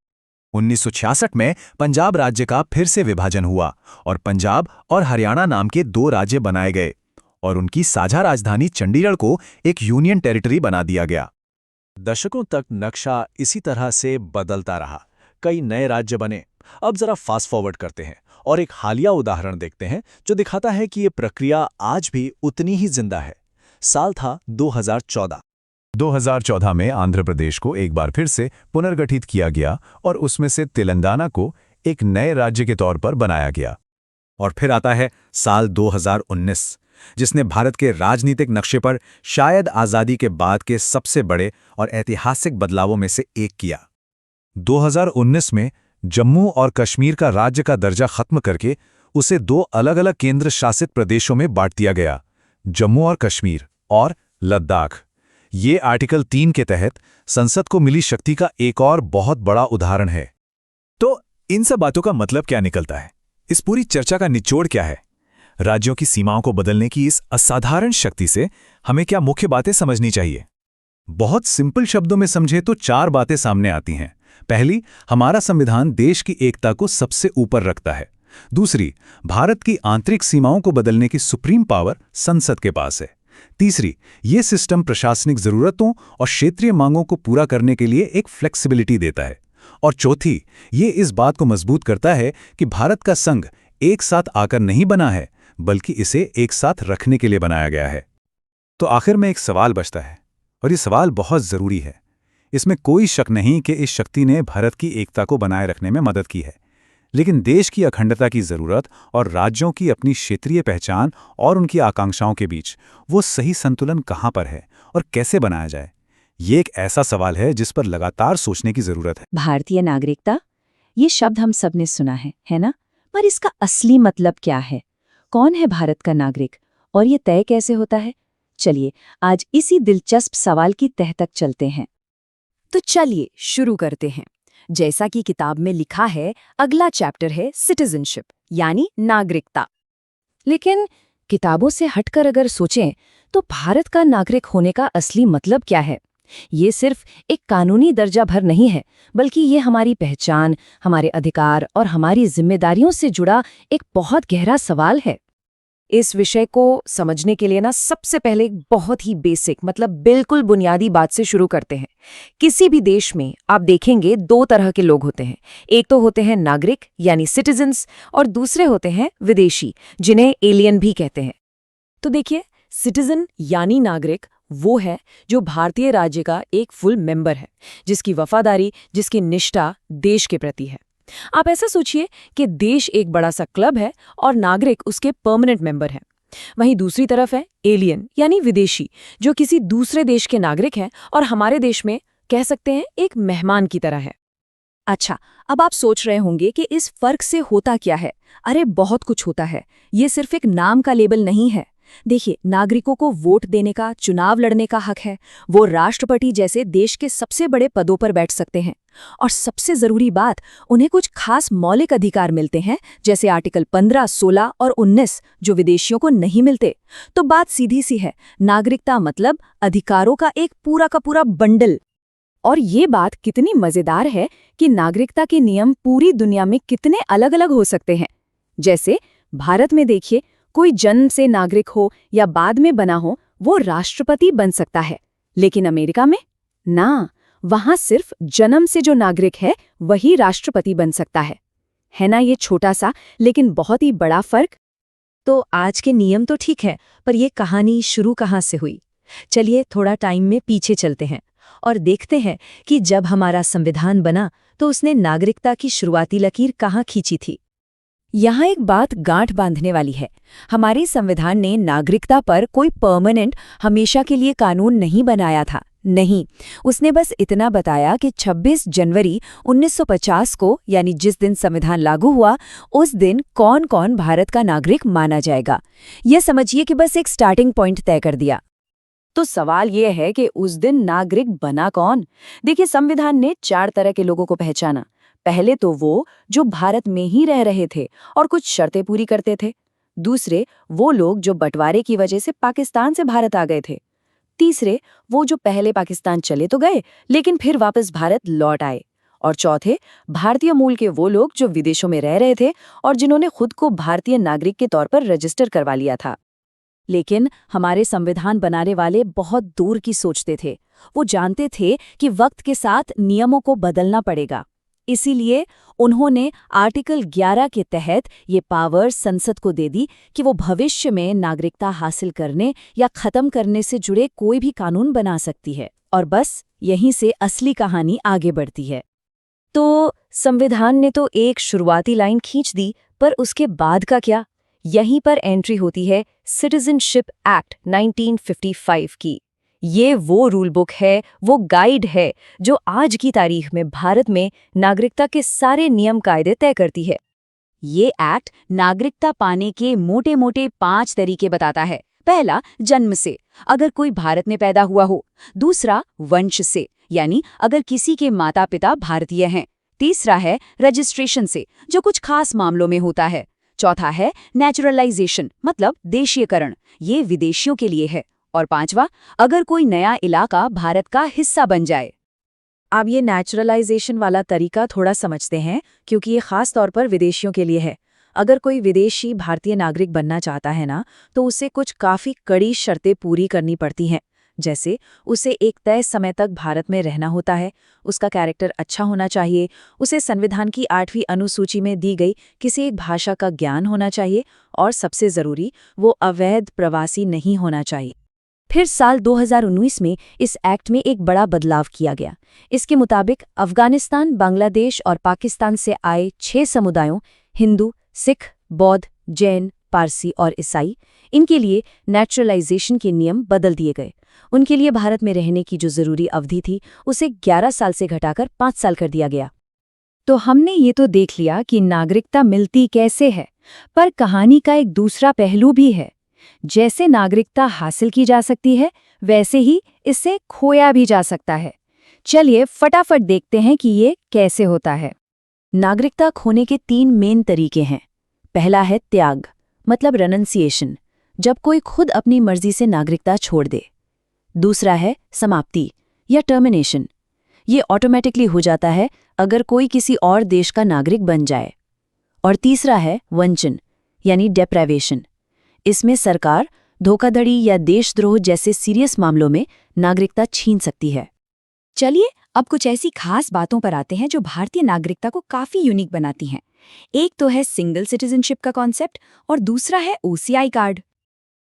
1966 में पंजाब राज्य का फिर से विभाजन हुआ और पंजाब और हरियाणा नाम के 2 राज्य बनाए गए और उनकी साझा राजधानी चंडीगढ़ को एक यूनियन टेरिटरी बना दिया गया। दशकों तक नक्शा इसी तरह से बदलता रहा, कई नए राज्य बने। अब जरा फास्ट फॉरवर्ड करते हैं और एक हालिया उदाहरण देखते हैं जो दिखाता है कि ये प्रक्रिया आज भी उतनी ही जिंदा है। साल था 2014। 2014 में आंध्र प्रदेश को एक बार फिर से पुनर्गठित किया गया और उसमें से तेलंगाना को एक नए राज्य के तौर पर बनाया गया। और फिर आता है साल 2019, जिसने भारत के राजनीतिक नक्शे पर शायद आज़ादी के बाद के सबसे बड़े और ऐतिहासिक बदलावों में से एक किया। 2019 में जम्मू और कश्मीर का राज्य का दर्जा खत्म करके उसे 2 अलग-अलग केंद्र शासित प्रदेशों में बांट दिया गया, जम्मू और कश्मीर और लद्दाख। ये आर्टिकल 3 के तहत संसद को मिली शक्ति का एक और बहुत बड़ा उदाहरण है। तो इन सब बातों का मतलब क्या निकलता है? इस पूरी चर्चा का निचोड़ क्या है? राज्यों की सीमाओं को बदलने की इस असाधारण शक्ति से हमें क्या मुख्य बातें समझनी चाहिए? बहुत सिंपल शब्दों में समझे तो 4 बातें सामने आती हैं। पहली, हमारा संविधान देश की एकता को सबसे ऊपर रखता है। दूसरी, भारत की आंतरिक सीमाओं को बदलने की सुप्रीम पावर संसद के पास है। तीसरी, ये सिस्टम प्रशासनिक जरूरतों और क्षेत्रीय मांगों को पूरा करने के लिए एक फ्लेक्सिबिलिटी देता है। और चौथी, ये इस बात को मजबूत करता है कि भारत का संघ एक साथ आकर नहीं बना है, बल्कि इसे एक साथ रखने के लिए बनाया गया है। तो आखिर में एक सवाल बचता है, और ये सवाल बहुत जरूरी है। इसमें कोई शक नहीं कि इस शक्ति ने भारत की एकता को बनाए रखने में मदद की है, लेकिन देश की अखंडता की जरूरत और राज्यों की अपनी क्षेत्रीय पहचान और उनकी आकांक्षाओं के बीच वो सही संतुलन कहाँ पर है और कैसे बनाया जाए, ये एक ऐसा सवाल है जिस पर लगातार सोचने की जरूरत है। भारतीय नागरिकता, ये शब्द हम सब ने सुना है ना? पर इसका असली मतलब क्या है? कौन है भारत का नागरिक और ये तय कैसे होता है? चलिए आज इसी दिलचस्प सवाल की तह तक चलते हैं। तो चलिए शुरू करते हैं। जैसा कि किताब में लिखा है, अगला चैप्टर है सिटीजनशिप यानी नागरिकता। लेकिन किताबों से हटकर अगर सोचें तो भारत का नागरिक होने का असली मतलब क्या है? ये सिर्फ एक कानूनी दर्जा भर नहीं है, बल्कि ये हमारी पहचान, हमारे अधिकार और हमारी जिम्मेदारियों से जुड़ा एक बहुत गहरा सवाल है। इस विषय को समझने के लिए ना सबसे पहले एक बहुत ही बेसिक मतलब बिल्कुल बुनियादी बात से शुरू करते हैं। किसी भी देश में आप देखेंगे दो तरह के लोग होते हैं। एक तो होते हैं नागरिक यानी सिटीजन्स और दूसरे होते हैं विदेशी जिन्हें एलियन भी कहते हैं। तो देखिए, सिटीजन यानी नागरिक वो है जो भारतीय राज्य का एक फुल मेंबर है, जिसकी वफादारी, जिसकी निष्ठा देश के प्रति है। आप ऐसा सोचिए कि देश एक बड़ा सा क्लब है और नागरिक उसके परमानेंट मेंबर हैं। वहीं दूसरी तरफ है एलियन यानी विदेशी, जो किसी दूसरे देश के नागरिक हैं और हमारे देश में कह सकते हैं एक मेहमान की तरह है। अच्छा, अब आप सोच रहे होंगे कि इस फर्क से होता क्या है। अरे बहुत कुछ होता है, ये सिर्फ एक नाम का लेबल नहीं है। देखिए, नागरिकों को वोट देने का, चुनाव लड़ने का हक है। वो राष्ट्रपति जैसे देश के सबसे बड़े पदों पर बैठ सकते हैं। और सबसे जरूरी बात, उन्हें कुछ खास मौलिक अधिकार मिलते हैं, जैसे आर्टिकल 15, 16 और 19, जो विदेशियों को नहीं मिलते। तो बात सीधी सी है, नागरिकता मतलब अधिकारों का एक पूरा का पूरा बंडल। और ये बात कितनी मजेदार है कि नागरिकता के नियम पूरी दुनिया में कितने अलग अलग हो सकते हैं। जैसे भारत में देखिए, कोई जन्म से नागरिक हो या बाद में बना हो, वो राष्ट्रपति बन सकता है। लेकिन अमेरिका में ना, वहां सिर्फ जन्म से जो नागरिक है वही राष्ट्रपति बन सकता है ना ये छोटा सा लेकिन बहुत ही बड़ा फर्क। तो आज के नियम तो ठीक है, पर ये कहानी शुरू कहाँ से हुई? चलिए थोड़ा टाइम में पीछे चलते हैं और देखते हैं कि जब हमारा संविधान बना तो उसने नागरिकता की शुरुआती लकीर कहाँ खींची थी। यहाँ एक बात गांठ बांधने वाली है। हमारे संविधान ने नागरिकता पर कोई परमानेंट, हमेशा के लिए कानून नहीं बनाया था। नहीं, उसने बस इतना बताया कि 26 जनवरी 1950 को, यानी जिस दिन संविधान लागू हुआ, उस दिन कौन कौन भारत का नागरिक माना जाएगा। यह समझिए कि बस एक स्टार्टिंग पॉइंट तय कर दिया। तो सवाल ये है कि उस दिन नागरिक बना कौन? देखिए, संविधान ने 4 तरह के लोगों को पहचाना। पहले तो वो जो भारत में ही रह रहे थे और कुछ शर्तें पूरी करते थे। दूसरे, वो लोग जो बंटवारे की वजह से पाकिस्तान से भारत आ गए थे। तीसरे, वो जो पहले पाकिस्तान चले तो गए लेकिन फिर वापस भारत लौट आए। और चौथे, भारतीय मूल के वो लोग जो विदेशों में रह रहे थे और जिन्होंने खुद को भारतीय नागरिक के तौर पर रजिस्टर करवा लिया था। लेकिन हमारे संविधान बनाने वाले बहुत दूर की सोचते थे। वो जानते थे कि वक्त के साथ नियमों को बदलना पड़ेगा। इसीलिए उन्होंने आर्टिकल 11 के तहत ये पावर संसद को दे दी कि वो भविष्य में नागरिकता हासिल करने या खत्म करने से जुड़े कोई भी कानून बना सकती है। और बस यहीं से असली कहानी आगे बढ़ती है। तो संविधान ने तो एक शुरुआती लाइन खींच दी, पर उसके बाद का क्या? यहीं पर एंट्री होती है सिटीजनशिप एक्ट 1955 की। ये वो रूल बुक है, वो गाइड है जो आज की तारीख में भारत में नागरिकता के सारे नियम कायदे तय करती है। ये एक्ट नागरिकता पाने के मोटे मोटे 5 तरीके बताता है। पहला, जन्म से, अगर कोई भारत में पैदा हुआ हो। दूसरा, वंश से, यानी अगर किसी के माता पिता भारतीय हैं। तीसरा है रजिस्ट्रेशन से, जो कुछ खास मामलों में होता है। चौथा है नेचुरलाइजेशन, मतलब देशीयकरण, ये विदेशियों के लिए है। और पांचवा, अगर कोई नया इलाका भारत का हिस्सा बन जाए। अब ये नेचुरलाइजेशन वाला तरीका थोड़ा समझते हैं, क्योंकि ये खास तौर पर विदेशियों के लिए है। अगर कोई विदेशी भारतीय नागरिक बनना चाहता है ना, तो उसे कुछ काफ़ी कड़ी शर्तें पूरी करनी पड़ती हैं। जैसे उसे एक तय समय तक भारत में रहना होता है, उसका कैरेक्टर अच्छा होना चाहिए, उसे संविधान की 8वीं अनुसूची में दी गई किसी एक भाषा का ज्ञान होना चाहिए, और सबसे ज़रूरी, वो अवैध प्रवासी नहीं होना चाहिए। फिर साल 2019 में इस एक्ट में एक बड़ा बदलाव किया गया। इसके मुताबिक अफगानिस्तान, बांग्लादेश और पाकिस्तान से आए 6 समुदायों, हिंदू, सिख, बौद्ध, जैन, पारसी और ईसाई, इनके लिए नेचुरलाइजेशन के नियम बदल दिए गए। उनके लिए भारत में रहने की जो जरूरी अवधि थी, उसे 11 साल से घटाकर 5 साल कर दिया गया। तो हमने ये तो देख लिया कि नागरिकता मिलती कैसे है, पर कहानी का एक दूसरा पहलू भी है। जैसे नागरिकता हासिल की जा सकती है, वैसे ही इससे खोया भी जा सकता है। चलिए फटाफट देखते हैं कि ये कैसे होता है। नागरिकता खोने के 3 मेन तरीके हैं। पहला है त्याग, मतलब रेनंसिएशन, जब कोई खुद अपनी मर्जी से नागरिकता छोड़ दे। दूसरा है समाप्ति, या टर्मिनेशन। ये ऑटोमेटिकली हो जाता है अगर कोई किसी और देश का नागरिक बन जाए। और तीसरा है वंचन यानी डेप्रावेशन। इसमें सरकार धोखाधड़ी या देशद्रोह जैसे सीरियस मामलों में नागरिकता छीन सकती है। चलिए अब कुछ ऐसी खास बातों पर आते हैं जो भारतीय नागरिकता को काफी यूनिक बनाती हैं। एक तो है सिंगल सिटीजनशिप का कॉन्सेप्ट और दूसरा है ओसीआई कार्ड।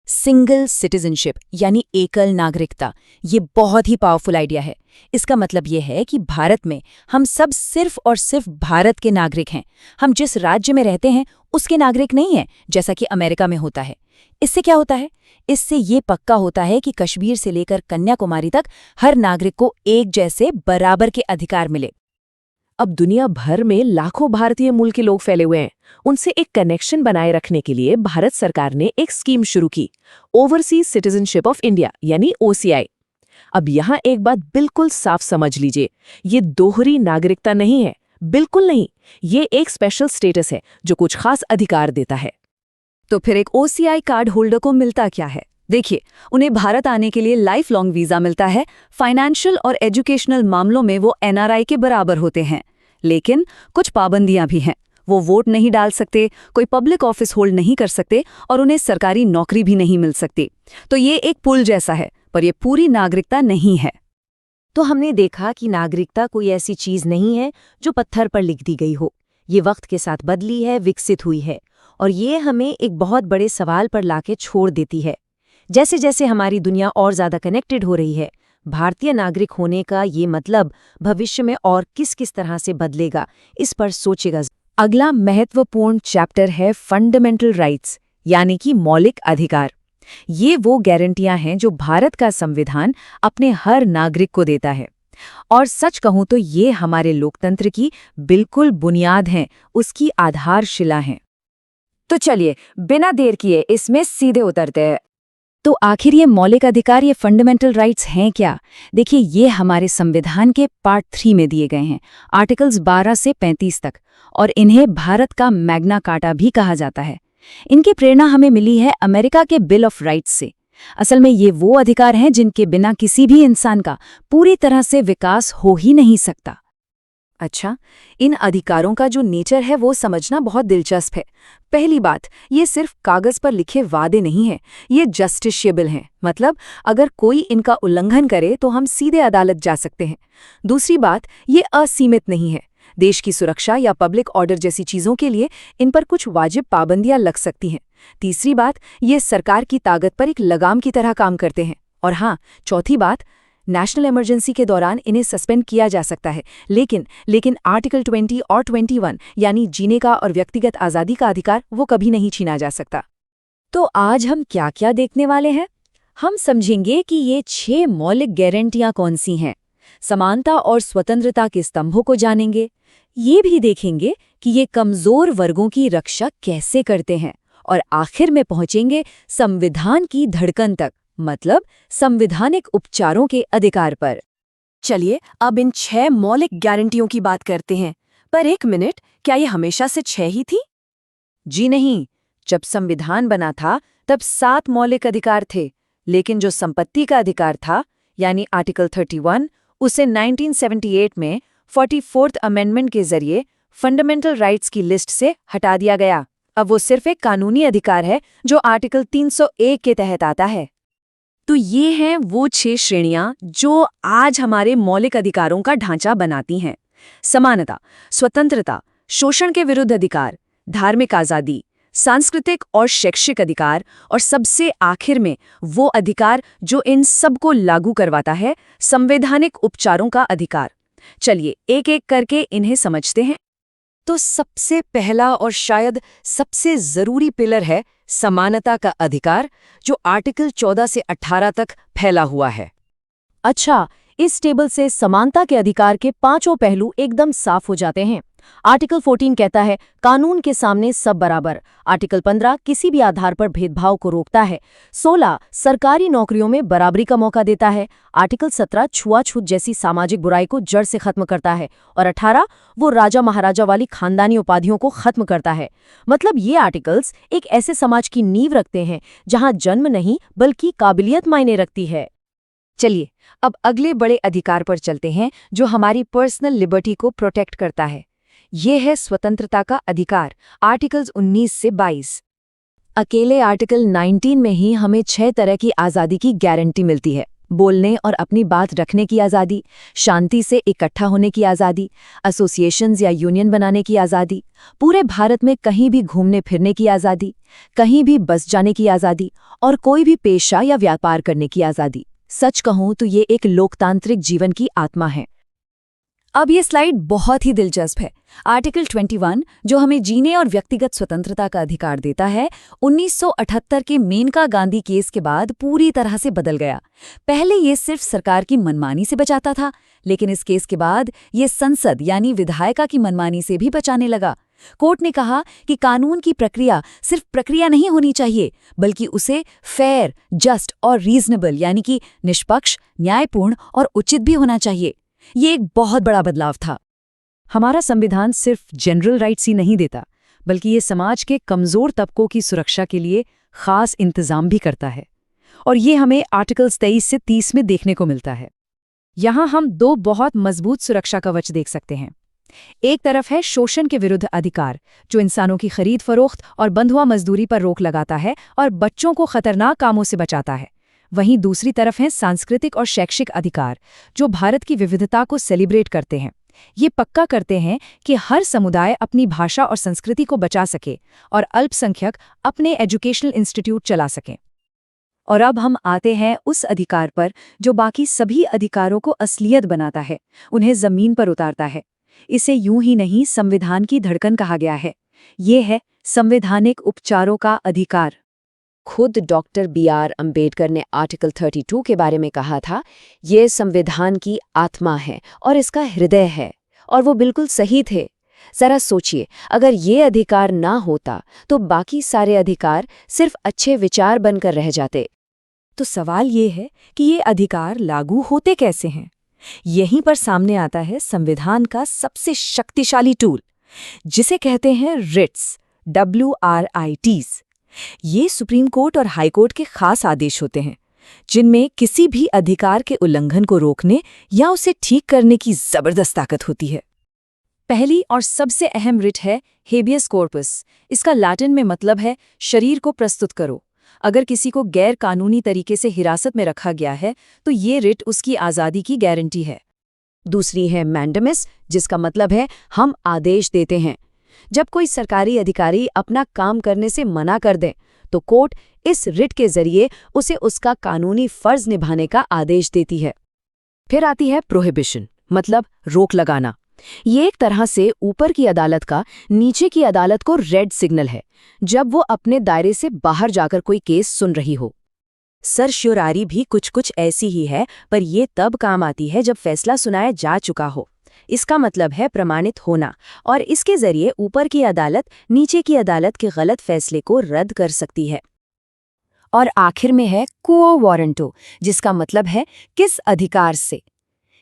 सिंगल सिटीजनशिप यानी एकल नागरिकता, ये बहुत ही पावरफुल आइडिया है। इसका मतलब ये है कि भारत में हम सब सिर्फ और सिर्फ भारत के नागरिक हैं। हम जिस राज्य में रहते हैं उसके नागरिक नहीं हैं, जैसा कि अमेरिका में होता है। इससे क्या होता है? इससे ये पक्का होता है कि कश्मीर से लेकर कन्याकुमारी तक हर नागरिक को एक जैसे बराबर के अधिकार मिले। अब दुनिया भर में लाखों भारतीय मूल के लोग फैले हुए हैं। उनसे एक कनेक्शन बनाए रखने के लिए भारत सरकार ने एक स्कीम शुरू की, ओवरसीज सिटीजनशिप ऑफ इंडिया यानी ओसीआई। अब यहाँ एक बात बिल्कुल साफ समझ लीजिए, ये दोहरी नागरिकता नहीं है, बिल्कुल नहीं। ये एक स्पेशल स्टेटस है जो कुछ खास अधिकार देता है। तो फिर एक ओसीआई कार्ड होल्डर को मिलता क्या है? देखिए, उन्हें भारत आने के लिए लाइफ लॉन्ग वीजा मिलता है। फाइनेंशियल और एजुकेशनल मामलों में वो एनआरआई के बराबर होते हैं, लेकिन कुछ पाबंदियां भी हैं। वो वोट नहीं डाल सकते, कोई पब्लिक ऑफिस होल्ड नहीं कर सकते और उन्हें सरकारी नौकरी भी नहीं मिल सकती। तो ये एक पुल जैसा है, पर ये पूरी नागरिकता नहीं है। तो हमने देखा कि नागरिकता कोई ऐसी चीज नहीं है जो पत्थर पर लिख दी गई हो। ये वक्त के साथ बदली है, विकसित हुई है, और ये हमें एक बहुत बड़े सवाल पर लाके छोड़ देती है। जैसे जैसे हमारी दुनिया और ज्यादा कनेक्टेड हो रही है, भारतीय नागरिक होने का ये मतलब भविष्य में और किस किस तरह से बदलेगा, इस पर सोचेगा। अगला महत्वपूर्ण चैप्टर है फंडामेंटल राइट्स यानी कि मौलिक अधिकार। ये वो गारंटियां हैं जो भारत का संविधान अपने हर नागरिक को देता है। और सच कहूं तो ये हमारे लोकतंत्र की बिल्कुल बुनियाद हैं, उसकी आधारशिला हैं। तो चलिए बिना देर किए इसमें सीधे उतरते हैं। तो आखिर ये मौलिक अधिकार, ये फंडामेंटल राइट्स हैं क्या? देखिए, ये हमारे संविधान के पार्ट 3 में दिए गए हैं, आर्टिकल्स 12 से 35 तक, और इन्हें भारत का मैग्ना कार्टा भी कहा जाता है। इनकी प्रेरणा हमें मिली है अमेरिका के बिल ऑफ राइट्स से। असल में ये वो अधिकार हैं जिनके बिना किसी भी इंसान का पूरी तरह से विकास हो ही नहीं सकता। अच्छा, इन अधिकारों का जो नेचर है वो समझना बहुत दिलचस्प है। पहली बात, ये सिर्फ कागज पर लिखे वादे नहीं हैं, ये जस्टिशिएबल हैं, मतलब अगर कोई इनका उल्लंघन करे तो हम सीधे अदालत जा सकते हैं। दूसरी बात, ये असीमित नहीं है। देश की सुरक्षा या पब्लिक ऑर्डर जैसी चीजों के लिए इन पर कुछ वाजिब पाबंदियां लग सकती हैं। तीसरी बात, ये सरकार की ताकत पर एक लगाम की तरह काम करते हैं। और हाँ, चौथी बात, नेशनल इमरजेंसी के दौरान इन्हें सस्पेंड किया जा सकता है, लेकिन आर्टिकल 20 और 21 यानी जीने का और व्यक्तिगत आज़ादी का अधिकार वो कभी नहीं छीना जा सकता। तो आज हम क्या क्या देखने वाले हैं? हम समझेंगे कि ये 6 मौलिक गारंटियां कौन सी हैं, समानता और स्वतंत्रता के स्तंभों को जानेंगे। ये भी देखेंगे कि ये कमजोर वर्गों की रक्षा कैसे करते हैं, और आखिर में पहुंचेंगे संविधान की धड़कन तक, मतलब संवैधानिक उपचारों के अधिकार पर। चलिए अब इन 6 मौलिक गारंटियों की बात करते हैं। पर एक मिनट, क्या ये हमेशा से 6 ही थी? जी नहीं, जब संविधान बना था तब 7 मौलिक अधिकार थे, लेकिन जो संपत्ति का अधिकार था यानी आर्टिकल 31, उसे 1978 में 44th अमेंडमेंट के जरिए फंडामेंटल राइट्स की लिस्ट से हटा दिया गया। अब वो सिर्फ एक कानूनी अधिकार है जो आर्टिकल 301 के तहत आता है। तो ये हैं वो 6 श्रेणियां जो आज हमारे मौलिक अधिकारों का ढांचा बनाती हैं। समानता, स्वतंत्रता, शोषण के विरुद्ध अधिकार, धार्मिक आज़ादी, सांस्कृतिक और शैक्षिक अधिकार, और सबसे आखिर में वो अधिकार जो इन सबको लागू करवाता है, संवैधानिक उपचारों का अधिकार। चलिए एक एक करके इन्हें समझते हैं। तो सबसे पहला और शायद सबसे जरूरी पिलर है समानता का अधिकार, जो आर्टिकल 14 से 18 तक फैला हुआ है। अच्छा, इस टेबल से समानता के अधिकार के 5 पहलू एकदम साफ हो जाते हैं। आर्टिकल 14 कहता है कानून के सामने सब बराबर। आर्टिकल 15 किसी भी आधार पर भेदभाव को रोकता है। 16 सरकारी नौकरियों में बराबरी का मौका देता है। आर्टिकल 17 छुआछूत जैसी सामाजिक बुराई को जड़ से खत्म करता है। और 18 वो राजा महाराजा वाली खानदानी उपाधियों को खत्म करता है। मतलब ये आर्टिकल्स एक ऐसे समाज की नींव रखते हैं जहां जन्म नहीं बल्कि काबिलियत मायने रखती है। चलिए अब अगले बड़े अधिकार पर चलते हैं जो हमारी पर्सनल लिबर्टी को प्रोटेक्ट करता है। ये है स्वतंत्रता का अधिकार, आर्टिकल्स 19 से 22। अकेले आर्टिकल 19 में ही हमें 6 तरह की आज़ादी की गारंटी मिलती है। बोलने और अपनी बात रखने की आज़ादी, शांति से इकट्ठा होने की आज़ादी, एसोसिएशंस या यूनियन बनाने की आज़ादी, पूरे भारत में कहीं भी घूमने फिरने की आज़ादी, कहीं भी बस जाने की आज़ादी और कोई भी पेशा या व्यापार करने की आज़ादी। सच कहूं तो ये एक लोकतांत्रिक जीवन की आत्मा है। अब ये स्लाइड बहुत ही दिलचस्प है। आर्टिकल 21 जो हमें जीने और व्यक्तिगत स्वतंत्रता का अधिकार देता है, 1978 के मेनका गांधी केस के बाद पूरी तरह से बदल गया। पहले ये सिर्फ सरकार की मनमानी से बचाता था, लेकिन इस केस के बाद ये संसद यानी विधायिका की मनमानी से भी बचाने लगा। कोर्ट ने कहा कि कानून की प्रक्रिया सिर्फ प्रक्रिया नहीं होनी चाहिए, बल्कि उसे फेयर, जस्ट और रीजनेबल यानी कि निष्पक्ष, न्यायपूर्ण और उचित भी होना चाहिए। ये एक बहुत बड़ा बदलाव था। हमारा संविधान सिर्फ जनरल राइट्स ही नहीं देता, बल्कि ये समाज के कमज़ोर तबकों की सुरक्षा के लिए खास इंतजाम भी करता है। और ये हमें आर्टिकल्स 23 से 30 में देखने को मिलता है। यहाँ हम 2 बहुत मजबूत सुरक्षा कवच देख सकते हैं। एक तरफ है शोषण के विरुद्ध अधिकार, जो इंसानों की खरीद फरोख्त और बंधुआ मजदूरी पर रोक लगाता है और बच्चों को खतरनाक कामों से बचाता है। वहीं दूसरी तरफ हैं सांस्कृतिक और शैक्षिक अधिकार, जो भारत की विविधता को सेलिब्रेट करते हैं। ये पक्का करते हैं कि हर समुदाय अपनी भाषा और संस्कृति को बचा सके और अल्पसंख्यक अपने एजुकेशनल इंस्टीट्यूट चला सकें। और अब हम आते हैं उस अधिकार पर जो बाकी सभी अधिकारों को असलियत बनाता है, उन्हें जमीन पर उतारता है। इसे यूं ही नहीं संविधान की धड़कन कहा गया है। ये है संवैधानिक उपचारों का अधिकार। खुद डॉक्टर BR अंबेडकर ने आर्टिकल 32 के बारे में कहा था, ये संविधान की आत्मा है और इसका हृदय है। और वो बिल्कुल सही थे। जरा सोचिए, अगर ये अधिकार ना होता तो बाकी सारे अधिकार सिर्फ अच्छे विचार बनकर रह जाते। तो सवाल ये है कि ये अधिकार लागू होते कैसे हैं? यहीं पर सामने आता है संविधान का सबसे शक्तिशाली टूल, जिसे कहते हैं रिट्स, WRITs। ये सुप्रीम कोर्ट और हाई कोर्ट के खास आदेश होते हैं, जिनमें किसी भी अधिकार के उल्लंघन को रोकने या उसे ठीक करने की जबरदस्त ताकत होती है। पहली और सबसे अहम रिट है हेबियस कॉर्पस। इसका लैटिन में मतलब है शरीर को प्रस्तुत करो। अगर किसी को गैर कानूनी तरीके से हिरासत में रखा गया है तो ये रिट उसकी आज़ादी की गारंटी है। दूसरी है मैंडेमिस, जिसका मतलब है हम आदेश देते हैं। जब कोई सरकारी अधिकारी अपना काम करने से मना कर दे तो कोर्ट इस रिट के जरिए उसे उसका कानूनी फर्ज निभाने का आदेश देती है। फिर आती है प्रोहिबिशन, मतलब रोक लगाना। ये एक तरह से ऊपर की अदालत का नीचे की अदालत को रेड सिग्नल है, जब वो अपने दायरे से बाहर जाकर कोई केस सुन रही हो। सरश्योरारी भी कुछ ऐसी ही है, पर ये तब काम आती है जब फैसला सुनाया जा चुका हो। इसका मतलब है प्रमाणित होना, और इसके जरिए ऊपर की अदालत नीचे की अदालत के गलत फैसले को रद्द कर सकती है। और आखिर में है क्वो वारंटो, जिसका मतलब है किस अधिकार से।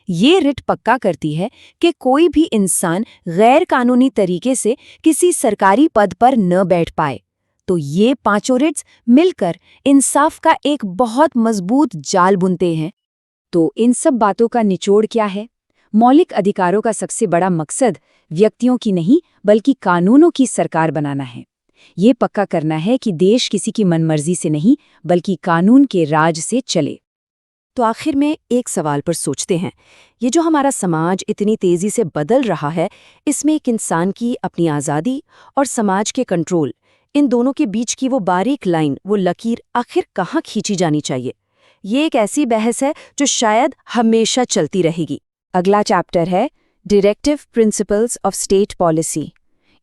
ये रिट पक्का करती है कि कोई भी इंसान गैर कानूनी तरीके से किसी सरकारी पद पर न बैठ पाए। तो ये पांचों रिट्स मिलकर इंसाफ का एक बहुत मजबूत जाल बुनते हैं। तो इन सब बातों का निचोड़ क्या है? मौलिक अधिकारों का सबसे बड़ा मकसद व्यक्तियों की नहीं बल्कि कानूनों की सरकार बनाना है। ये पक्का करना है कि देश किसी की मनमर्जी से नहीं बल्कि कानून के राज से चले। तो आखिर में एक सवाल पर सोचते हैं, ये जो हमारा समाज इतनी तेजी से बदल रहा है, इसमें एक इंसान की अपनी आज़ादी और समाज के कंट्रोल, इन दोनों के बीच की वो बारीक लाइन, वो लकीर आखिर कहाँ खींची जानी चाहिए? ये एक ऐसी बहस है जो शायद हमेशा चलती रहेगी। अगला चैप्टर है directive principles of state policy.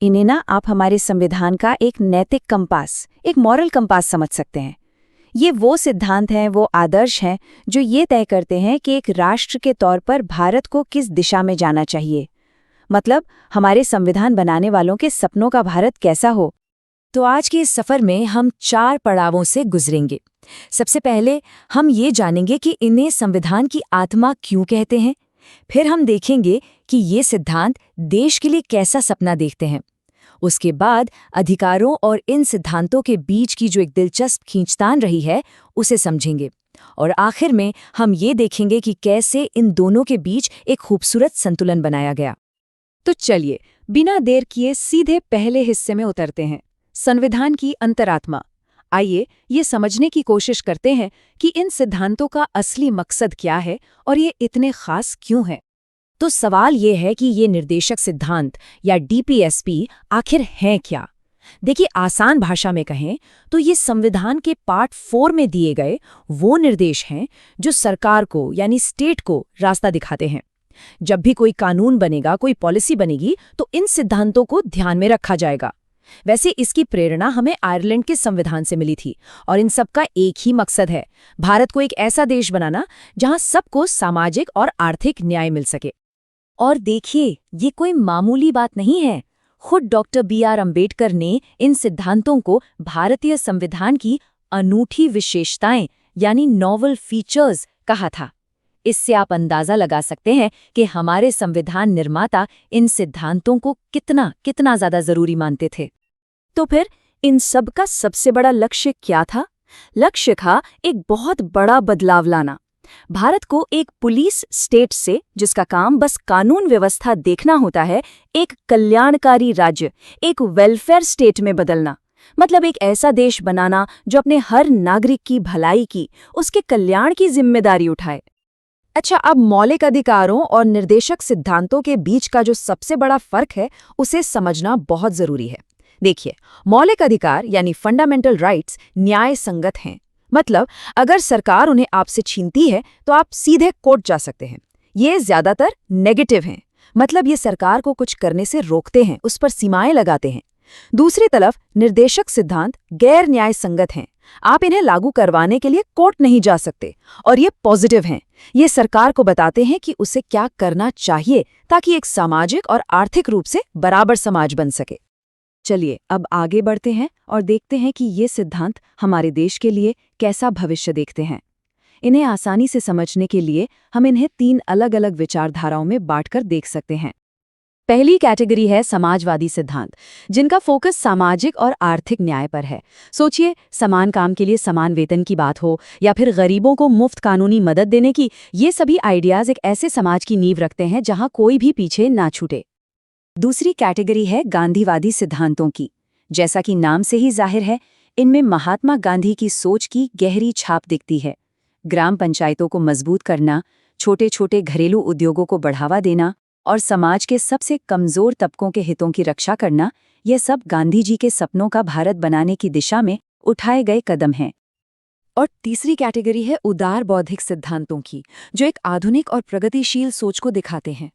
इन्हें ना आप हमारे संविधान का एक नैतिक कंपास, एक मॉरल कंपास समझ सकते हैं। ये वो सिद्धांत हैं, वो आदर्श हैं जो ये तय करते हैं कि एक राष्ट्र के तौर पर भारत को किस दिशा में जाना चाहिए। मतलब हमारे संविधान बनाने वालों के सपनों का भारत कैसा हो। तो आज के इस सफर में हम 4 पड़ावों से गुजरेंगे। सबसे पहले हम ये जानेंगे कि इन्हें संविधान की आत्मा क्यों कहते हैं। फिर हम देखेंगे कि ये सिद्धांत देश के लिए कैसा सपना देखते हैं। उसके बाद अधिकारों और इन सिद्धांतों के बीच की जो एक दिलचस्प खींचतान रही है, उसे समझेंगे। और आखिर में हम ये देखेंगे कि कैसे इन दोनों के बीच एक खूबसूरत संतुलन बनाया गया। तो चलिए बिना देर किए सीधे पहले हिस्से में उतरते हैं, संविधान की अंतरात्मा। आइए ये समझने की कोशिश करते हैं कि इन सिद्धांतों का असली मकसद क्या है और ये इतने खास क्यों हैं। तो सवाल ये है कि ये निर्देशक सिद्धांत या डीपीएसपी आखिर हैं क्या? देखिए, आसान भाषा में कहें तो ये संविधान के पार्ट 4 में दिए गए वो निर्देश हैं जो सरकार को यानी स्टेट को रास्ता दिखाते हैं। जब भी कोई कानून बनेगा, कोई पॉलिसी बनेगी, तो इन सिद्धांतों को ध्यान में रखा जाएगा। वैसे इसकी प्रेरणा हमें आयरलैंड के संविधान से मिली थी और इन सब का एक ही मकसद है, भारत को एक ऐसा देश बनाना जहां सबको सामाजिक और आर्थिक न्याय मिल सके। और देखिए, ये कोई मामूली बात नहीं है। खुद डॉक्टर BR अम्बेडकर ने इन सिद्धांतों को भारतीय संविधान की अनूठी विशेषताएं यानी नॉवल फीचर्स कहा था। इससे आप अंदाजा लगा सकते हैं कि हमारे संविधान निर्माता इन सिद्धांतों को कितना ज्यादा जरूरी मानते थे। तो फिर इन सब का सबसे बड़ा लक्ष्य क्या था? लक्ष्य था एक बहुत बड़ा बदलाव लाना, भारत को एक पुलिस स्टेट से, जिसका काम बस कानून व्यवस्था देखना होता है, एक कल्याणकारी राज्य, एक वेलफेयर स्टेट में बदलना। मतलब एक ऐसा देश बनाना जो अपने हर नागरिक की भलाई की, उसके कल्याण की जिम्मेदारी उठाए। अच्छा, अब मौलिक अधिकारों और निर्देशक सिद्धांतों के बीच का जो सबसे बड़ा फर्क है, उसे समझना बहुत जरूरी है। देखिए, मौलिक अधिकार यानी फंडामेंटल राइट्स न्याय संगत हैं। मतलब अगर सरकार उन्हें आपसे छीनती है तो आप सीधे कोर्ट जा सकते हैं। ये ज्यादातर नेगेटिव हैं, मतलब ये सरकार को कुछ करने से रोकते हैं, उस पर सीमाएं लगाते हैं। दूसरी तरफ निर्देशक सिद्धांत गैर न्याय संगत हैं, आप इन्हें लागू करवाने के लिए कोर्ट नहीं जा सकते। और ये पॉजिटिव हैं, ये सरकार को बताते हैं कि उसे क्या करना चाहिए ताकि एक सामाजिक और आर्थिक रूप से बराबर समाज बन सके। चलिए अब आगे बढ़ते हैं और देखते हैं कि ये सिद्धांत हमारे देश के लिए कैसा भविष्य देखते हैं। इन्हें आसानी से समझने के लिए हम इन्हें 3 अलग-अलग विचारधाराओं में बांटकर देख सकते हैं। पहली कैटेगरी है समाजवादी सिद्धांत, जिनका फोकस सामाजिक और आर्थिक न्याय पर है। सोचिए, समान काम के लिए समान वेतन की बात हो या फिर गरीबों को मुफ्त कानूनी मदद देने की, ये सभी आइडियाज एक ऐसे समाज की नींव रखते हैं जहां कोई भी पीछे ना छूटे। दूसरी कैटेगरी है गांधीवादी सिद्धांतों की। जैसा कि नाम से ही जाहिर है, इनमें महात्मा गांधी की सोच की गहरी छाप दिखती है। ग्राम पंचायतों को मजबूत करना, छोटे छोटे घरेलू उद्योगों को बढ़ावा देना और समाज के सबसे कमजोर तबकों के हितों की रक्षा करना, ये सब गांधी जी के सपनों का भारत बनाने की दिशा में उठाए गए कदम हैं। और तीसरी कैटेगरी है उदार बौद्धिक सिद्धांतों की, जो एक आधुनिक और प्रगतिशील सोच को दिखाते हैं।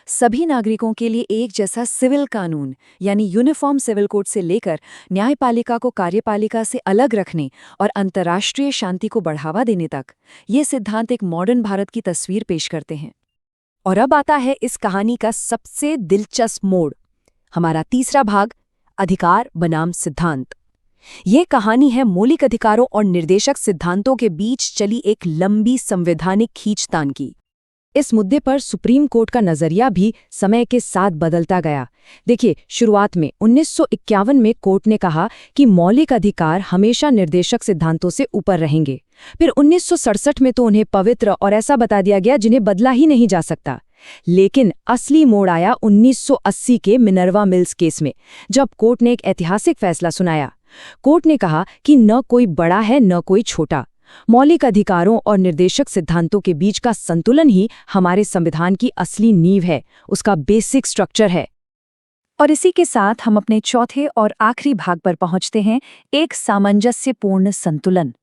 सभी नागरिकों के लिए एक जैसा सिविल कानून यानी यूनिफॉर्म सिविल कोड से लेकर न्यायपालिका को कार्यपालिका से अलग रखने और अंतर्राष्ट्रीय शांति को बढ़ावा देने तक, ये सिद्धांत एक मॉडर्न भारत की तस्वीर पेश करते हैं। और अब आता है इस कहानी का सबसे दिलचस्प मोड़, हमारा तीसरा भाग, अधिकार बनाम सिद्धांत। ये कहानी है मौलिक अधिकारों और निर्देशक सिद्धांतों के बीच चली एक लंबी संवैधानिक खींचतान की। इस मुद्दे पर सुप्रीम कोर्ट का नजरिया भी समय के साथ बदलता गया। देखिए, शुरुआत में 1951 में कोर्ट ने कहा कि मौलिक अधिकार हमेशा निर्देशक सिद्धांतों से ऊपर रहेंगे। फिर 1967 में तो उन्हें पवित्र और ऐसा बता दिया गया जिन्हें बदला ही नहीं जा सकता। लेकिन असली मोड़ आया 1980 के मिनर्वा मिल्स केस में, जब कोर्ट ने एक ऐतिहासिक फैसला सुनाया। कोर्ट ने कहा कि न कोई बड़ा है न कोई छोटा, मौलिक अधिकारों और निर्देशक सिद्धांतों के बीच का संतुलन ही हमारे संविधान की असली नींव है, उसका बेसिक स्ट्रक्चर है। और इसी के साथ हम अपने चौथे और आखिरी भाग पर पहुंचते हैं, एक सामंजस्यपूर्ण संतुलन।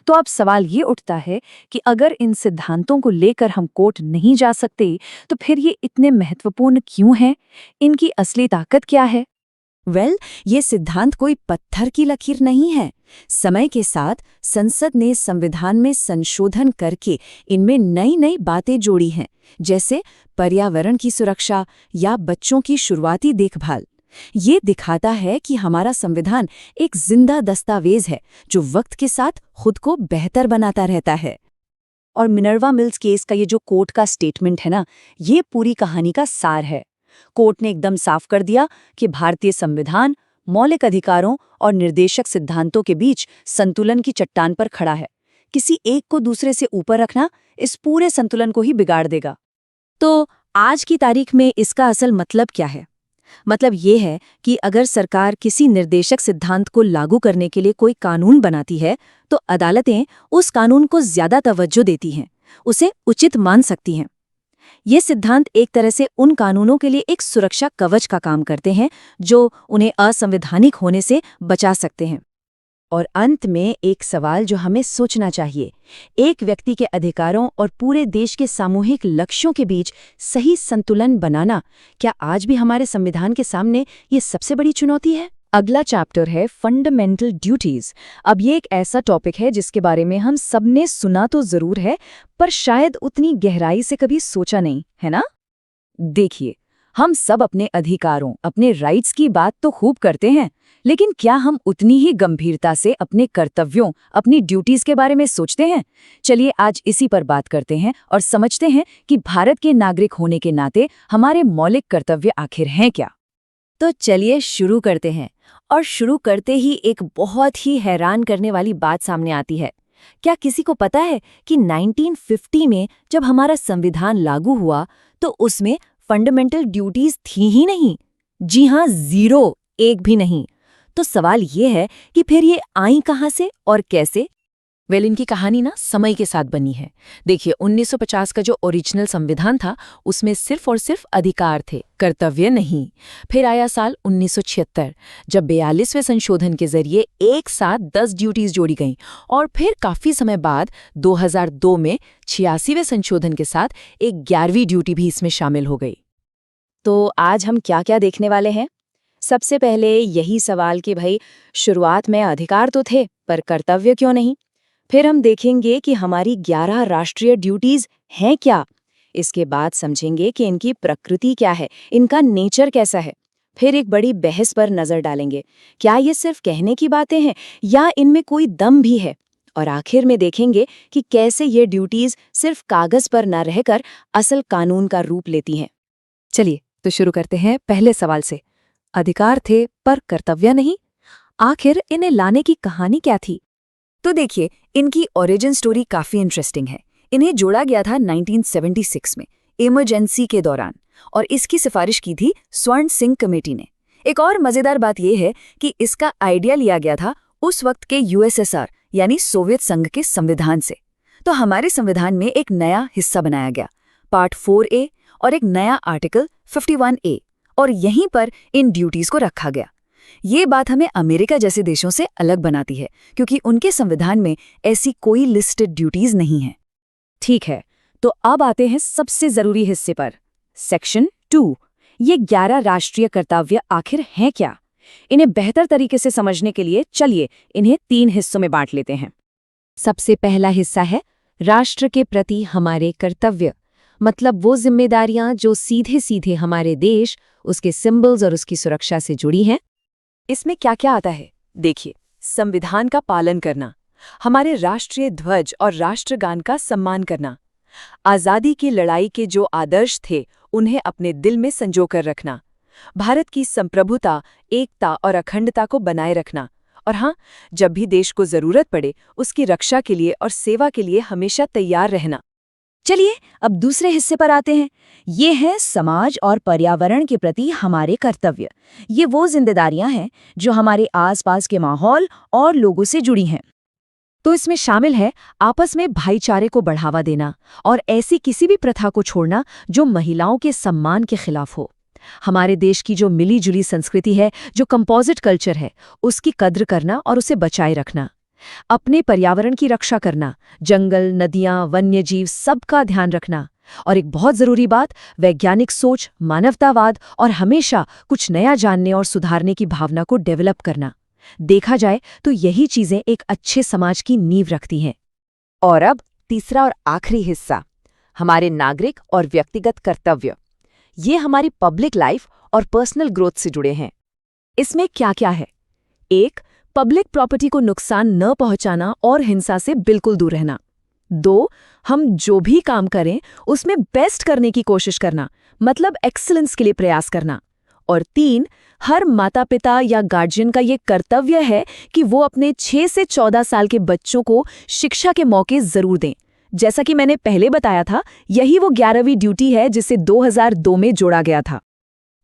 तो अब सवाल ये उठता है कि अगर इन सिद्धांतों को लेकर हम कोर्ट नहीं जा सकते, तो फिर ये इतने महत्वपूर्ण क्यों हैं? इनकी असली ताकत क्या है? ये सिद्धांत कोई पत्थर की लकीर नहीं है। समय के साथ संसद ने संविधान में संशोधन करके इनमें नई नई बातें जोड़ी हैं, जैसे पर्यावरण की सुरक्षा या बच्चों की शुरुआती देखभाल। ये दिखाता है कि हमारा संविधान एक जिंदा दस्तावेज है जो वक्त के साथ खुद को बेहतर बनाता रहता है। और मिनर्वा मिल्स केस का ये जो कोर्ट का स्टेटमेंट है ना, ये पूरी कहानी का सार है। कोर्ट ने एकदम साफ कर दिया कि भारतीय संविधान मौलिक अधिकारों और निर्देशक सिद्धांतों के बीच संतुलन की चट्टान पर खड़ा है। किसी एक को दूसरे से ऊपर रखना इस पूरे संतुलन को ही बिगाड़ देगा। तो आज की तारीख में इसका असल मतलब क्या है? मतलब ये है कि अगर सरकार किसी निर्देशक सिद्धांत को लागू करने के लिए कोई कानून बनाती है तो अदालतें उस कानून को ज्यादा तवज्जो देती हैं, उसे उचित मान सकती हैं। ये सिद्धांत एक तरह से उन कानूनों के लिए एक सुरक्षा कवच का काम करते हैं जो उन्हें असंवैधानिक होने से बचा सकते हैं। और अंत में एक सवाल जो हमें सोचना चाहिए, एक व्यक्ति के अधिकारों और पूरे देश के सामूहिक लक्ष्यों के बीच सही संतुलन बनाना क्या आज भी हमारे संविधान के सामने ये सबसे बड़ी चुनौती है? अगला चैप्टर है फंडामेंटल ड्यूटीज। अब ये एक ऐसा टॉपिक है जिसके बारे में हम सबने सुना तो जरूर है, पर शायद उतनी गहराई से कभी सोचा नहीं, है ना? देखिए, हम सब अपने अधिकारों, अपने राइट्स की बात तो खूब करते हैं, लेकिन क्या हम उतनी ही गंभीरता से अपने कर्तव्यों, अपनी ड्यूटीज के बारे में सोचते हैं? चलिए आज इसी पर बात करते हैं और समझते हैं कि भारत के नागरिक होने के नाते हमारे मौलिक कर्तव्य आखिर हैं क्या। तो चलिए शुरू करते हैं। और शुरू करते ही एक बहुत ही हैरान करने वाली बात सामने आती है। क्या किसी को पता है कि 1950 में जब हमारा संविधान लागू हुआ तो उसमें फंडामेंटल ड्यूटीज थी ही नहीं? जी हाँ, 0, एक भी नहीं। तो सवाल ये है कि फिर ये आई कहाँ से और कैसे? इनकी कहानी ना समय के साथ बनी है। देखिए, 1950 का जो ओरिजिनल संविधान था उसमें सिर्फ और सिर्फ अधिकार थे, कर्तव्य नहीं। फिर आया साल 1976, जब 42वें संशोधन के जरिए एक साथ 10 ड्यूटीज जोड़ी गईं, और फिर काफी समय बाद 2002 में 86वें संशोधन के साथ एक 11वीं ड्यूटी भी इसमें शामिल हो गई। तो आज हम क्या क्या देखने वाले हैं? सबसे पहले यही सवाल कि भाई शुरुआत में अधिकार तो थे पर कर्तव्य क्यों नहीं? फिर हम देखेंगे कि हमारी 11 राष्ट्रीय ड्यूटीज हैं क्या। इसके बाद समझेंगे कि इनकी प्रकृति क्या है, इनका नेचर कैसा है। फिर एक बड़ी बहस पर नजर डालेंगे, क्या ये सिर्फ कहने की बातें हैं या इनमें कोई दम भी है। और आखिर में देखेंगे कि कैसे ये ड्यूटीज सिर्फ कागज पर न रहकर असल कानून का रूप लेती हैं। चलिए तो शुरू करते हैं पहले सवाल से। अधिकार थे पर कर्तव्य नहीं, आखिर इन्हें लाने की कहानी क्या थी? तो देखिए, इनकी ओरिजिन स्टोरी काफी इंटरेस्टिंग है। इन्हें जोड़ा गया था 1976 में इमरजेंसी के दौरान, और इसकी सिफारिश की थी स्वर्ण सिंह कमेटी ने। एक और मजेदार बात यह है कि इसका आइडिया लिया गया था उस वक्त के यूएसएसआर यानी सोवियत संघ के संविधान से। तो हमारे संविधान में एक नया हिस्सा बनाया गया, पार्ट 4A, और एक नया आर्टिकल 51A, और यहीं पर इन ड्यूटीज को रखा गया। ये बात हमें अमेरिका जैसे देशों से अलग बनाती है, क्योंकि उनके संविधान में ऐसी कोई लिस्टेड ड्यूटीज नहीं है। ठीक है, तो अब आते हैं सबसे जरूरी हिस्से पर, सेक्शन 2। ये 11 राष्ट्रीय कर्तव्य आखिर हैं क्या? इन्हें बेहतर तरीके से समझने के लिए चलिए इन्हें 3 हिस्सों में बांट लेते हैं। सबसे पहला हिस्सा है राष्ट्र के प्रति हमारे कर्तव्य, मतलब वो जिम्मेदारियां जो सीधे सीधे हमारे देश, उसके सिंबल्स और उसकी सुरक्षा से जुड़ी हैं। इसमें क्या क्या आता है? देखिए, संविधान का पालन करना, हमारे राष्ट्रीय ध्वज और राष्ट्रगान का सम्मान करना, आज़ादी की लड़ाई के जो आदर्श थे उन्हें अपने दिल में संजोकर रखना, भारत की संप्रभुता, एकता और अखंडता को बनाए रखना, और हाँ, जब भी देश को जरूरत पड़े उसकी रक्षा के लिए और सेवा के लिए हमेशा तैयार रहना। चलिए अब दूसरे हिस्से पर आते हैं। ये है समाज और पर्यावरण के प्रति हमारे कर्तव्य। ये वो जिम्मेदारियां हैं जो हमारे आसपास के माहौल और लोगों से जुड़ी हैं। तो इसमें शामिल है आपस में भाईचारे को बढ़ावा देना और ऐसी किसी भी प्रथा को छोड़ना जो महिलाओं के सम्मान के खिलाफ हो। हमारे देश की जो मिली जुली संस्कृति है, जो कंपोजिट कल्चर है, उसकी कद्र करना और उसे बचाए रखना। अपने पर्यावरण की रक्षा करना, जंगल, नदियां, वन्यजीव सबका ध्यान रखना। और एक बहुत जरूरी बात, वैज्ञानिक सोच, मानवतावाद और हमेशा कुछ नया जानने और सुधारने की भावना को डेवलप करना। देखा जाए तो यही चीजें एक अच्छे समाज की नींव रखती हैं। और अब तीसरा और आखिरी हिस्सा, हमारे नागरिक और व्यक्तिगत कर्तव्य। ये हमारी पब्लिक लाइफ और पर्सनल ग्रोथ से जुड़े हैं। इसमें क्या क्या है? 1. पब्लिक प्रॉपर्टी को नुकसान न पहुंचाना और हिंसा से बिल्कुल दूर रहना। 2. हम जो भी काम करें उसमें बेस्ट करने की कोशिश करना, मतलब एक्सीलेंस के लिए प्रयास करना। और 3, हर माता पिता या गार्जियन का ये कर्तव्य है कि वो अपने 6 से 14 साल के बच्चों को शिक्षा के मौके जरूर दें। जैसा कि मैंने पहले बताया था, यही वो 11वीं ड्यूटी है जिसे 2002 में जोड़ा गया था।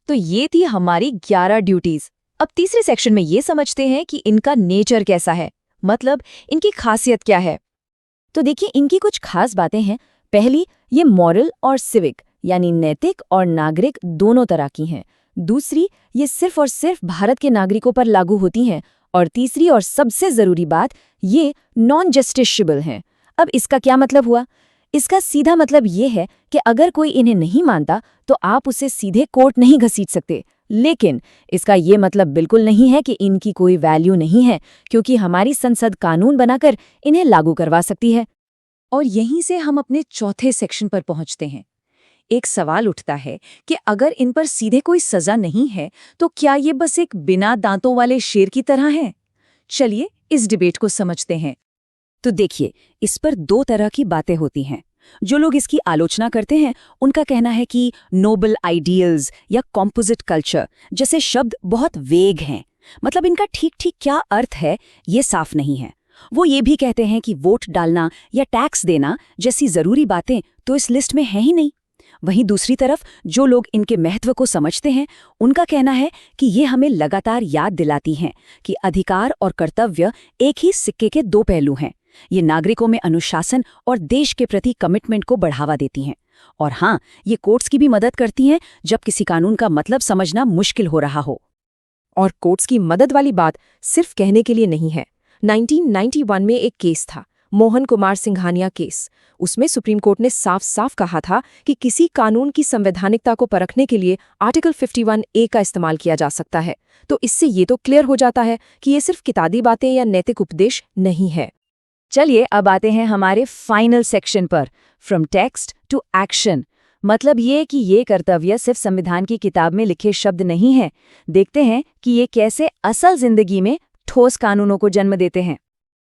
तो ये थी हमारी 11 ड्यूटीज। अब तीसरे सेक्शन में ये समझते हैं कि इनका नेचर कैसा है, मतलब इनकी खासियत क्या है। तो देखिए, इनकी कुछ खास बातें हैं। पहली, ये मॉरल और सिविक यानी नैतिक और नागरिक दोनों तरह की हैं। दूसरी, ये सिर्फ और सिर्फ भारत के नागरिकों पर लागू होती हैं। और तीसरी और सबसे ज़रूरी बात, ये नॉन जस्टिसेबल हैं। अब इसका क्या मतलब हुआ? इसका सीधा मतलब ये है कि अगर कोई इन्हें नहीं मानता तो आप उसे सीधे कोर्ट नहीं घसीट सकते। लेकिन इसका ये मतलब बिल्कुल नहीं है कि इनकी कोई वैल्यू नहीं है, क्योंकि हमारी संसद कानून बनाकर इन्हें लागू करवा सकती है। और यहीं से हम अपने चौथे सेक्शन पर पहुंचते हैं। एक सवाल उठता है कि अगर इन पर सीधे कोई सजा नहीं है तो क्या ये बस एक बिना दांतों वाले शेर की तरह है? चलिए इस डिबेट को समझते हैं। तो देखिए, इस पर 2 तरह की बातें होती हैं। जो लोग इसकी आलोचना करते हैं उनका कहना है कि नोबल आइडियल्स या कॉम्पोजिट कल्चर जैसे शब्द बहुत वेग हैं, मतलब इनका ठीक ठीक क्या अर्थ है ये साफ नहीं है। वो ये भी कहते हैं कि वोट डालना या टैक्स देना जैसी जरूरी बातें तो इस लिस्ट में हैं ही नहीं। वहीं दूसरी तरफ जो लोग इनके महत्व को समझते हैं उनका कहना है कि ये हमें लगातार याद दिलाती हैं कि अधिकार और कर्तव्य एक ही सिक्के के 2 पहलू हैं। ये नागरिकों में अनुशासन और देश के प्रति कमिटमेंट को बढ़ावा देती हैं। और हाँ, ये कोर्ट्स की भी मदद करती हैं जब किसी कानून का मतलब समझना मुश्किल हो रहा हो। और कोर्ट्स की मदद वाली बात सिर्फ कहने के लिए नहीं है। 1991 में एक केस था, मोहन कुमार सिंघानिया केस। उसमें सुप्रीम कोर्ट ने साफ साफ कहा था कि किसी कानून की संवैधानिकता को परखने के लिए आर्टिकल 51A का इस्तेमाल किया जा सकता है। तो इससे ये तो क्लियर हो जाता है कि ये सिर्फ किताबी बातें या नैतिक उपदेश नहीं है। चलिए अब आते हैं हमारे फाइनल सेक्शन पर, फ्रॉम टेक्स्ट टू एक्शन। मतलब ये कि ये कर्तव्य सिर्फ संविधान की किताब में लिखे शब्द नहीं है। देखते हैं कि ये कैसे असल जिंदगी में ठोस कानूनों को जन्म देते हैं।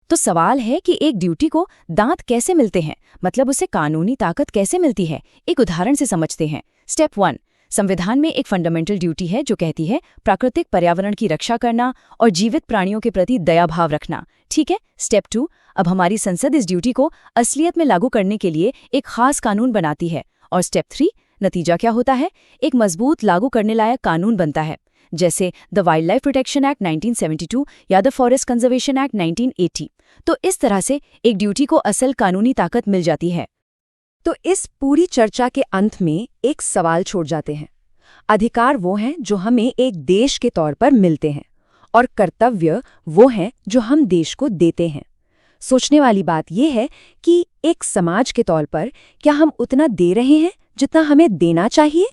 तो सवाल है कि एक ड्यूटी को दांत कैसे मिलते हैं, मतलब उसे कानूनी ताकत कैसे मिलती है। एक उदाहरण से समझते हैं। स्टेप 1, संविधान में एक फंडामेंटल ड्यूटी है जो कहती है प्राकृतिक पर्यावरण की रक्षा करना और जीवित प्राणियों के प्रति दया भाव रखना। ठीक है। स्टेप 2, अब हमारी संसद इस ड्यूटी को असलियत में लागू करने के लिए एक खास कानून बनाती है। और स्टेप 3, नतीजा क्या होता है? एक मजबूत लागू करने लायक कानून बनता है, जैसे the wild life protection act 1972 या द फॉरेस्ट कंजर्वेशन एक्ट 1980। तो इस तरह से एक ड्यूटी को असल कानूनी ताकत मिल जाती है। तो इस पूरी चर्चा के अंत में एक सवाल छोड़ जाते हैं। अधिकार वो हैं जो हमें एक देश के तौर पर मिलते हैं, और कर्तव्य वो हैं जो हम देश को देते हैं। सोचने वाली बात यह है कि एक समाज के तौर पर क्या हम उतना दे रहे हैं जितना हमें देना चाहिए?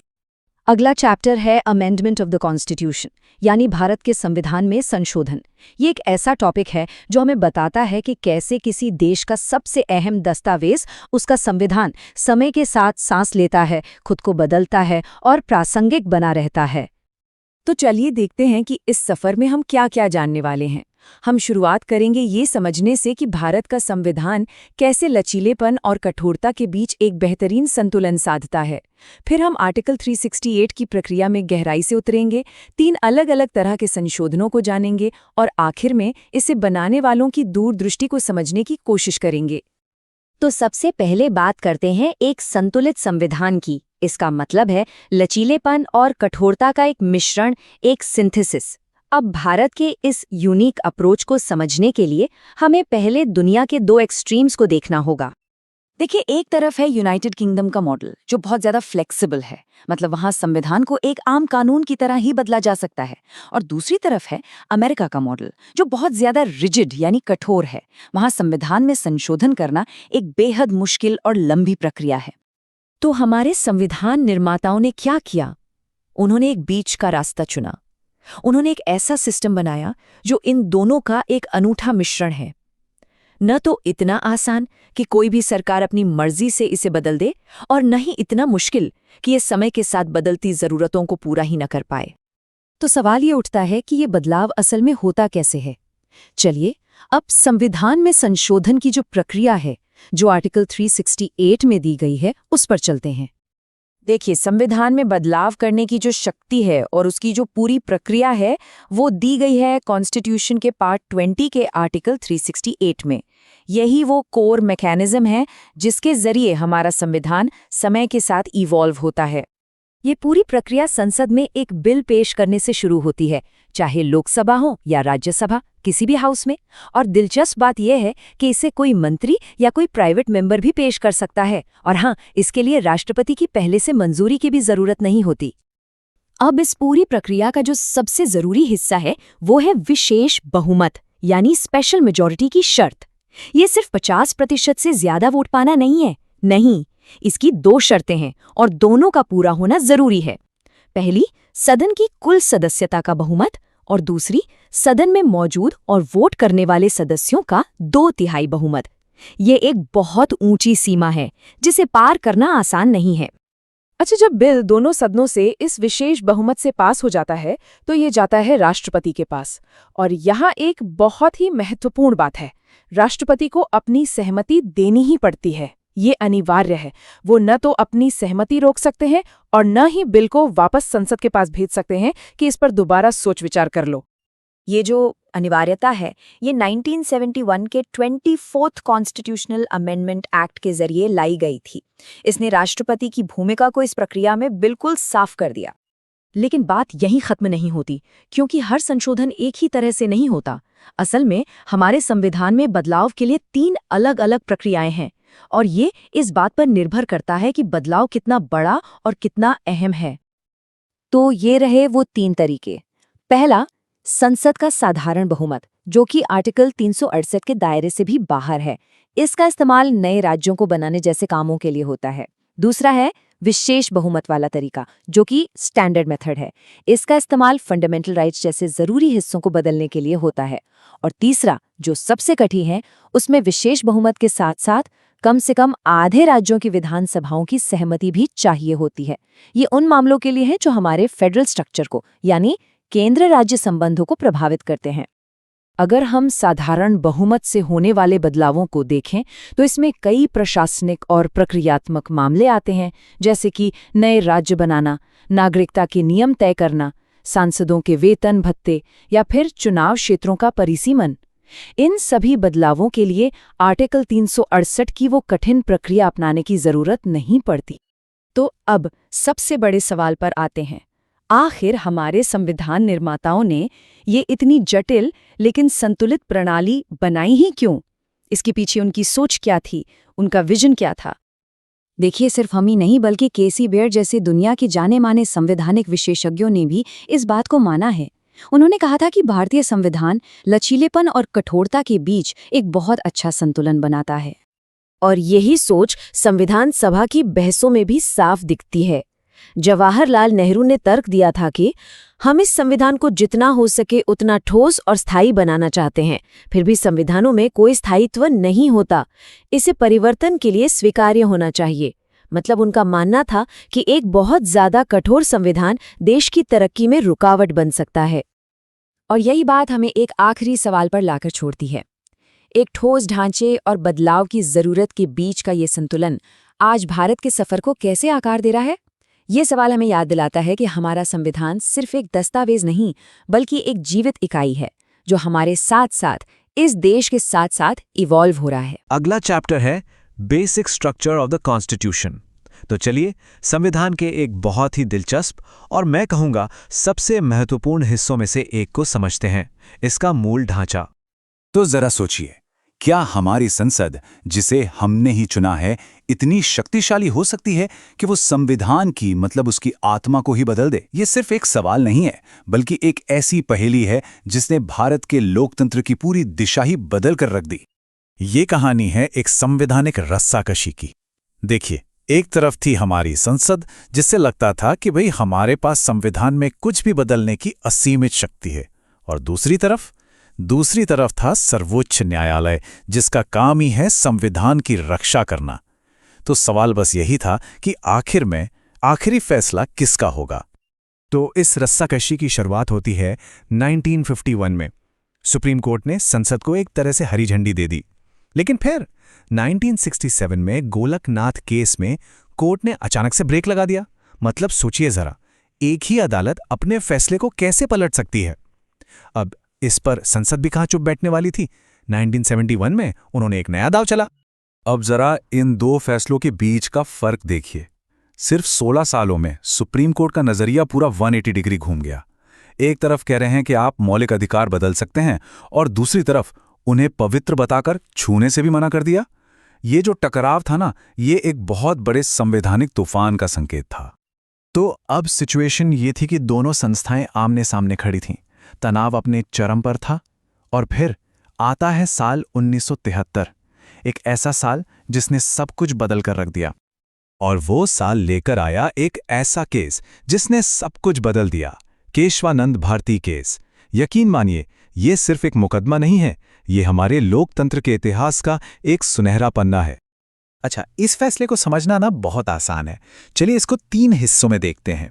अगला चैप्टर है अमेंडमेंट ऑफ द कॉन्स्टिट्यूशन, यानी भारत के संविधान में संशोधन। ये एक ऐसा टॉपिक है जो हमें बताता है कि कैसे किसी देश का सबसे अहम दस्तावेज, उसका संविधान, समय के साथ सांस लेता है, खुद को बदलता है और प्रासंगिक बना रहता है। तो चलिए देखते हैं कि इस सफर में हम क्या क्या जानने वाले हैं। हम शुरुआत करेंगे ये समझने से कि भारत का संविधान कैसे लचीलेपन और कठोरता के बीच एक बेहतरीन संतुलन साधता है। फिर हम आर्टिकल 368 की प्रक्रिया में गहराई से उतरेंगे, 3 अलग अलग तरह के संशोधनों को जानेंगे और आखिर में इसे बनाने वालों की दूरदृष्टि को समझने की कोशिश करेंगे। तो सबसे पहले बात करते हैं एक संतुलित संविधान की। इसका मतलब है लचीलेपन और कठोरता का एक मिश्रण, एक सिंथेसिस। अब भारत के इस यूनिक अप्रोच को समझने के लिए हमें पहले दुनिया के 2 एक्सट्रीम्स को देखना होगा। देखिए, एक तरफ है यूनाइटेड किंगडम का मॉडल जो बहुत ज्यादा फ्लेक्सिबल है, मतलब वहां संविधान को एक आम कानून की तरह ही बदला जा सकता है। और दूसरी तरफ है अमेरिका का मॉडल जो बहुत ज्यादा रिजिड यानी कठोर है। वहां संविधान में संशोधन करना एक बेहद मुश्किल और लंबी प्रक्रिया है। तो हमारे संविधान निर्माताओं ने क्या किया? उन्होंने एक बीच का रास्ता चुना। उन्होंने एक ऐसा सिस्टम बनाया जो इन दोनों का एक अनूठा मिश्रण है। न तो इतना आसान कि कोई भी सरकार अपनी मर्जी से इसे बदल दे, और न ही इतना मुश्किल कि ये समय के साथ बदलती जरूरतों को पूरा ही न कर पाए। तो सवाल ये उठता है कि ये बदलाव असल में होता कैसे है। चलिए अब संविधान में संशोधन की जो प्रक्रिया है, जो आर्टिकल 368 में दी गई है, उस पर चलते हैं। देखिए, संविधान में बदलाव करने की जो शक्ति है और उसकी जो पूरी प्रक्रिया है वो दी गई है कॉन्स्टिट्यूशन के पार्ट 20 के आर्टिकल 368 में। यही वो कोर मैकेनिज्म है जिसके जरिए हमारा संविधान समय के साथ इवॉल्व होता है। ये पूरी प्रक्रिया संसद में एक बिल पेश करने से शुरू होती है, चाहे लोकसभा हो या राज्यसभा, किसी भी हाउस में। और दिलचस्प बात यह है कि इसे कोई मंत्री या कोई प्राइवेट मेंबर भी पेश कर सकता है, और हाँ, इसके लिए राष्ट्रपति की पहले से मंजूरी की भी जरूरत नहीं होती। अब इस पूरी प्रक्रिया का जो सबसे जरूरी हिस्सा है वो है विशेष बहुमत, यानी स्पेशल मेजॉरिटी की शर्त। ये सिर्फ 50% से ज्यादा वोट पाना नहीं है, नहीं, इसकी 2 शर्तें हैं और दोनों का पूरा होना जरूरी है। पहली, सदन की कुल सदस्यता का बहुमत, और दूसरी, सदन में मौजूद और वोट करने वाले सदस्यों का 2/3 बहुमत। ये एक बहुत ऊंची सीमा है जिसे पार करना आसान नहीं है। अच्छा, जब बिल दोनों सदनों से इस विशेष बहुमत से पास हो जाता है तो ये जाता है राष्ट्रपति के पास। और यहाँ एक बहुत ही महत्वपूर्ण बात है, राष्ट्रपति को अपनी सहमति देनी ही पड़ती है। ये अनिवार्य है। वो न तो अपनी सहमति रोक सकते हैं और न ही बिल को वापस संसद के पास भेज सकते हैं कि इस पर दोबारा सोच विचार कर लो। ये जो अनिवार्यता है ये 1971 के 24th कॉन्स्टिट्यूशनल अमेंडमेंट एक्ट के जरिए लाई गई थी। इसने राष्ट्रपति की भूमिका को इस प्रक्रिया में बिल्कुल साफ कर दिया। लेकिन बात यहीं खत्म नहीं होती, क्योंकि हर संशोधन एक ही तरह से नहीं होता। असल में हमारे संविधान में बदलाव के लिए 3 अलग-अलग प्रक्रियाएं हैं, और ये इस बात पर निर्भर करता है कि बदलाव कितना बड़ा और कितना अहम है। तो ये रहे वो 3 तरीके। पहला, संसद का साधारण बहुमत, जो कि आर्टिकल 368 के दायरे से भी बाहर है। इसका इस्तेमाल नए राज्यों को बनाने जैसे कामों के लिए होता है। दूसरा है विशेष बहुमत वाला तरीका, जो कि स्टैंडर्ड मेथड है। इसका इस्तेमाल फंडामेंटल राइट्स जैसे जरूरी हिस्सों को बदलने के लिए होता है। और तीसरा, जो सबसे कठिन है, उसमें विशेष बहुमत के साथ साथ कम से कम आधे राज्यों की विधानसभाओं की सहमति भी चाहिए होती है। ये उन मामलों के लिए है जो हमारे फेडरल स्ट्रक्चर को, यानी केंद्र राज्य संबंधों को प्रभावित करते हैं। अगर हम साधारण बहुमत से होने वाले बदलावों को देखें तो इसमें कई प्रशासनिक और प्रक्रियात्मक मामले आते हैं, जैसे कि नए राज्य बनाना, नागरिकता के नियम तय करना, सांसदों के वेतन भत्ते या फिर चुनाव क्षेत्रों का परिसीमन। इन सभी बदलावों के लिए आर्टिकल 368 की वो कठिन प्रक्रिया अपनाने की जरूरत नहीं पड़ती। तो अब सबसे बड़े सवाल पर आते हैं, आखिर हमारे संविधान निर्माताओं ने ये इतनी जटिल लेकिन संतुलित प्रणाली बनाई ही क्यों? इसके पीछे उनकी सोच क्या थी, उनका विजन क्या था? देखिए, सिर्फ हम ही नहीं बल्कि केसी बेयर जैसे दुनिया के जाने माने संवैधानिक विशेषज्ञों ने भी इस बात को माना है। उन्होंने कहा था कि भारतीय संविधान लचीलेपन और कठोरता के बीच एक बहुत अच्छा संतुलन बनाता है। और यही सोच संविधान सभा की बहसों में भी साफ दिखती है। जवाहरलाल नेहरू ने तर्क दिया था कि हम इस संविधान को जितना हो सके उतना ठोस और स्थायी बनाना चाहते हैं, फिर भी संविधानों में कोई स्थायित्व नहीं होता। इसे परिवर्तन के लिए स्वीकार्य होना चाहिए। मतलब उनका मानना था कि एक बहुत ज्यादा कठोर संविधान देश की तरक्की में रुकावट बन सकता है। और यही बात हमें एक आखिरी सवाल पर लाकर छोड़ती है। एक ठोस ढांचे और बदलाव की जरूरत के बीच का ये संतुलन आज भारत के सफर को कैसे आकार दे रहा है? ये सवाल हमें याद दिलाता है कि हमारा संविधान सिर्फ एक दस्तावेज नहीं, बल्कि एक जीवित इकाई है जो हमारे साथ साथ इस देश के साथ साथ इवॉल्व हो रहा है। अगला चैप्टर है basic structure of the constitution. तो चलिए संविधान के एक बहुत ही दिलचस्प और मैं कहूँगा सबसे महत्वपूर्ण हिस्सों में से एक को समझते हैं, इसका मूल ढांचा। तो जरा सोचिए, क्या हमारी संसद, जिसे हमने ही चुना है, इतनी शक्तिशाली हो सकती है कि वो संविधान की मतलब उसकी आत्मा को ही बदल दे? ये सिर्फ एक सवाल नहीं है, बल्कि एक ऐसी पहेली है जिसने भारत के लोकतंत्र की पूरी दिशा ही बदल कर रख दी। ये कहानी है एक संवैधानिक रस्साकशी की। देखिए, एक तरफ थी हमारी संसद, जिससे लगता था कि भाई हमारे पास संविधान में कुछ भी बदलने की असीमित शक्ति है, और दूसरी तरफ था सर्वोच्च न्यायालय, जिसका काम ही है संविधान की रक्षा करना। तो सवाल बस यही था कि आखिर में आखिरी फैसला किसका होगा। तो इस रस्साकशी की शुरुआत होती है 1951 में। सुप्रीम कोर्ट ने संसद को एक तरह से हरी झंडी दे दी, लेकिन फिर 1967 में गोलकनाथ केस में कोर्ट ने अचानक से ब्रेक लगा दिया मतलब सोचिए जरा, एक ही अदालत अपने फैसले को कैसे पलट सकती है। अब इस पर संसद भी कहाँ चुप बैठने वाली थी। 1971 में उन्होंने एक नया दाव चला। अब जरा इन दो फैसलों के बीच का फर्क देखिए। सिर्फ 16 सालों में सुप्रीम कोर्ट का नजरिया पूरा 180 डिग्री घूम गया। एक तरफ कह रहे हैं कि आप मौलिक अधिकार बदल सकते हैं और दूसरी तरफ उन्हें पवित्र बताकर छूने से भी मना कर दिया। ये जो टकराव था ना, ये एक बहुत बड़े संवैधानिक तूफान का संकेत था। तो अब सिचुएशन ये थी कि दोनों संस्थाएं आमने सामने खड़ी थीं, तनाव अपने चरम पर था। और फिर आता है साल 1973, एक ऐसा साल जिसने सब कुछ बदल कर रख दिया। और वो साल लेकर आया एक ऐसा केस जिसने सब कुछ बदल दिया, केशवानंद भारती केस। यकीन मानिए, ये सिर्फ एक मुकदमा नहीं है, ये हमारे लोकतंत्र के इतिहास का एक सुनहरा पन्ना है। अच्छा, इस फैसले को समझना ना बहुत आसान है। चलिए इसको 3 हिस्सों में देखते हैं।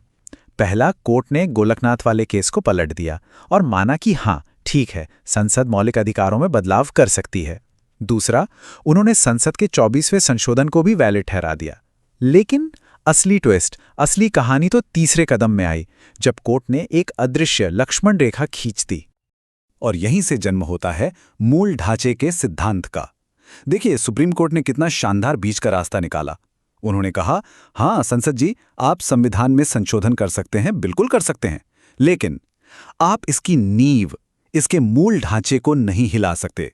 पहला, कोर्ट ने गोलकनाथ वाले केस को पलट दिया और माना कि हाँ ठीक है, संसद मौलिक अधिकारों में बदलाव कर सकती है। दूसरा, उन्होंने संसद के 24वें संशोधन को भी वैलिड ठहरा दिया। लेकिन असली ट्विस्ट, असली कहानी तो तीसरे कदम में आई, जब कोर्ट ने एक अदृश्य लक्ष्मण रेखा खींच दी। और यहीं से जन्म होता है मूल ढांचे के सिद्धांत का। देखिए, सुप्रीम कोर्ट ने कितना शानदार बीच का रास्ता निकाला। उन्होंने कहा, हाँ संसद जी, आप संविधान में संशोधन कर सकते हैं, बिल्कुल कर सकते हैं, लेकिन आप इसकी नींव, इसके मूल ढांचे को नहीं हिला सकते।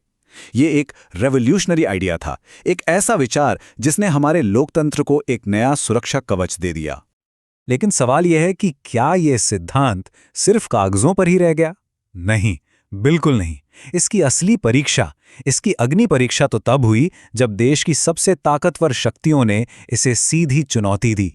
ये एक रेवोल्यूशनरी आइडिया था, एक ऐसा विचार जिसने हमारे लोकतंत्र को एक नया सुरक्षा कवच दे दिया। लेकिन सवाल यह है कि क्या यह सिद्धांत सिर्फ कागजों पर ही रह गया? नहीं, बिल्कुल नहीं। इसकी असली परीक्षा, इसकी अग्नि परीक्षा तो तब हुई जब देश की सबसे ताकतवर शक्तियों ने इसे सीधी चुनौती दी।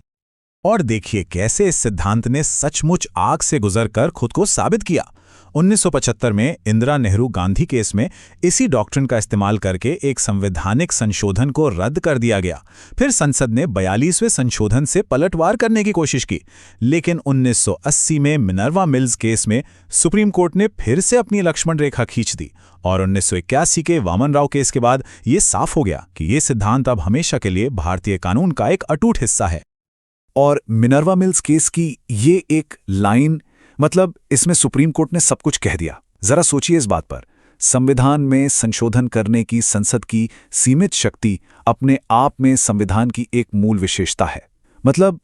और देखिए कैसे इस सिद्धांत ने सचमुच आग से गुजरकर खुद को साबित किया। 1975 में इंदिरा नेहरू गांधी केस में इसी डॉक्ट्रिन का इस्तेमाल करके एक संवैधानिक संशोधन को रद्द कर दिया गया। फिर संसद ने 42वें संशोधन से पलटवार करने की कोशिश की, लेकिन 1980 में मिनर्वा मिल्स केस में सुप्रीम कोर्ट ने फिर से अपनी लक्ष्मण रेखा खींच दी। और 1981 के वामन राव केस के बाद ये साफ हो गया कि ये सिद्धांत अब हमेशा के लिए भारतीय कानून का एक अटूट हिस्सा है। और मिनर्वा मिल्स केस की ये एक लाइन, मतलब इसमें सुप्रीम कोर्ट ने सब कुछ कह दिया। जरा सोचिए इस बात पर। संविधान में संशोधन करने की संसद की सीमित शक्ति अपने आप में संविधान की एक मूल विशेषता है। मतलब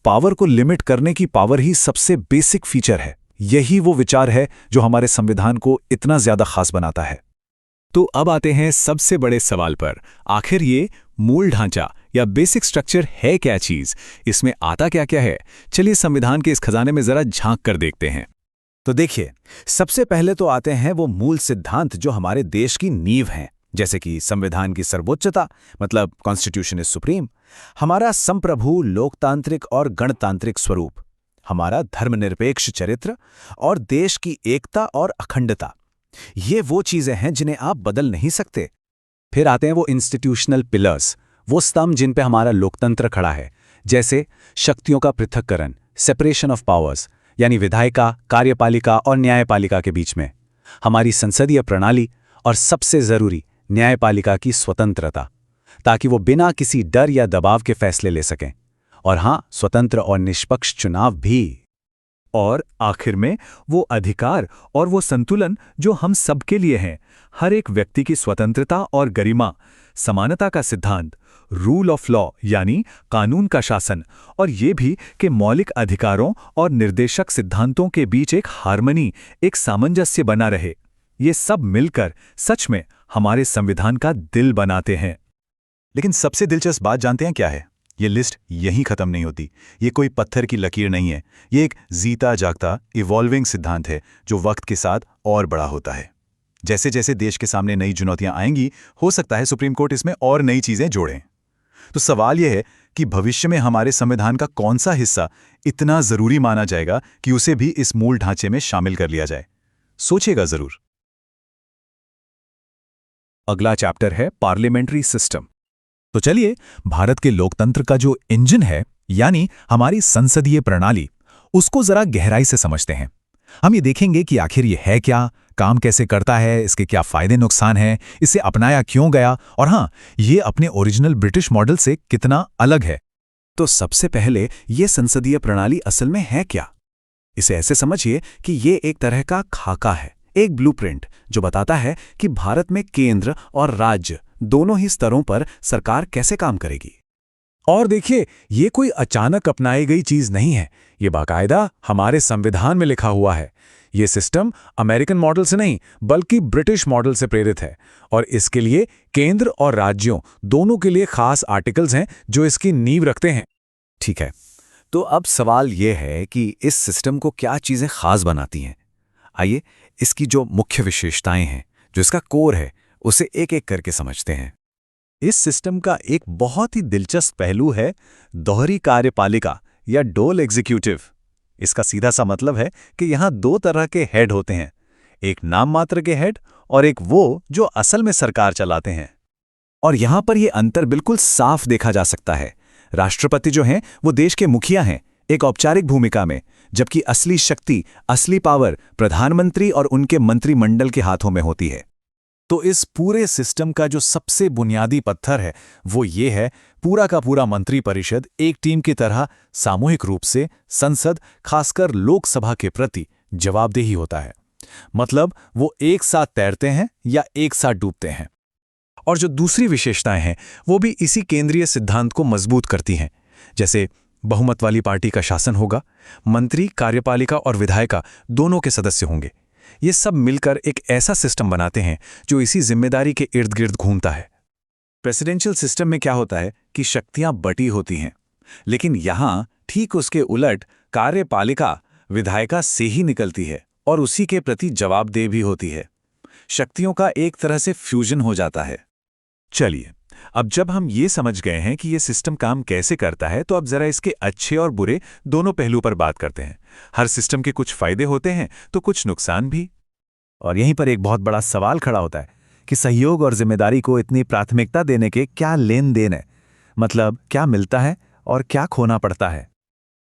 पावर को लिमिट करने की पावर ही सबसे बेसिक फीचर है। यही वो विचार है जो हमारे संविधान को इतना ज्यादा खास बनाता है। तो अब आते हैं सबसे बड़े सवाल पर। आखिर ये मूल ढांचा या बेसिक स्ट्रक्चर है क्या चीज? इसमें आता क्या क्या है? चलिए संविधान के इस खजाने में जरा झांक कर देखते हैं। तो देखिए, सबसे पहले तो आते हैं वो मूल सिद्धांत जो हमारे देश की नींव हैं, जैसे कि संविधान की सर्वोच्चता, मतलब कॉन्स्टिट्यूशन इज सुप्रीम, हमारा संप्रभु लोकतांत्रिक और गणतांत्रिक स्वरूप, हमारा धर्मनिरपेक्ष चरित्र और देश की एकता और अखंडता। ये वो चीजें हैं जिन्हें आप बदल नहीं सकते। फिर आते हैं वो इंस्टीट्यूशनल पिलर्स, वो स्तंभ जिन पे हमारा लोकतंत्र खड़ा है, जैसे शक्तियों का पृथक्करण, सेपरेशन ऑफ पावर्स, यानी विधायिका, कार्यपालिका और न्यायपालिका के बीच में, हमारी संसदीय प्रणाली और सबसे जरूरी न्यायपालिका की स्वतंत्रता, ताकि वो बिना किसी डर या दबाव के फैसले ले सकें। और हाँ, स्वतंत्र और निष्पक्ष चुनाव भी। और आखिर में वो अधिकार और वो संतुलन जो हम सबके लिए हैं, हर एक व्यक्ति की स्वतंत्रता और गरिमा, समानता का सिद्धांत, रूल ऑफ लॉ यानी कानून का शासन, और ये भी कि मौलिक अधिकारों और निर्देशक सिद्धांतों के बीच एक हार्मनी, एक सामंजस्य बना रहे। ये सब मिलकर सच में हमारे संविधान का दिल बनाते हैं। लेकिन सबसे दिलचस्प बात जानते हैं क्या है? ये लिस्ट यहीं खत्म नहीं होती। ये कोई पत्थर की लकीर नहीं है। ये एक जीता जागता इवॉल्विंग सिद्धांत है जो वक्त के साथ और बड़ा होता है। जैसे जैसे देश के सामने नई चुनौतियां आएंगी, हो सकता है सुप्रीम कोर्ट इसमें और नई चीजें जोड़ें। तो सवाल यह है कि भविष्य में हमारे संविधान का कौन सा हिस्सा इतना जरूरी माना जाएगा कि उसे भी इस मूल ढांचे में शामिल कर लिया जाए। सोचिएगा जरूर। अगला चैप्टर है पार्लियामेंट्री सिस्टम। तो चलिए भारत के लोकतंत्र का जो इंजन है, यानी हमारी संसदीय प्रणाली, उसको जरा गहराई से समझते हैं। हम ये देखेंगे कि आखिर ये है क्या, काम कैसे करता है, इसके क्या फायदे नुकसान हैं, इसे अपनाया क्यों गया, और हाँ, ये अपने ओरिजिनल ब्रिटिश मॉडल से कितना अलग है। तो सबसे पहले ये संसदीय प्रणाली असल में है क्या? इसे ऐसे समझिए कि ये एक तरह का खाका है, एक ब्लूप्रिंट जो बताता है कि भारत में केंद्र और राज्य दोनों ही स्तरों पर सरकार कैसे काम करेगी। और देखिए, ये कोई अचानक अपनाई गई चीज नहीं है, ये बाकायदा हमारे संविधान में लिखा हुआ है। ये सिस्टम अमेरिकन मॉडल से नहीं बल्कि ब्रिटिश मॉडल से प्रेरित है, और इसके लिए केंद्र और राज्यों दोनों के लिए खास आर्टिकल्स हैं जो इसकी नींव रखते हैं। ठीक है, तो अब सवाल ये है कि इस सिस्टम को क्या चीज़ें खास बनाती हैं। आइए इसकी जो मुख्य विशेषताएं हैं, जो इसका कोर है, उसे एक एक करके समझते हैं। इस सिस्टम का एक बहुत ही दिलचस्प पहलू है दोहरी कार्यपालिका या डोल एग्जीक्यूटिव। इसका सीधा सा मतलब है कि यहाँ दो तरह के हेड होते हैं, एक नाम मात्र के हेड और एक वो जो असल में सरकार चलाते हैं। और यहाँ पर ये अंतर बिल्कुल साफ देखा जा सकता है। राष्ट्रपति जो हैं वो देश के मुखिया हैं, एक औपचारिक भूमिका में, जबकि असली शक्ति, असली पावर प्रधानमंत्री और उनके मंत्रिमंडल के हाथों में होती है। तो इस पूरे सिस्टम का जो सबसे बुनियादी पत्थर है वो ये है, पूरा का पूरा मंत्रिपरिषद एक टीम की तरह सामूहिक रूप से संसद, खासकर लोकसभा के प्रति जवाबदेही होता है। मतलब वो एक साथ तैरते हैं या एक साथ डूबते हैं। और जो दूसरी विशेषताएं हैं वो भी इसी केंद्रीय सिद्धांत को मजबूत करती हैं। जैसे बहुमत वाली पार्टी का शासन होगा, मंत्री, कार्यपालिका और विधायिका दोनों के सदस्य होंगे। ये सब मिलकर एक ऐसा सिस्टम बनाते हैं जो इसी जिम्मेदारी के इर्द गिर्द घूमता है। प्रेसिडेंशियल सिस्टम में क्या होता है कि शक्तियां बटी होती हैं, लेकिन यहां ठीक उसके उलट कार्यपालिका विधायिका से ही निकलती है और उसी के प्रति जवाबदेह भी होती है। शक्तियों का एक तरह से फ्यूजन हो जाता है। चलिए, अब जब हम ये समझ गए हैं कि ये सिस्टम काम कैसे करता है, तो अब जरा इसके अच्छे और बुरे दोनों पहलू पर बात करते हैं। हर सिस्टम के कुछ फायदे होते हैं तो कुछ नुकसान भी। और यहीं पर एक बहुत बड़ा सवाल खड़ा होता है कि सहयोग और जिम्मेदारी को इतनी प्राथमिकता देने के क्या लेन देन है, मतलब क्या मिलता है और क्या खोना पड़ता है।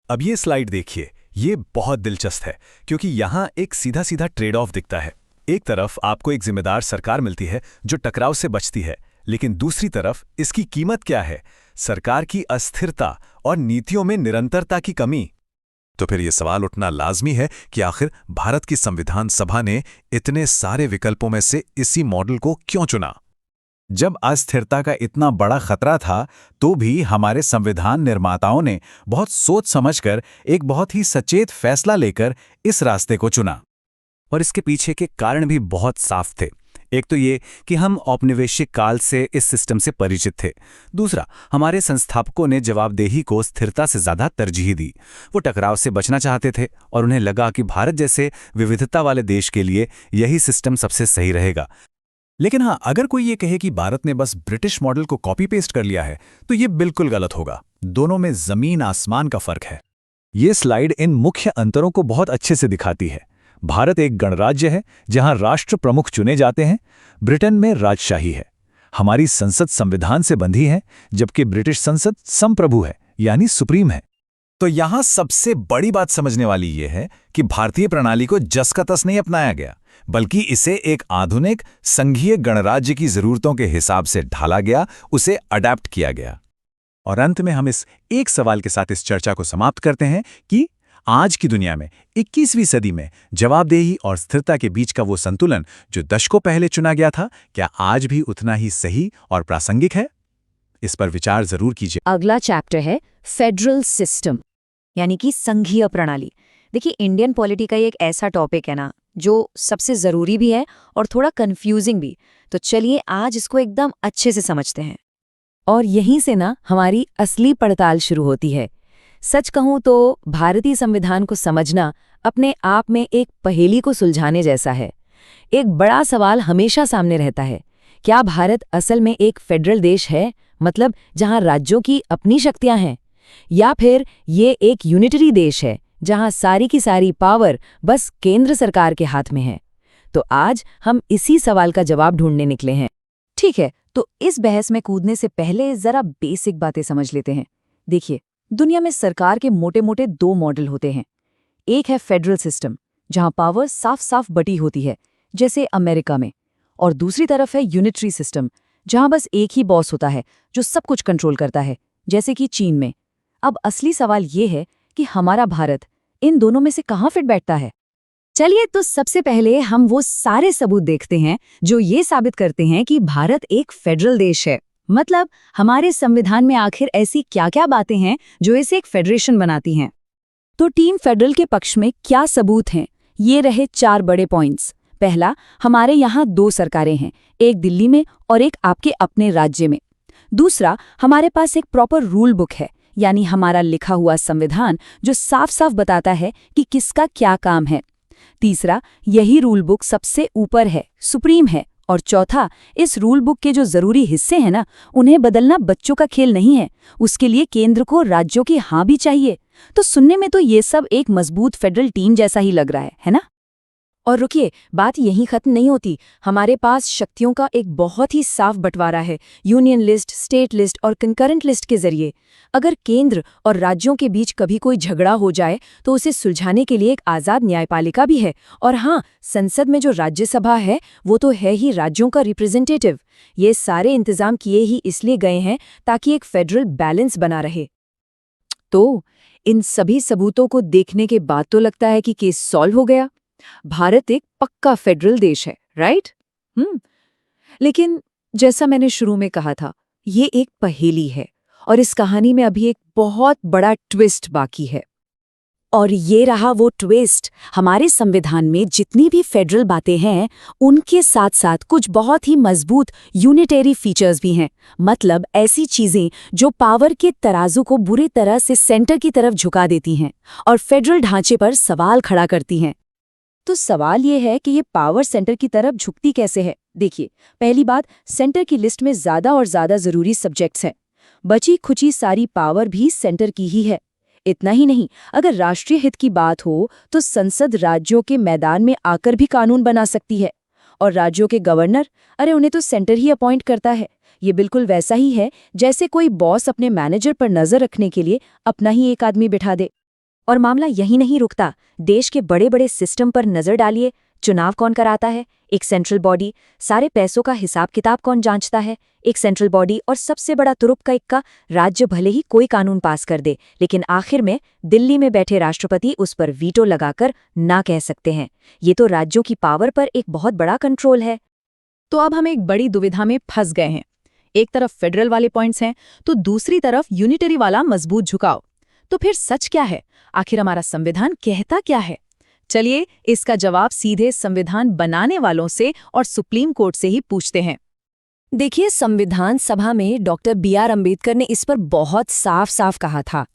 अब ये स्लाइड देखिए, ये बहुत दिलचस्प है क्योंकि यहाँ एक सीधा सीधा ट्रेड ऑफ दिखता है। एक तरफ आपको एक जिम्मेदार सरकार मिलती है जो टकराव से बचती है, लेकिन दूसरी तरफ इसकी कीमत क्या है? सरकार की अस्थिरता और नीतियों में निरंतरता की कमी। तो फिर यह सवाल उठना लाजमी है कि आखिर भारत की संविधान सभा ने इतने सारे विकल्पों में से इसी मॉडल को क्यों चुना? जब अस्थिरता का इतना बड़ा खतरा था तो भी हमारे संविधान निर्माताओं ने बहुत सोच समझकर एक बहुत ही सचेत फैसला लेकर इस रास्ते को चुना। और इसके पीछे के कारण भी बहुत साफ थे। एक तो ये कि हम औपनिवेशिक काल से इस सिस्टम से परिचित थे। दूसरा, हमारे संस्थापकों ने जवाबदेही को स्थिरता से ज्यादा तरजीह दी। वो टकराव से बचना चाहते थे और उन्हें लगा कि भारत जैसे विविधता वाले देश के लिए यही सिस्टम सबसे सही रहेगा। लेकिन हाँ, अगर कोई ये कहे कि भारत ने बस ब्रिटिश मॉडल को कॉपी पेस्ट कर लिया है तो ये बिल्कुल गलत होगा। दोनों में जमीन आसमान का फर्क है। ये स्लाइड इन मुख्य अंतरों को बहुत अच्छे से दिखाती है। भारत एक गणराज्य है जहां राष्ट्र प्रमुख चुने जाते हैं। ब्रिटेन में राजशाही है। हमारी संसद संविधान से बंधी है, जबकि ब्रिटिश संसद संप्रभु है, यानी सुप्रीम है। तो यहां सबसे बड़ी बात समझने वाली ये है कि भारतीय प्रणाली को जस का तस नहीं अपनाया गया, बल्कि इसे एक आधुनिक संघीय गणराज्य की जरूरतों के हिसाब से ढाला गया, उसे अडैप्ट किया गया। और अंत में हम इस एक सवाल के साथ इस चर्चा को समाप्त करते हैं कि आज की दुनिया में 21वीं सदी में जवाबदेही और स्थिरता के बीच का वो संतुलन जो दशकों पहले चुना गया था, क्या आज भी उतना ही सही और प्रासंगिक है? इस पर विचार जरूर कीजिए। अगला चैप्टर है फेडरल सिस्टम, यानी कि संघीय प्रणाली। देखिए, इंडियन पॉलिटी का एक ऐसा टॉपिक है ना जो सबसे ज़रूरी भी है और थोड़ा कंफ्यूजिंग भी। तो चलिए आज इसको एकदम अच्छे से समझते हैं। और यहीं से ना हमारी असली पड़ताल शुरू होती है। सच कहूं तो भारतीय संविधान को समझना अपने आप में एक पहेली को सुलझाने जैसा है। एक बड़ा सवाल हमेशा सामने रहता है, क्या भारत असल में एक फेडरल देश है, मतलब जहां राज्यों की अपनी शक्तियां हैं, या फिर ये एक यूनिटरी देश है जहां सारी की सारी पावर बस केंद्र सरकार के हाथ में है? तो आज हम इसी सवाल का जवाब ढूंढने निकले हैं। ठीक है, तो इस बहस में कूदने से पहले जरा बेसिक बातें समझ लेते हैं। देखिए, दुनिया में सरकार के मोटे मोटे दो मॉडल होते हैं। एक है फेडरल सिस्टम, जहां पावर साफ साफ बटी होती है, जैसे अमेरिका में, और दूसरी तरफ है यूनिटरी सिस्टम, जहां बस एक ही बॉस होता है जो सब कुछ कंट्रोल करता है, जैसे कि चीन में। अब असली सवाल ये है कि हमारा भारत इन दोनों में से कहाँ फिट बैठता है। चलिए तो सबसे पहले हम वो सारे सबूत देखते हैं जो ये साबित करते हैं कि भारत एक फेडरल देश है। मतलब हमारे संविधान में आखिर ऐसी क्या-क्या बातें हैं जो इसे एक फेडरेशन बनाती हैं। तो टीम फेडरल के पक्ष में क्या सबूत हैं? ये रहे 4 बड़े पॉइंट्स। पहला, हमारे यहाँ 2 सरकारें हैं, एक दिल्ली में और एक आपके अपने राज्य में। दूसरा, हमारे पास एक प्रॉपर रूल बुक है, यानी हमारा लिखा हुआ संविधान जो साफ साफ बताता है कि किसका क्या काम है। तीसरा, यही रूल बुक सबसे ऊपर है, सुप्रीम है। और चौथा, इस रूल बुक के जो जरूरी हिस्से हैं ना, उन्हें बदलना बच्चों का खेल नहीं है, उसके लिए केंद्र को राज्यों की हाँ भी चाहिए। तो सुनने में तो ये सब एक मजबूत फेडरल टीम जैसा ही लग रहा है ना? और रुकिए, बात यहीं खत्म नहीं होती। हमारे पास शक्तियों का एक बहुत ही साफ बंटवारा है, यूनियन लिस्ट, स्टेट लिस्ट और कंकरेंट लिस्ट के जरिए। अगर केंद्र और राज्यों के बीच कभी कोई झगड़ा हो जाए तो उसे सुलझाने के लिए एक आज़ाद न्यायपालिका भी है। और हाँ, संसद में जो राज्यसभा है वो तो है ही राज्यों का रिप्रेजेंटेटिव। ये सारे इंतजाम किए ही इसलिए गए हैं ताकि एक फेडरल बैलेंस बना रहे। तो इन सभी सबूतों को देखने के बाद तो लगता है कि केस सॉल्व हो गया। भारत एक पक्का फेडरल देश है, राइट? लेकिन जैसा मैंने शुरू में कहा था, ये एक पहेली है और इस कहानी में अभी एक बहुत बड़ा ट्विस्ट बाकी है। और ये रहा वो ट्विस्ट। हमारे संविधान में जितनी भी फेडरल बातें हैं, उनके साथ साथ कुछ बहुत ही मजबूत यूनिटरी फीचर्स भी हैं। मतलब ऐसी चीजें जो पावर के तराजू को बुरी तरह से सेंटर की तरफ झुका देती हैं और फेडरल ढांचे पर सवाल खड़ा करती हैं। तो सवाल ये है कि ये पावर सेंटर की तरफ झुकती कैसे है। देखिए, पहली बात, सेंटर की लिस्ट में ज्यादा और ज्यादा जरूरी सब्जेक्ट्स हैं। बची खुची सारी पावर भी सेंटर की ही है। इतना ही नहीं, अगर राष्ट्रीय हित की बात हो तो संसद राज्यों के मैदान में आकर भी कानून बना सकती है। और राज्यों के गवर्नर, अरे उन्हें तो सेंटर ही अपॉइंट करता है। ये बिल्कुल वैसा ही है जैसे कोई बॉस अपने मैनेजर पर नजर रखने के लिए अपना ही एक आदमी बिठा दे। और मामला यही नहीं रुकता। देश के बड़े बड़े सिस्टम पर नजर डालिए। चुनाव कौन कराता है? एक सेंट्रल बॉडी। सारे पैसों का हिसाब किताब कौन जांचता है? एक सेंट्रल बॉडी। और सबसे बड़ा तुरुप का इक्का, राज्य भले ही कोई कानून पास कर दे, लेकिन आखिर में दिल्ली में बैठे राष्ट्रपति उस पर वीटो लगाकर ना कह सकते हैं। ये तो राज्यों की पावर पर एक बहुत बड़ा कंट्रोल है। तो अब हम एक बड़ी दुविधा में फंस गए हैं। एक तरफ फेडरल वाले पॉइंट्स हैं तो दूसरी तरफ यूनिटरी वाला मजबूत झुकाव। तो फिर सच क्या है? आखिर हमारा संविधान कहता क्या है? चलिए इसका जवाब सीधे संविधान बनाने वालों से और सुप्रीम कोर्ट से ही पूछते हैं। देखिए, संविधान सभा में डॉक्टर B.R. अम्बेडकर ने इस पर बहुत साफ साफ कहा था।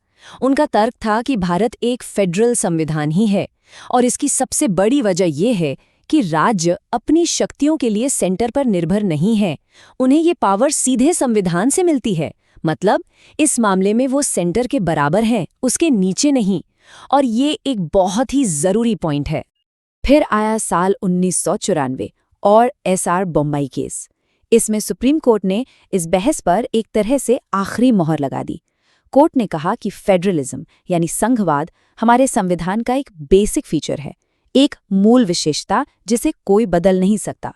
उनका तर्क था कि भारत एक फेडरल संविधान ही है और इसकी सबसे बड़ी वजह यह है कि राज्य अपनी शक्तियों के लिए सेंटर पर निर्भर नहीं है। उन्हें ये पावर सीधे संविधान से मिलती है। मतलब इस मामले में वो सेंटर के बराबर हैं, उसके नीचे नहीं। और ये एक बहुत ही जरूरी पॉइंट है। फिर आया साल 1994 और SR बम्बई केस। इसमें सुप्रीम कोर्ट ने इस बहस पर एक तरह से आखिरी मोहर लगा दी। कोर्ट ने कहा कि फेडरलिज्म यानी संघवाद हमारे संविधान का एक बेसिक फीचर है, एक मूल विशेषता जिसे कोई बदल नहीं सकता।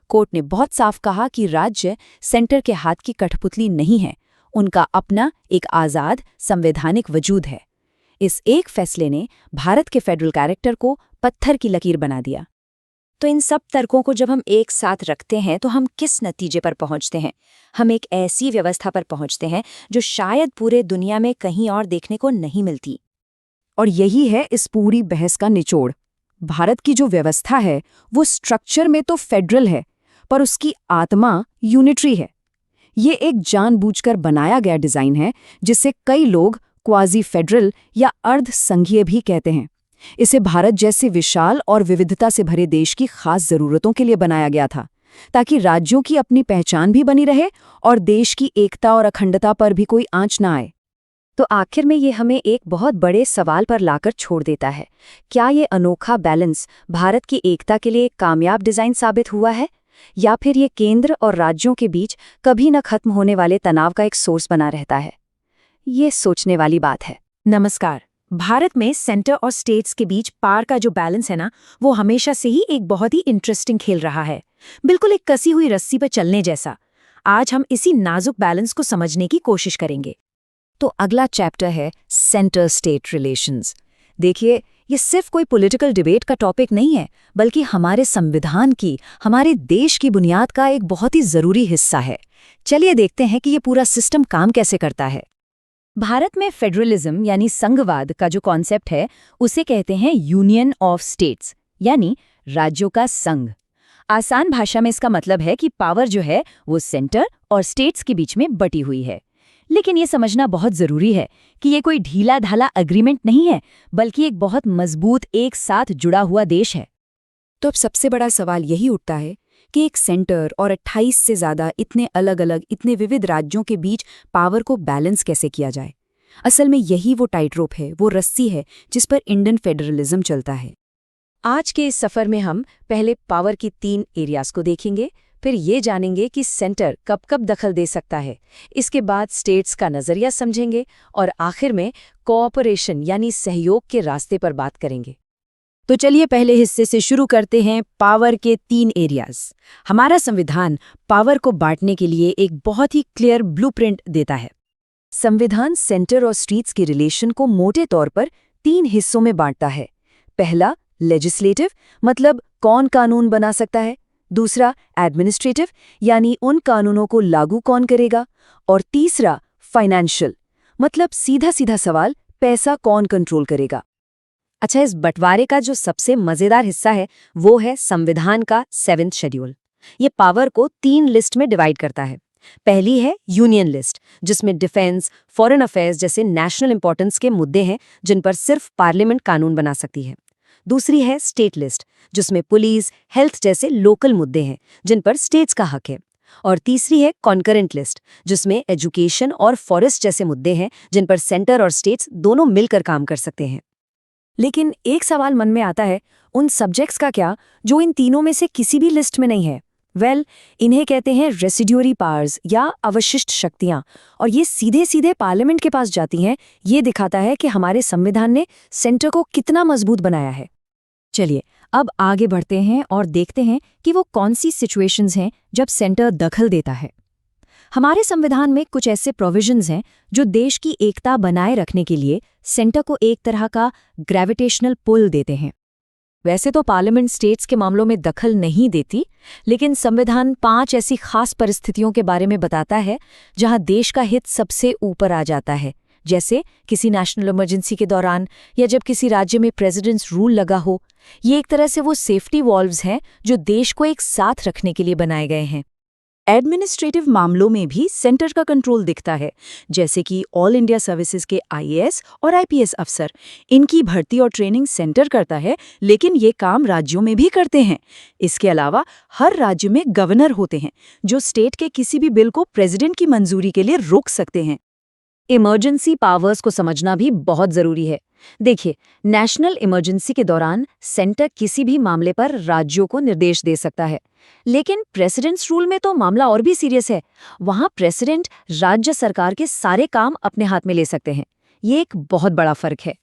कोर्ट ने बहुत साफ कहा कि राज्य सेंटर के हाथ की कठपुतली नहीं है, उनका अपना एक आज़ाद संवैधानिक वजूद है। इस एक फैसले ने भारत के फेडरल कैरेक्टर को पत्थर की लकीर बना दिया। तो इन सब तर्कों को जब हम एक साथ रखते हैं तो हम किस नतीजे पर पहुंचते हैं? हम एक ऐसी व्यवस्था पर पहुंचते हैं जो शायद पूरे दुनिया में कहीं और देखने को नहीं मिलती। और यही है इस पूरी बहस का निचोड़। भारत की जो व्यवस्था है वो स्ट्रक्चर में तो फेडरल है, पर उसकी आत्मा यूनिटरी है। ये एक जानबूझकर बनाया गया डिजाइन है जिसे कई लोग क्वाजी फेडरल या अर्ध संघीय भी कहते हैं। इसे भारत जैसे विशाल और विविधता से भरे देश की खास जरूरतों के लिए बनाया गया था, ताकि राज्यों की अपनी पहचान भी बनी रहे और देश की एकता और अखंडता पर भी कोई आंच ना आए। तो आखिर में ये हमें एक बहुत बड़े सवाल पर लाकर छोड़ देता है। क्या ये अनोखा बैलेंस भारत की एकता के लिए एक कामयाब डिजाइन साबित हुआ है, या फिर ये केंद्र और राज्यों के बीच कभी न खत्म होने वाले तनाव का एक सोर्स बना रहता है? ये सोचने वाली बात है। नमस्कार। भारत में सेंटर और स्टेट्स के बीच पावर का जो बैलेंस है ना, वो हमेशा से ही एक बहुत ही इंटरेस्टिंग खेल रहा है, बिल्कुल एक कसी हुई रस्सी पर चलने जैसा। आज हम इसी नाजुक बैलेंस को समझने की कोशिश करेंगे। तो अगला चैप्टर है सेंटर स्टेट रिलेशंस। देखिए, ये सिर्फ कोई पॉलिटिकल डिबेट का टॉपिक नहीं है, बल्कि हमारे संविधान की, हमारे देश की बुनियाद का एक बहुत ही जरूरी हिस्सा है। चलिए देखते हैं कि ये पूरा सिस्टम काम कैसे करता है। भारत में फेडरलिज्म यानी संघवाद का जो कॉन्सेप्ट है, उसे कहते हैं यूनियन ऑफ स्टेट्स, यानी राज्यों का संघ। आसान भाषा में इसका मतलब है कि पावर जो है वो सेंटर और स्टेट्स के बीच में बटी हुई है। लेकिन ये समझना बहुत जरूरी है कि ये कोई ढीला ढाला अग्रीमेंट नहीं है, बल्कि एक बहुत मजबूत, एक साथ जुड़ा हुआ देश है। तो अब सबसे बड़ा सवाल यही उठता है कि एक सेंटर और 28 से ज़्यादा इतने अलग अलग, इतने विविध राज्यों के बीच पावर को बैलेंस कैसे किया जाए। असल में यही वो टाइट रोप है, वो रस्सी है जिस पर इंडियन फेडरलिज्म चलता है। आज के इस सफर में हम पहले पावर की 3 एरियाज को देखेंगे, फिर ये जानेंगे कि सेंटर कब कब दखल दे सकता है, इसके बाद स्टेट्स का नजरिया समझेंगे और आखिर में कोऑपरेशन यानी सहयोग के रास्ते पर बात करेंगे। तो चलिए पहले हिस्से से शुरू करते हैं, पावर के 3 एरियाज। हमारा संविधान पावर को बांटने के लिए एक बहुत ही क्लियर ब्लूप्रिंट देता है। संविधान सेंटर और स्टेट्स के रिलेशन को मोटे तौर पर 3 हिस्सों में बांटता है। पहला, लेजिस्लेटिव, मतलब कौन कानून बना सकता है। दूसरा, एडमिनिस्ट्रेटिव, यानी उन कानूनों को लागू कौन करेगा। और तीसरा, फाइनेंशियल, मतलब सीधा सीधा सवाल, पैसा कौन कंट्रोल करेगा। अच्छा, इस बंटवारे का जो सबसे मजेदार हिस्सा है वो है संविधान का 7th शेड्यूल। ये पावर को 3 लिस्ट में डिवाइड करता है। पहली है यूनियन लिस्ट, जिसमें डिफेंस, फॉरेन अफेयर्स जैसे नेशनल इंपॉर्टेंस के मुद्दे हैं जिन पर सिर्फ पार्लियामेंट कानून बना सकती है। दूसरी है स्टेट लिस्ट, जिसमें पुलिस, हेल्थ जैसे लोकल मुद्दे हैं जिन पर स्टेट्स का हक है। और तीसरी है कॉन्करेंट लिस्ट, जिसमें एजुकेशन और फॉरेस्ट जैसे मुद्दे हैं जिन पर सेंटर और स्टेट्स दोनों मिलकर काम कर सकते हैं। लेकिन एक सवाल मन में आता है, उन सब्जेक्ट्स का क्या जो इन तीनों में से किसी भी लिस्ट में नहीं है। इन्हें कहते हैं रेसिड्यूरी पावर्स या अवशिष्ट शक्तियां, और ये सीधे सीधे पार्लियामेंट के पास जाती हैं। ये दिखाता है कि हमारे संविधान ने सेंटर को कितना मजबूत बनाया है। चलिए अब आगे बढ़ते हैं और देखते हैं कि वो कौन सी सिचुएशंस हैं जब सेंटर दखल देता है। हमारे संविधान में कुछ ऐसे प्रोविजंस हैं जो देश की एकता बनाए रखने के लिए सेंटर को एक तरह का ग्रेविटेशनल पुल देते हैं। वैसे तो पार्लियामेंट स्टेट्स के मामलों में दखल नहीं देती, लेकिन संविधान 5 ऐसी खास परिस्थितियों के बारे में बताता है जहां देश का हित सबसे ऊपर आ जाता है, जैसे किसी नेशनल इमरजेंसी के दौरान या जब किसी राज्य में प्रेसिडेंट्स रूल लगा हो। ये एक तरह से वो सेफ्टी वॉल्व्स हैं जो देश को एक साथ रखने के लिए बनाए गए हैं। एडमिनिस्ट्रेटिव मामलों में भी सेंटर का कंट्रोल दिखता है, जैसे कि ऑल इंडिया सर्विसेज के IAS और IPS अफसर। इनकी भर्ती और ट्रेनिंग सेंटर करता है, लेकिन ये काम राज्यों में भी करते हैं। इसके अलावा हर राज्य में गवर्नर होते हैं जो स्टेट के किसी भी बिल को प्रेसिडेंट की मंजूरी के लिए रोक सकते हैं। इमरजेंसी पावर्स को समझना भी बहुत जरूरी है। देखिए, नेशनल इमरजेंसी के दौरान सेंटर किसी भी मामले पर राज्यों को निर्देश दे सकता है, लेकिन प्रेसिडेंट्स रूल में तो मामला और भी सीरियस है। वहां प्रेसिडेंट राज्य सरकार के सारे काम अपने हाथ में ले सकते हैं। ये एक बहुत बड़ा फर्क है।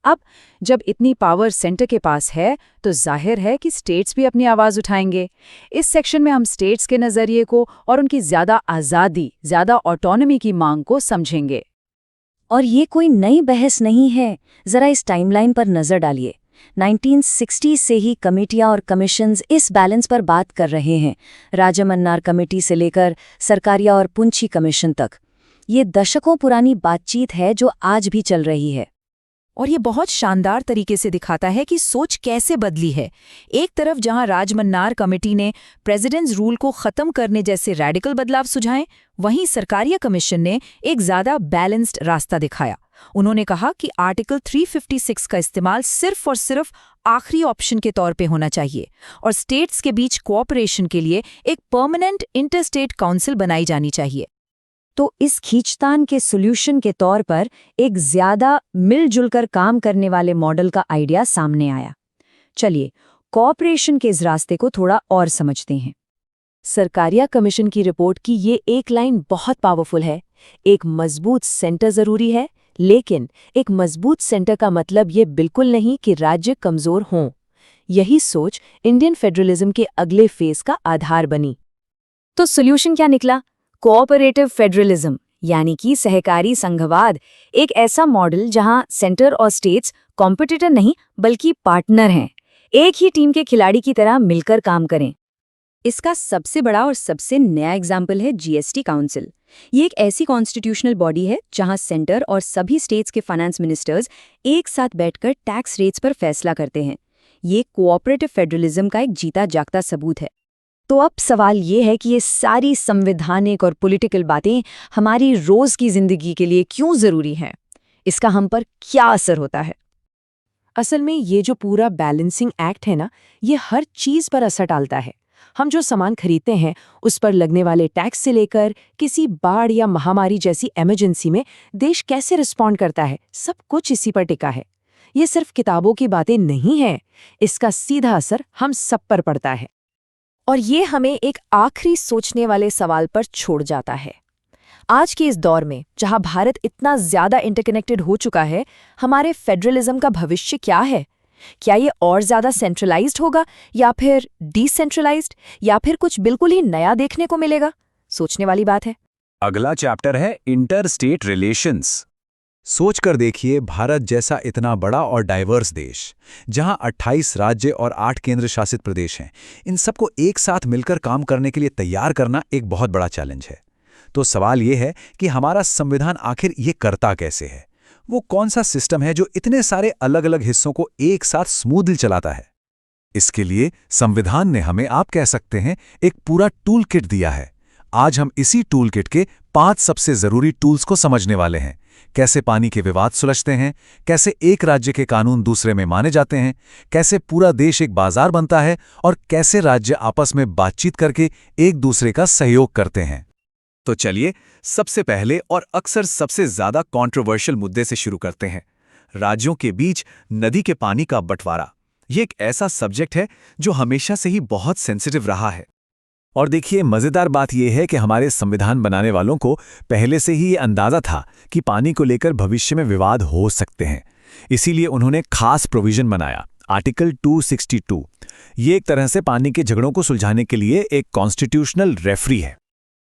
अब जब इतनी पावर सेंटर के पास है तो जाहिर है कि स्टेट्स भी अपनी आवाज उठाएंगे। इस सेक्शन में हम स्टेट्स के नजरिए को और उनकी ज्यादा आज़ादी, ज्यादा ऑटोनॉमी की मांग को समझेंगे। और ये कोई नई बहस नहीं है। जरा इस टाइमलाइन पर नजर डालिए। 1960 से ही कमेटियां और कमीशंस इस बैलेंस पर बात कर रहे हैं। राजामन्नार कमेटी से लेकर सरकारिया और पुंछी कमीशन तक। ये दशकों पुरानी बातचीत है जो आज भी चल रही है। और ये बहुत शानदार तरीके से दिखाता है कि सोच कैसे बदली है। एक तरफ जहां राजमन्नार कमेटी ने प्रेसिडेंट्स रूल को खत्म करने जैसे रैडिकल बदलाव सुझाए, वहीं सरकारिया कमीशन ने एक ज्यादा बैलेंस्ड रास्ता दिखाया। उन्होंने कहा कि आर्टिकल 356 का इस्तेमाल सिर्फ और सिर्फ आखिरी ऑप्शन के तौर पे होना चाहिए और स्टेट्स के बीच कोऑपरेशन के लिए एक परमानेंट इंटरस्टेट काउंसिल बनाई जानी चाहिए। तो इस खींचतान के सॉल्यूशन के तौर पर एक ज्यादा मिलजुल कर काम करने वाले मॉडल का आइडिया सामने आया। चलिए कोऑपरेशन के इस रास्ते को थोड़ा और समझते हैं। सरकारिया कमीशन की रिपोर्ट की ये एक लाइन बहुत पावरफुल है। एक मजबूत सेंटर जरूरी है, लेकिन एक मजबूत सेंटर का मतलब ये बिल्कुल नहीं कि राज्य कमजोर हों। यही सोच इंडियन फेडरलिज्म के अगले फेज का आधार बनी। तो सॉल्यूशन क्या निकला? कोऑपरेटिव फेडरलिज्म, यानी कि सहकारी संघवाद, एक ऐसा मॉडल जहां सेंटर और स्टेट्स कॉम्पिटिटर नहीं बल्कि पार्टनर हैं, एक ही टीम के खिलाड़ी की तरह मिलकर काम करें। इसका सबसे बड़ा और सबसे नया एग्जाम्पल है जीएसटी काउंसिल। ये एक ऐसी कॉन्स्टिट्यूशनल बॉडी है जहां सेंटर और सभी स्टेट्स के फाइनेंस मिनिस्टर्स एक साथ बैठकर टैक्स रेट्स पर फैसला करते हैं। ये कोऑपरेटिव फेडरलिज्म का एक जीता जागता सबूत है। तो अब सवाल ये है कि ये सारी संवैधानिक और पॉलिटिकल बातें हमारी रोज की जिंदगी के लिए क्यों जरूरी हैं? इसका हम पर क्या असर होता है? असल में ये जो पूरा बैलेंसिंग एक्ट है ना, ये हर चीज पर असर डालता है। हम जो सामान खरीदते हैं उस पर लगने वाले टैक्स से लेकर किसी बाढ़ या महामारी जैसी इमरजेंसी में देश कैसे रिस्पॉन्ड करता है, सब कुछ इसी पर टिका है। ये सिर्फ किताबों की बातें नहीं हैं, इसका सीधा असर हम सब पर पड़ता है। और ये हमें एक आखिरी सोचने वाले सवाल पर छोड़ जाता है। आज के इस दौर में जहां भारत इतना ज्यादा इंटरकनेक्टेड हो चुका है, हमारे फेडरलिज्म का भविष्य क्या है? क्या ये और ज्यादा सेंट्रलाइज्ड होगा या फिर डिसेंट्रलाइज्ड, या फिर कुछ बिल्कुल ही नया देखने को मिलेगा? सोचने वाली बात है। अगला चैप्टर है इंटर स्टेट रिलेशंस। सोच कर देखिए, भारत जैसा इतना बड़ा और डाइवर्स देश, जहां 28 राज्य और 8 केंद्र शासित प्रदेश हैं, इन सबको एक साथ मिलकर काम करने के लिए तैयार करना एक बहुत बड़ा चैलेंज है। तो सवाल ये है कि हमारा संविधान आखिर ये करता कैसे है? वो कौन सा सिस्टम है जो इतने सारे अलग अलग हिस्सों को एक साथ स्मूथली चलाता है? इसके लिए संविधान ने हमें, आप कह सकते हैं, एक पूरा टूल किट दिया है। आज हम इसी टूल किट के 5 सबसे जरूरी टूल्स को समझने वाले हैं। कैसे पानी के विवाद सुलझते हैं, कैसे एक राज्य के कानून दूसरे में माने जाते हैं, कैसे पूरा देश एक बाजार बनता है, और कैसे राज्य आपस में बातचीत करके एक दूसरे का सहयोग करते हैं। तो चलिए सबसे पहले और अक्सर सबसे ज्यादा कंट्रोवर्शियल मुद्दे से शुरू करते हैं, राज्यों के बीच नदी के पानी का बंटवारा। ये एक ऐसा सब्जेक्ट है जो हमेशा से ही बहुत सेंसिटिव रहा है। और देखिए, मजेदार बात यह है कि हमारे संविधान बनाने वालों को पहले से ही ये अंदाजा था कि पानी को लेकर भविष्य में विवाद हो सकते हैं। इसीलिए उन्होंने खास प्रोविजन बनाया, आर्टिकल 262। ये एक तरह से पानी के झगड़ों को सुलझाने के लिए एक कॉन्स्टिट्यूशनल रेफरी है।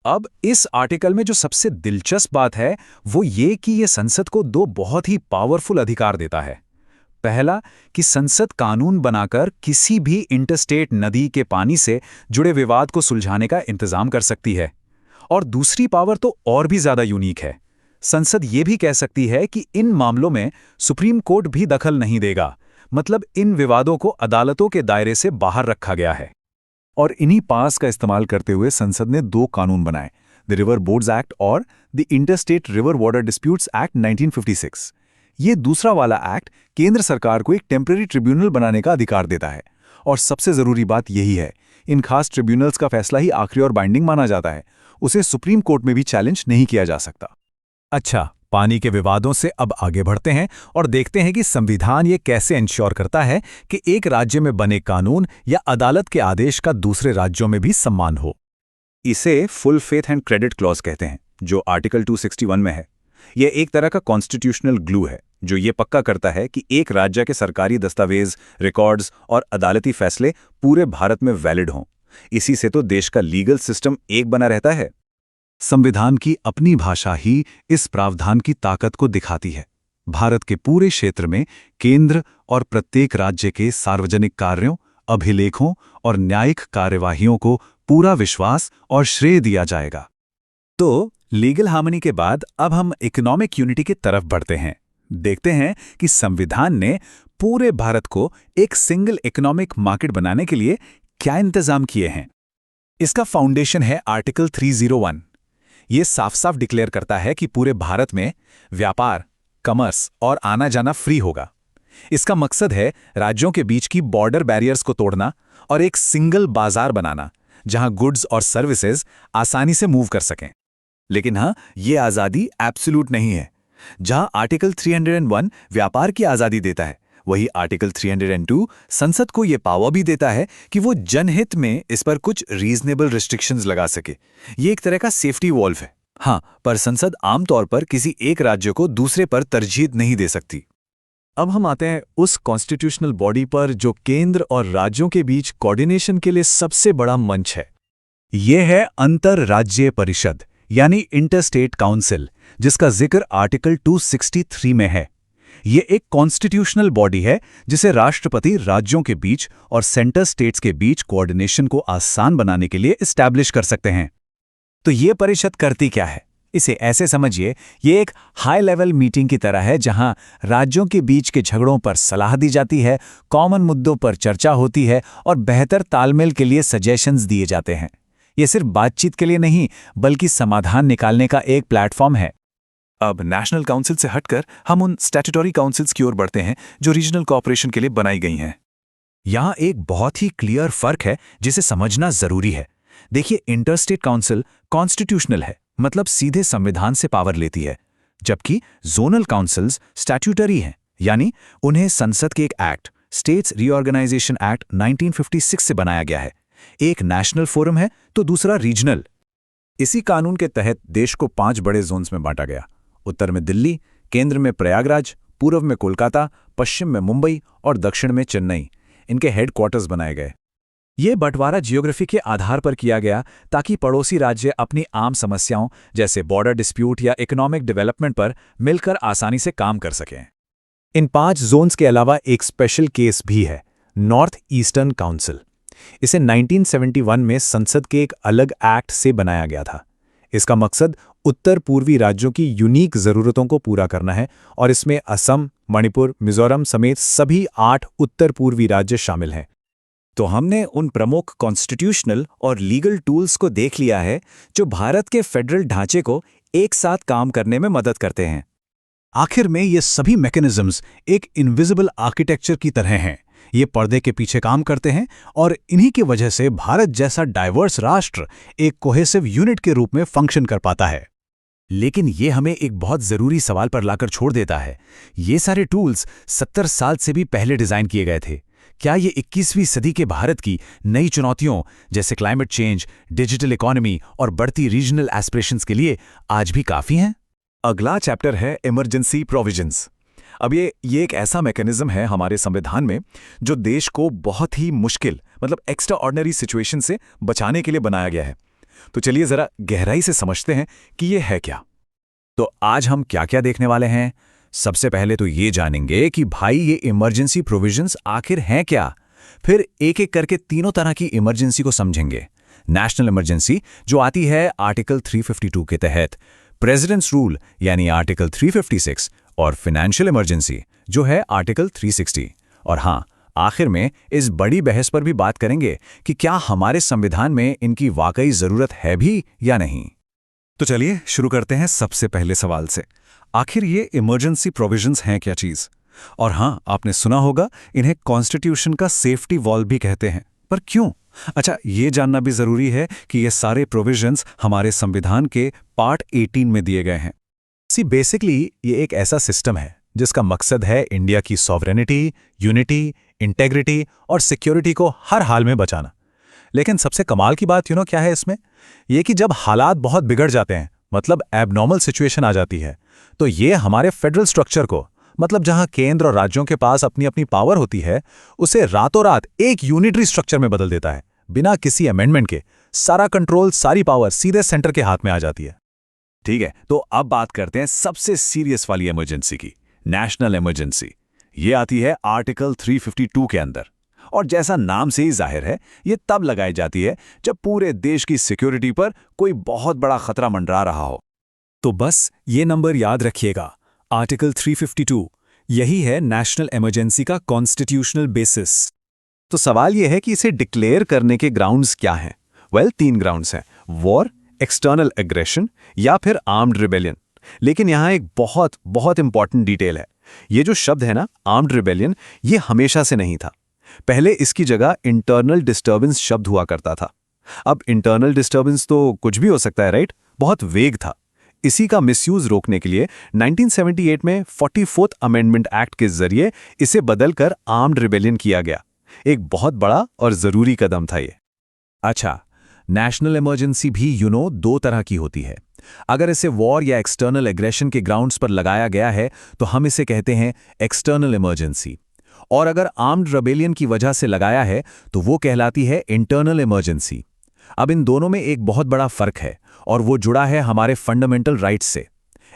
अब इस आर्टिकल में जो सबसे दिलचस्प बात है वो ये कि ये संसद को 2 बहुत ही पावरफुल अधिकार देता है। पहला, कि संसद कानून बनाकर किसी भी इंटरस्टेट नदी के पानी से जुड़े विवाद को सुलझाने का इंतजाम कर सकती है। और दूसरी पावर तो और भी ज्यादा यूनिक है, संसद ये भी कह सकती है कि इन मामलों में सुप्रीम कोर्ट भी दखल नहीं देगा। मतलब इन विवादों को अदालतों के दायरे से बाहर रखा गया है। और इन्हीं पास का इस्तेमाल करते हुए संसद ने 2 कानून बनाए, द रिवर बोर्ड्स एक्ट और the interstate river water disputes act 1956। ये दूसरा वाला एक्ट केंद्र सरकार को एक टेम्पररी ट्रिब्यूनल बनाने का अधिकार देता है। और सबसे जरूरी बात यही है, इन खास ट्रिब्यूनल्स का फैसला ही आखिरी और बाइंडिंग माना जाता है। उसे सुप्रीम कोर्ट में भी चैलेंज नहीं किया जा सकता। अच्छा, पानी के विवादों से अब आगे बढ़ते हैं और देखते हैं कि संविधान ये कैसे इंश्योर करता है कि एक राज्य में बने कानून या अदालत के आदेश का दूसरे राज्यों में भी सम्मान हो। इसे full faith and credit clause कहते हैं, जो आर्टिकल 261 में है। यह एक तरह का कॉन्स्टिट्यूशनल ग्लू है जो ये पक्का करता है कि एक राज्य के सरकारी दस्तावेज, रिकॉर्ड्स और अदालती फैसले पूरे भारत में वैलिड हों। इसी से तो देश का लीगल सिस्टम एक बना रहता है। संविधान की अपनी भाषा ही इस प्रावधान की ताकत को दिखाती है। भारत के पूरे क्षेत्र में केंद्र और प्रत्येक राज्य के सार्वजनिक कार्यों, अभिलेखों और न्यायिक कार्यवाहियों को पूरा विश्वास और श्रेय दिया जाएगा। तो लीगल हार्मनी के बाद अब हम इकोनॉमिक यूनिटी की तरफ बढ़ते हैं। देखते हैं कि संविधान ने पूरे भारत को एक सिंगल इकोनॉमिक मार्केट बनाने के लिए क्या इंतजाम किए हैं। इसका फाउंडेशन है आर्टिकल 301। ये साफ साफ डिक्लेयर करता है कि पूरे भारत में व्यापार, कॉमर्स और आना जाना फ्री होगा। इसका मकसद है राज्यों के बीच की बॉर्डर बैरियर्स को तोड़ना और एक सिंगल बाजार बनाना जहां गुड्स और सर्विसेज आसानी से मूव कर सकें। लेकिन हाँ, ये आज़ादी एब्सोल्यूट नहीं है। जहां आर्टिकल 301 व्यापार की आज़ादी देता है, वही आर्टिकल 302 संसद को ये पावर भी देता है कि वो जनहित में इस पर कुछ रीजनेबल रिस्ट्रिक्शंस लगा सके। ये एक तरह का सेफ्टी वॉल्व है। हाँ, पर संसद आमतौर पर किसी एक राज्य को दूसरे पर तरजीह नहीं दे सकती। अब हम आते हैं उस कॉन्स्टिट्यूशनल बॉडी पर जो केंद्र और राज्यों के बीच कोऑर्डिनेशन के लिए सबसे बड़ा मंच है। ये है अंतर्राज्यीय परिषद यानी इंटरस्टेट काउंसिल, जिसका जिक्र आर्टिकल 263 में है। ये एक कॉन्स्टिट्यूशनल बॉडी है जिसे राष्ट्रपति राज्यों के बीच और सेंटर स्टेट्स के बीच कोऑर्डिनेशन को आसान बनाने के लिए एस्टैब्लिश कर सकते हैं। तो ये परिषद करती क्या है? इसे ऐसे समझिए, ये एक हाई लेवल मीटिंग की तरह है जहां राज्यों के बीच के झगड़ों पर सलाह दी जाती है, कॉमन मुद्दों पर चर्चा होती है और बेहतर तालमेल के लिए सजेशंस दिए जाते हैं। ये सिर्फ बातचीत के लिए नहीं, बल्कि समाधान निकालने का एक प्लेटफॉर्म है। अब नेशनल काउंसिल से हटकर हम उन स्टैट्यूटरी काउंसिल्स की ओर बढ़ते हैं जो रीजनल कोऑपरेशन के लिए बनाई गई हैं। यहाँ एक बहुत ही क्लियर फर्क है जिसे समझना जरूरी है। देखिए, इंटरस्टेट काउंसिल कॉन्स्टिट्यूशनल है, मतलब सीधे संविधान से पावर लेती है, जबकि जोनल काउंसिल्स स्टैट्यूटरी हैं, यानी उन्हें संसद के एक एक्ट, स्टेट्स रीऑर्गेनाइजेशन एक्ट 1956 से बनाया गया है। एक नेशनल फोरम है तो दूसरा रीजनल। इसी कानून के तहत देश को 5 बड़े जोन्स में बांटा गया। उत्तर में दिल्ली, केंद्र में प्रयागराज, पूर्व में कोलकाता, पश्चिम में मुंबई और दक्षिण में चेन्नई। इनके हेडक्वार्टर्स बनाए गए। ये बंटवारा जियोग्राफी के आधार पर किया गया ताकि पड़ोसी राज्य अपनी आम समस्याओं जैसे बॉर्डर डिस्प्यूट या इकोनॉमिक डेवलपमेंट पर मिलकर आसानी से काम कर सकें। इन 5 जोन्स के अलावा एक स्पेशल केस भी है, नॉर्थ ईस्टर्न काउंसिल। इसे 1971 में संसद के एक अलग एक्ट से बनाया गया था। इसका मकसद उत्तर पूर्वी राज्यों की यूनिक ज़रूरतों को पूरा करना है और इसमें असम, मणिपुर, मिजोरम समेत सभी 8 उत्तर पूर्वी राज्य शामिल हैं। तो हमने उन प्रमुख कॉन्स्टिट्यूशनल और लीगल टूल्स को देख लिया है जो भारत के फेडरल ढांचे को एक साथ काम करने में मदद करते हैं। आखिर में ये सभी मैकेनिज्म्स एक इनविजिबल आर्किटेक्चर की तरह हैं। ये पर्दे के पीछे काम करते हैं और इन्हीं की वजह से भारत जैसा डाइवर्स राष्ट्र एक कोहेसिव यूनिट के रूप में फंक्शन कर पाता है। लेकिन ये हमें एक बहुत ज़रूरी सवाल पर लाकर छोड़ देता है। ये सारे टूल्स 70 साल से भी पहले डिज़ाइन किए गए थे। क्या ये 21वीं सदी के भारत की नई चुनौतियों जैसे क्लाइमेट चेंज, डिजिटल इकोनॉमी और बढ़ती रीजनल एस्पिरेशंस के लिए आज भी काफ़ी हैं? अगला चैप्टर है इमरजेंसी प्रोविजंस। अब ये एक ऐसा मैकेनिज्म है हमारे संविधान में जो देश को बहुत ही मुश्किल, मतलब एक्स्ट्रा ऑर्डिनरी सिचुएशन से बचाने के लिए बनाया गया है। तो चलिए ज़रा गहराई से समझते हैं कि ये है क्या। तो आज हम क्या क्या देखने वाले हैं? सबसे पहले तो ये जानेंगे कि भाई ये इमरजेंसी प्रोविजंस आखिर हैं क्या। फिर एक एक करके तीनों तरह की इमरजेंसी को समझेंगे। नेशनल इमरजेंसी जो आती है आर्टिकल 352 के तहत, प्रेसिडेंट्स रूल यानी आर्टिकल 356 और फाइनेंशियल इमरजेंसी जो है आर्टिकल 360। और हाँ, आखिर में इस बड़ी बहस पर भी बात करेंगे कि क्या हमारे संविधान में इनकी वाकई ज़रूरत है भी या नहीं। तो चलिए शुरू करते हैं सबसे पहले सवाल से। आखिर ये इमरजेंसी प्रोविजंस हैं क्या चीज़? और हाँ, आपने सुना होगा इन्हें कॉन्स्टिट्यूशन का सेफ्टी वॉल्व भी कहते हैं। पर क्यों? अच्छा, ये जानना भी ज़रूरी है कि ये सारे प्रोविजंस हमारे संविधान के पार्ट 18 में दिए गए हैं। बेसिकली ये एक ऐसा सिस्टम है जिसका मकसद है इंडिया की सॉवरेनिटी, यूनिटी, इंटेग्रिटी और सिक्योरिटी को हर हाल में बचाना। लेकिन सबसे कमाल की बात क्या है इसमें? ये कि जब हालात बहुत बिगड़ जाते हैं, मतलब एबनॉर्मल सिचुएशन आ जाती है, तो ये हमारे फेडरल स्ट्रक्चर को, मतलब जहां केंद्र और राज्यों के पास अपनी अपनी पावर होती है, उसे रातों रात एक यूनिटरी स्ट्रक्चर में बदल देता है। बिना किसी अमेंडमेंट के सारा कंट्रोल, सारी पावर सीधे सेंटर के हाथ में आ जाती है। ठीक है, तो अब बात करते हैं सबसे सीरियस वाली इमरजेंसी की, नेशनल इमरजेंसी। ये आती है आर्टिकल 352 के अंदर, और जैसा नाम से ही जाहिर है, ये तब लगाई जाती है जब पूरे देश की सिक्योरिटी पर कोई बहुत बड़ा खतरा मंडरा रहा हो। तो बस ये नंबर याद रखिएगा, आर्टिकल 352, यही है नेशनल इमरजेंसी का कॉन्स्टिट्यूशनल बेसिस। तो सवाल यह है कि इसे डिक्लेयर करने के ग्राउंड्स क्या हैं? वेल, 3 ग्राउंड्स हैं, वॉर, एक्सटर्नल एग्रेशन या फिर आर्म्ड रिबेलियन। लेकिन यहाँ एक बहुत बहुत इंपॉर्टेंट डिटेल है। ये जो शब्द है ना, आर्म्ड रिबेलियन, ये हमेशा से नहीं था। पहले इसकी जगह इंटरनल डिस्टर्बेंस शब्द हुआ करता था। अब इंटरनल डिस्टर्बेंस तो कुछ भी हो सकता है, राइट? बहुत वेग था। इसी का मिसयूज रोकने के लिए 1978 में 44th अमेंडमेंट एक्ट के जरिए इसे बदलकर आर्म्ड रिबेलियन किया गया। एक बहुत बड़ा और जरूरी कदम था ये। अच्छा, नेशनल इमरजेंसी भी 2 तरह की होती है। अगर इसे वॉर या एक्सटर्नल एग्रेशन के ग्राउंड्स पर लगाया गया है तो हम इसे कहते हैं एक्सटर्नल इमरजेंसी, और अगर आर्म्ड रिबेलियन की वजह से लगाया है तो वो कहलाती है इंटरनल इमरजेंसी। अब इन दोनों में एक बहुत बड़ा फर्क है, और वो जुड़ा है हमारे फंडामेंटल राइट्स से।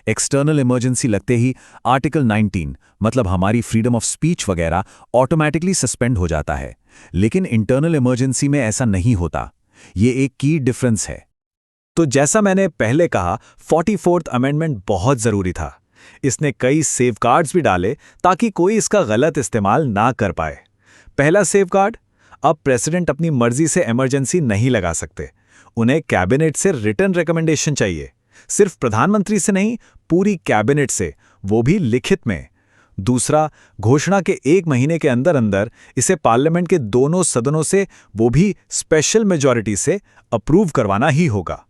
एक्सटर्नल इमरजेंसी लगते ही आर्टिकल 19 मतलब हमारी फ्रीडम ऑफ स्पीच वगैरह ऑटोमेटिकली सस्पेंड हो जाता है, लेकिन इंटरनल इमरजेंसी में ऐसा नहीं होता। ये एक की डिफरेंस है। तो जैसा मैंने पहले कहा, 44th अमेंडमेंट बहुत ज़रूरी था। इसने कई सेफगार्ड्स भी डाले ताकि कोई इसका गलत इस्तेमाल ना कर पाए। पहला सेफगार्ड, अब प्रेसिडेंट अपनी मर्जी से इमरजेंसी नहीं लगा सकते। उन्हें कैबिनेट से रिटर्न रिकमेंडेशन चाहिए, सिर्फ प्रधानमंत्री से नहीं, पूरी कैबिनेट से, वो भी लिखित में। दूसरा, घोषणा के 1 महीने के अंदर अंदर इसे पार्लियामेंट के दोनों सदनों से, वो भी स्पेशल मेजॉरिटी से, अप्रूव करवाना ही होगा।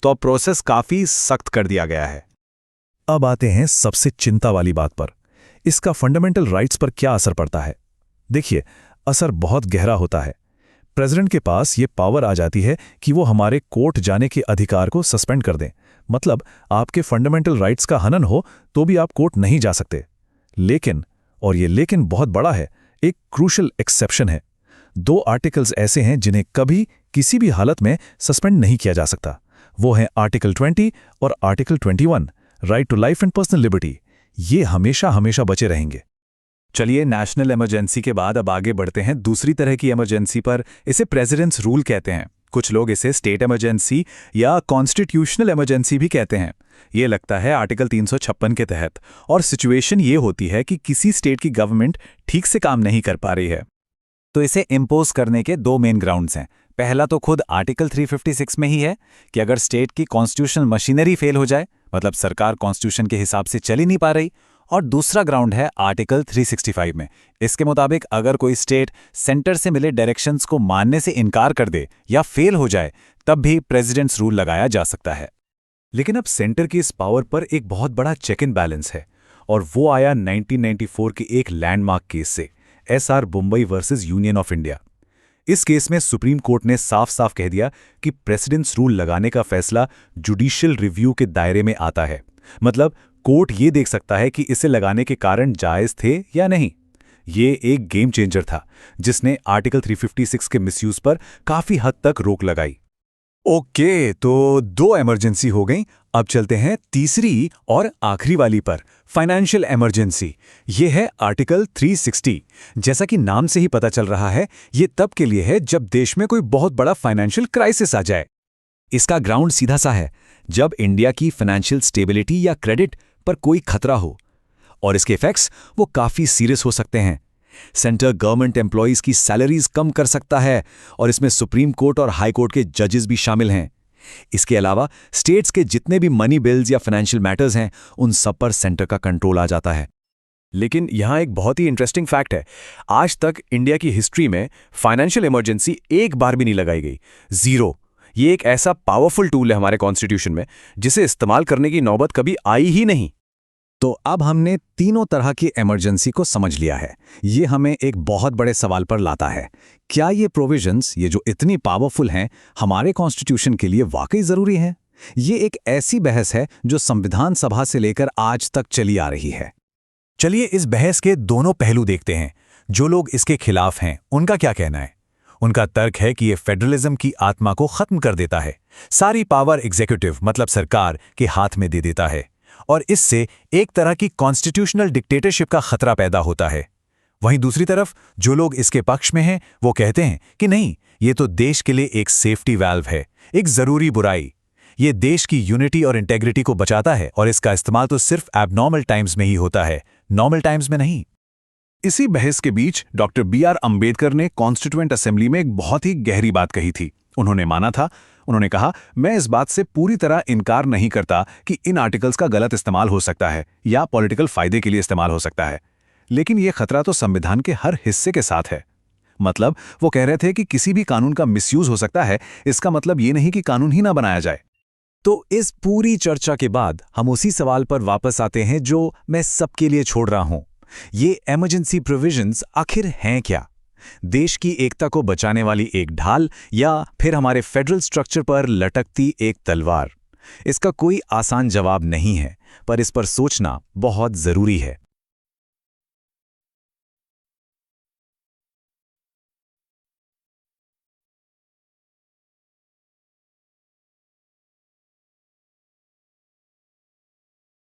तो अब प्रोसेस काफी सख्त कर दिया गया है। अब आते हैं सबसे चिंता वाली बात पर, इसका फंडामेंटल राइट्स पर क्या असर पड़ता है। देखिए, असर बहुत गहरा होता है। प्रेसिडेंट के पास ये पावर आ जाती है कि वो हमारे कोर्ट जाने के अधिकार को सस्पेंड कर दें। मतलब आपके फंडामेंटल राइट्स का हनन हो तो भी आप कोर्ट नहीं जा सकते। लेकिन, और ये लेकिन बहुत बड़ा है, एक क्रूशल एक्सेप्शन है। 2 आर्टिकल्स ऐसे हैं जिन्हें कभी किसी भी हालत में सस्पेंड नहीं किया जा सकता। वो हैं आर्टिकल 20 और article 21, right to life and personal liberty. ये हमेशा हमेशा बचे रहेंगे। चलिए, नेशनल इमरजेंसी के बाद अब आगे बढ़ते हैं दूसरी तरह की इमरजेंसी पर। इसे प्रेसिडेंट्स रूल कहते हैं। कुछ लोग इसे स्टेट इमरजेंसी या कॉन्स्टिट्यूशनल इमरजेंसी भी कहते हैं। ये लगता है आर्टिकल 356 के तहत, और सिचुएशन ये होती है कि किसी स्टेट की गवर्नमेंट ठीक से काम नहीं कर पा रही है। तो इसे इम्पोज करने के 2 मेन ग्राउंड्स हैं। पहला तो खुद आर्टिकल 356 में ही है कि अगर स्टेट की कॉन्स्टिट्यूशनल मशीनरी फेल हो जाए, मतलब सरकार कॉन्स्टिट्यूशन के हिसाब से चल ही नहीं पा रही। और दूसरा ग्राउंड है आर्टिकल 365 में। इसके मुताबिक अगर कोई स्टेट सेंटर से मिले डायरेक्शंस को मानने से इनकार कर दे या फेल हो जाए, तब भी प्रेसिडेंट्स रूल लगाया जा सकता है। लेकिन अब सेंटर की इस पावर पर एक बहुत बड़ा चेक एंड बैलेंस है, और वो आया 1994 के एक लैंडमार्क केस से, SR Bombay versus union of India. इस केस में सुप्रीम कोर्ट ने साफ साफ कह दिया कि प्रेसिडेंट्स रूल लगाने का फैसला जुडिशियल रिव्यू के दायरे में आता है। मतलब कोर्ट ये देख सकता है कि इसे लगाने के कारण जायज थे या नहीं। ये एक गेम चेंजर था जिसने आर्टिकल 356 के मिसयूज पर काफी हद तक रोक लगाई। ओके, तो 2 इमरजेंसी हो गई। अब चलते हैं तीसरी और आखिरी वाली पर, फाइनेंशियल इमरजेंसी। ये है आर्टिकल 360। जैसा कि नाम से ही पता चल रहा है, ये तब के लिए है जब देश में कोई बहुत बड़ा फाइनेंशियल क्राइसिस आ जाए। इसका ग्राउंड सीधा सा है, जब इंडिया की फाइनेंशियल स्टेबिलिटी या क्रेडिट पर कोई खतरा हो, और इसके इफेक्ट्स वो काफी सीरियस हो सकते हैं। सेंटर गवर्नमेंट एम्प्लॉइज की सैलरीज कम कर सकता है, और इसमें सुप्रीम कोर्ट और हाई कोर्ट के जजेस भी शामिल हैं। इसके अलावा स्टेट्स के जितने भी मनी बिल्स या फाइनेंशियल मैटर्स हैं, उन सब पर सेंटर का कंट्रोल आ जाता है। लेकिन यहां एक बहुत ही इंटरेस्टिंग फैक्ट है, आज तक इंडिया की हिस्ट्री में फाइनेंशियल इमरजेंसी एक बार भी नहीं लगाई गई, 0। ये एक ऐसा पावरफुल टूल है हमारे कॉन्स्टिट्यूशन में, जिसे इस्तेमाल करने की नौबत कभी आई ही नहीं। तो अब हमने तीनों तरह की इमरजेंसी को समझ लिया है। ये हमें एक बहुत बड़े सवाल पर लाता है, क्या ये प्रोविजंस, ये जो इतनी पावरफुल हैं, हमारे कॉन्स्टिट्यूशन के लिए वाकई जरूरी हैं? ये एक ऐसी बहस है जो संविधान सभा से लेकर आज तक चली आ रही है। चलिए इस बहस के दोनों पहलू देखते हैं। जो लोग इसके खिलाफ हैं, उनका क्या कहना है? उनका तर्क है कि ये फेडरलिज्म की आत्मा को खत्म कर देता है, सारी पावर एग्जीक्यूटिव मतलब सरकार के हाथ में दे देता है, और इससे एक तरह की कॉन्स्टिट्यूशनल डिक्टेटरशिप का खतरा पैदा होता है। वहीं दूसरी तरफ जो लोग इसके पक्ष में हैं, वो कहते हैं कि नहीं, ये तो देश के लिए एक सेफ्टी वाल्व है, एक जरूरी बुराई। ये देश की यूनिटी और इंटेग्रिटी को बचाता है, और इसका इस्तेमाल तो सिर्फ एबनॉर्मल टाइम्स में ही होता है, नॉर्मल टाइम्स में नहीं। इसी बहस के बीच डॉक्टर BR अंबेडकर ने कॉन्स्टिट्यूएंट असेंबली में एक बहुत ही गहरी बात कही थी। उन्होंने कहा, मैं इस बात से पूरी तरह इनकार नहीं करता कि इन आर्टिकल्स का गलत इस्तेमाल हो सकता है या पॉलिटिकल फायदे के लिए इस्तेमाल हो सकता है, लेकिन यह खतरा तो संविधान के हर हिस्से के साथ है। मतलब वो कह रहे थे कि किसी भी कानून का मिसयूज हो सकता है, इसका मतलब ये नहीं कि कानून ही ना बनाया जाए। तो इस पूरी चर्चा के बाद हम उसी सवाल पर वापस आते हैं जो मैं सबके लिए छोड़ रहा हूं। ये इमरजेंसी प्रोविजंस आखिर हैं क्या? देश की एकता को बचाने वाली एक ढाल, या फिर हमारे फेडरल स्ट्रक्चर पर लटकती एक तलवार? इसका कोई आसान जवाब नहीं है, पर इस पर सोचना बहुत जरूरी है।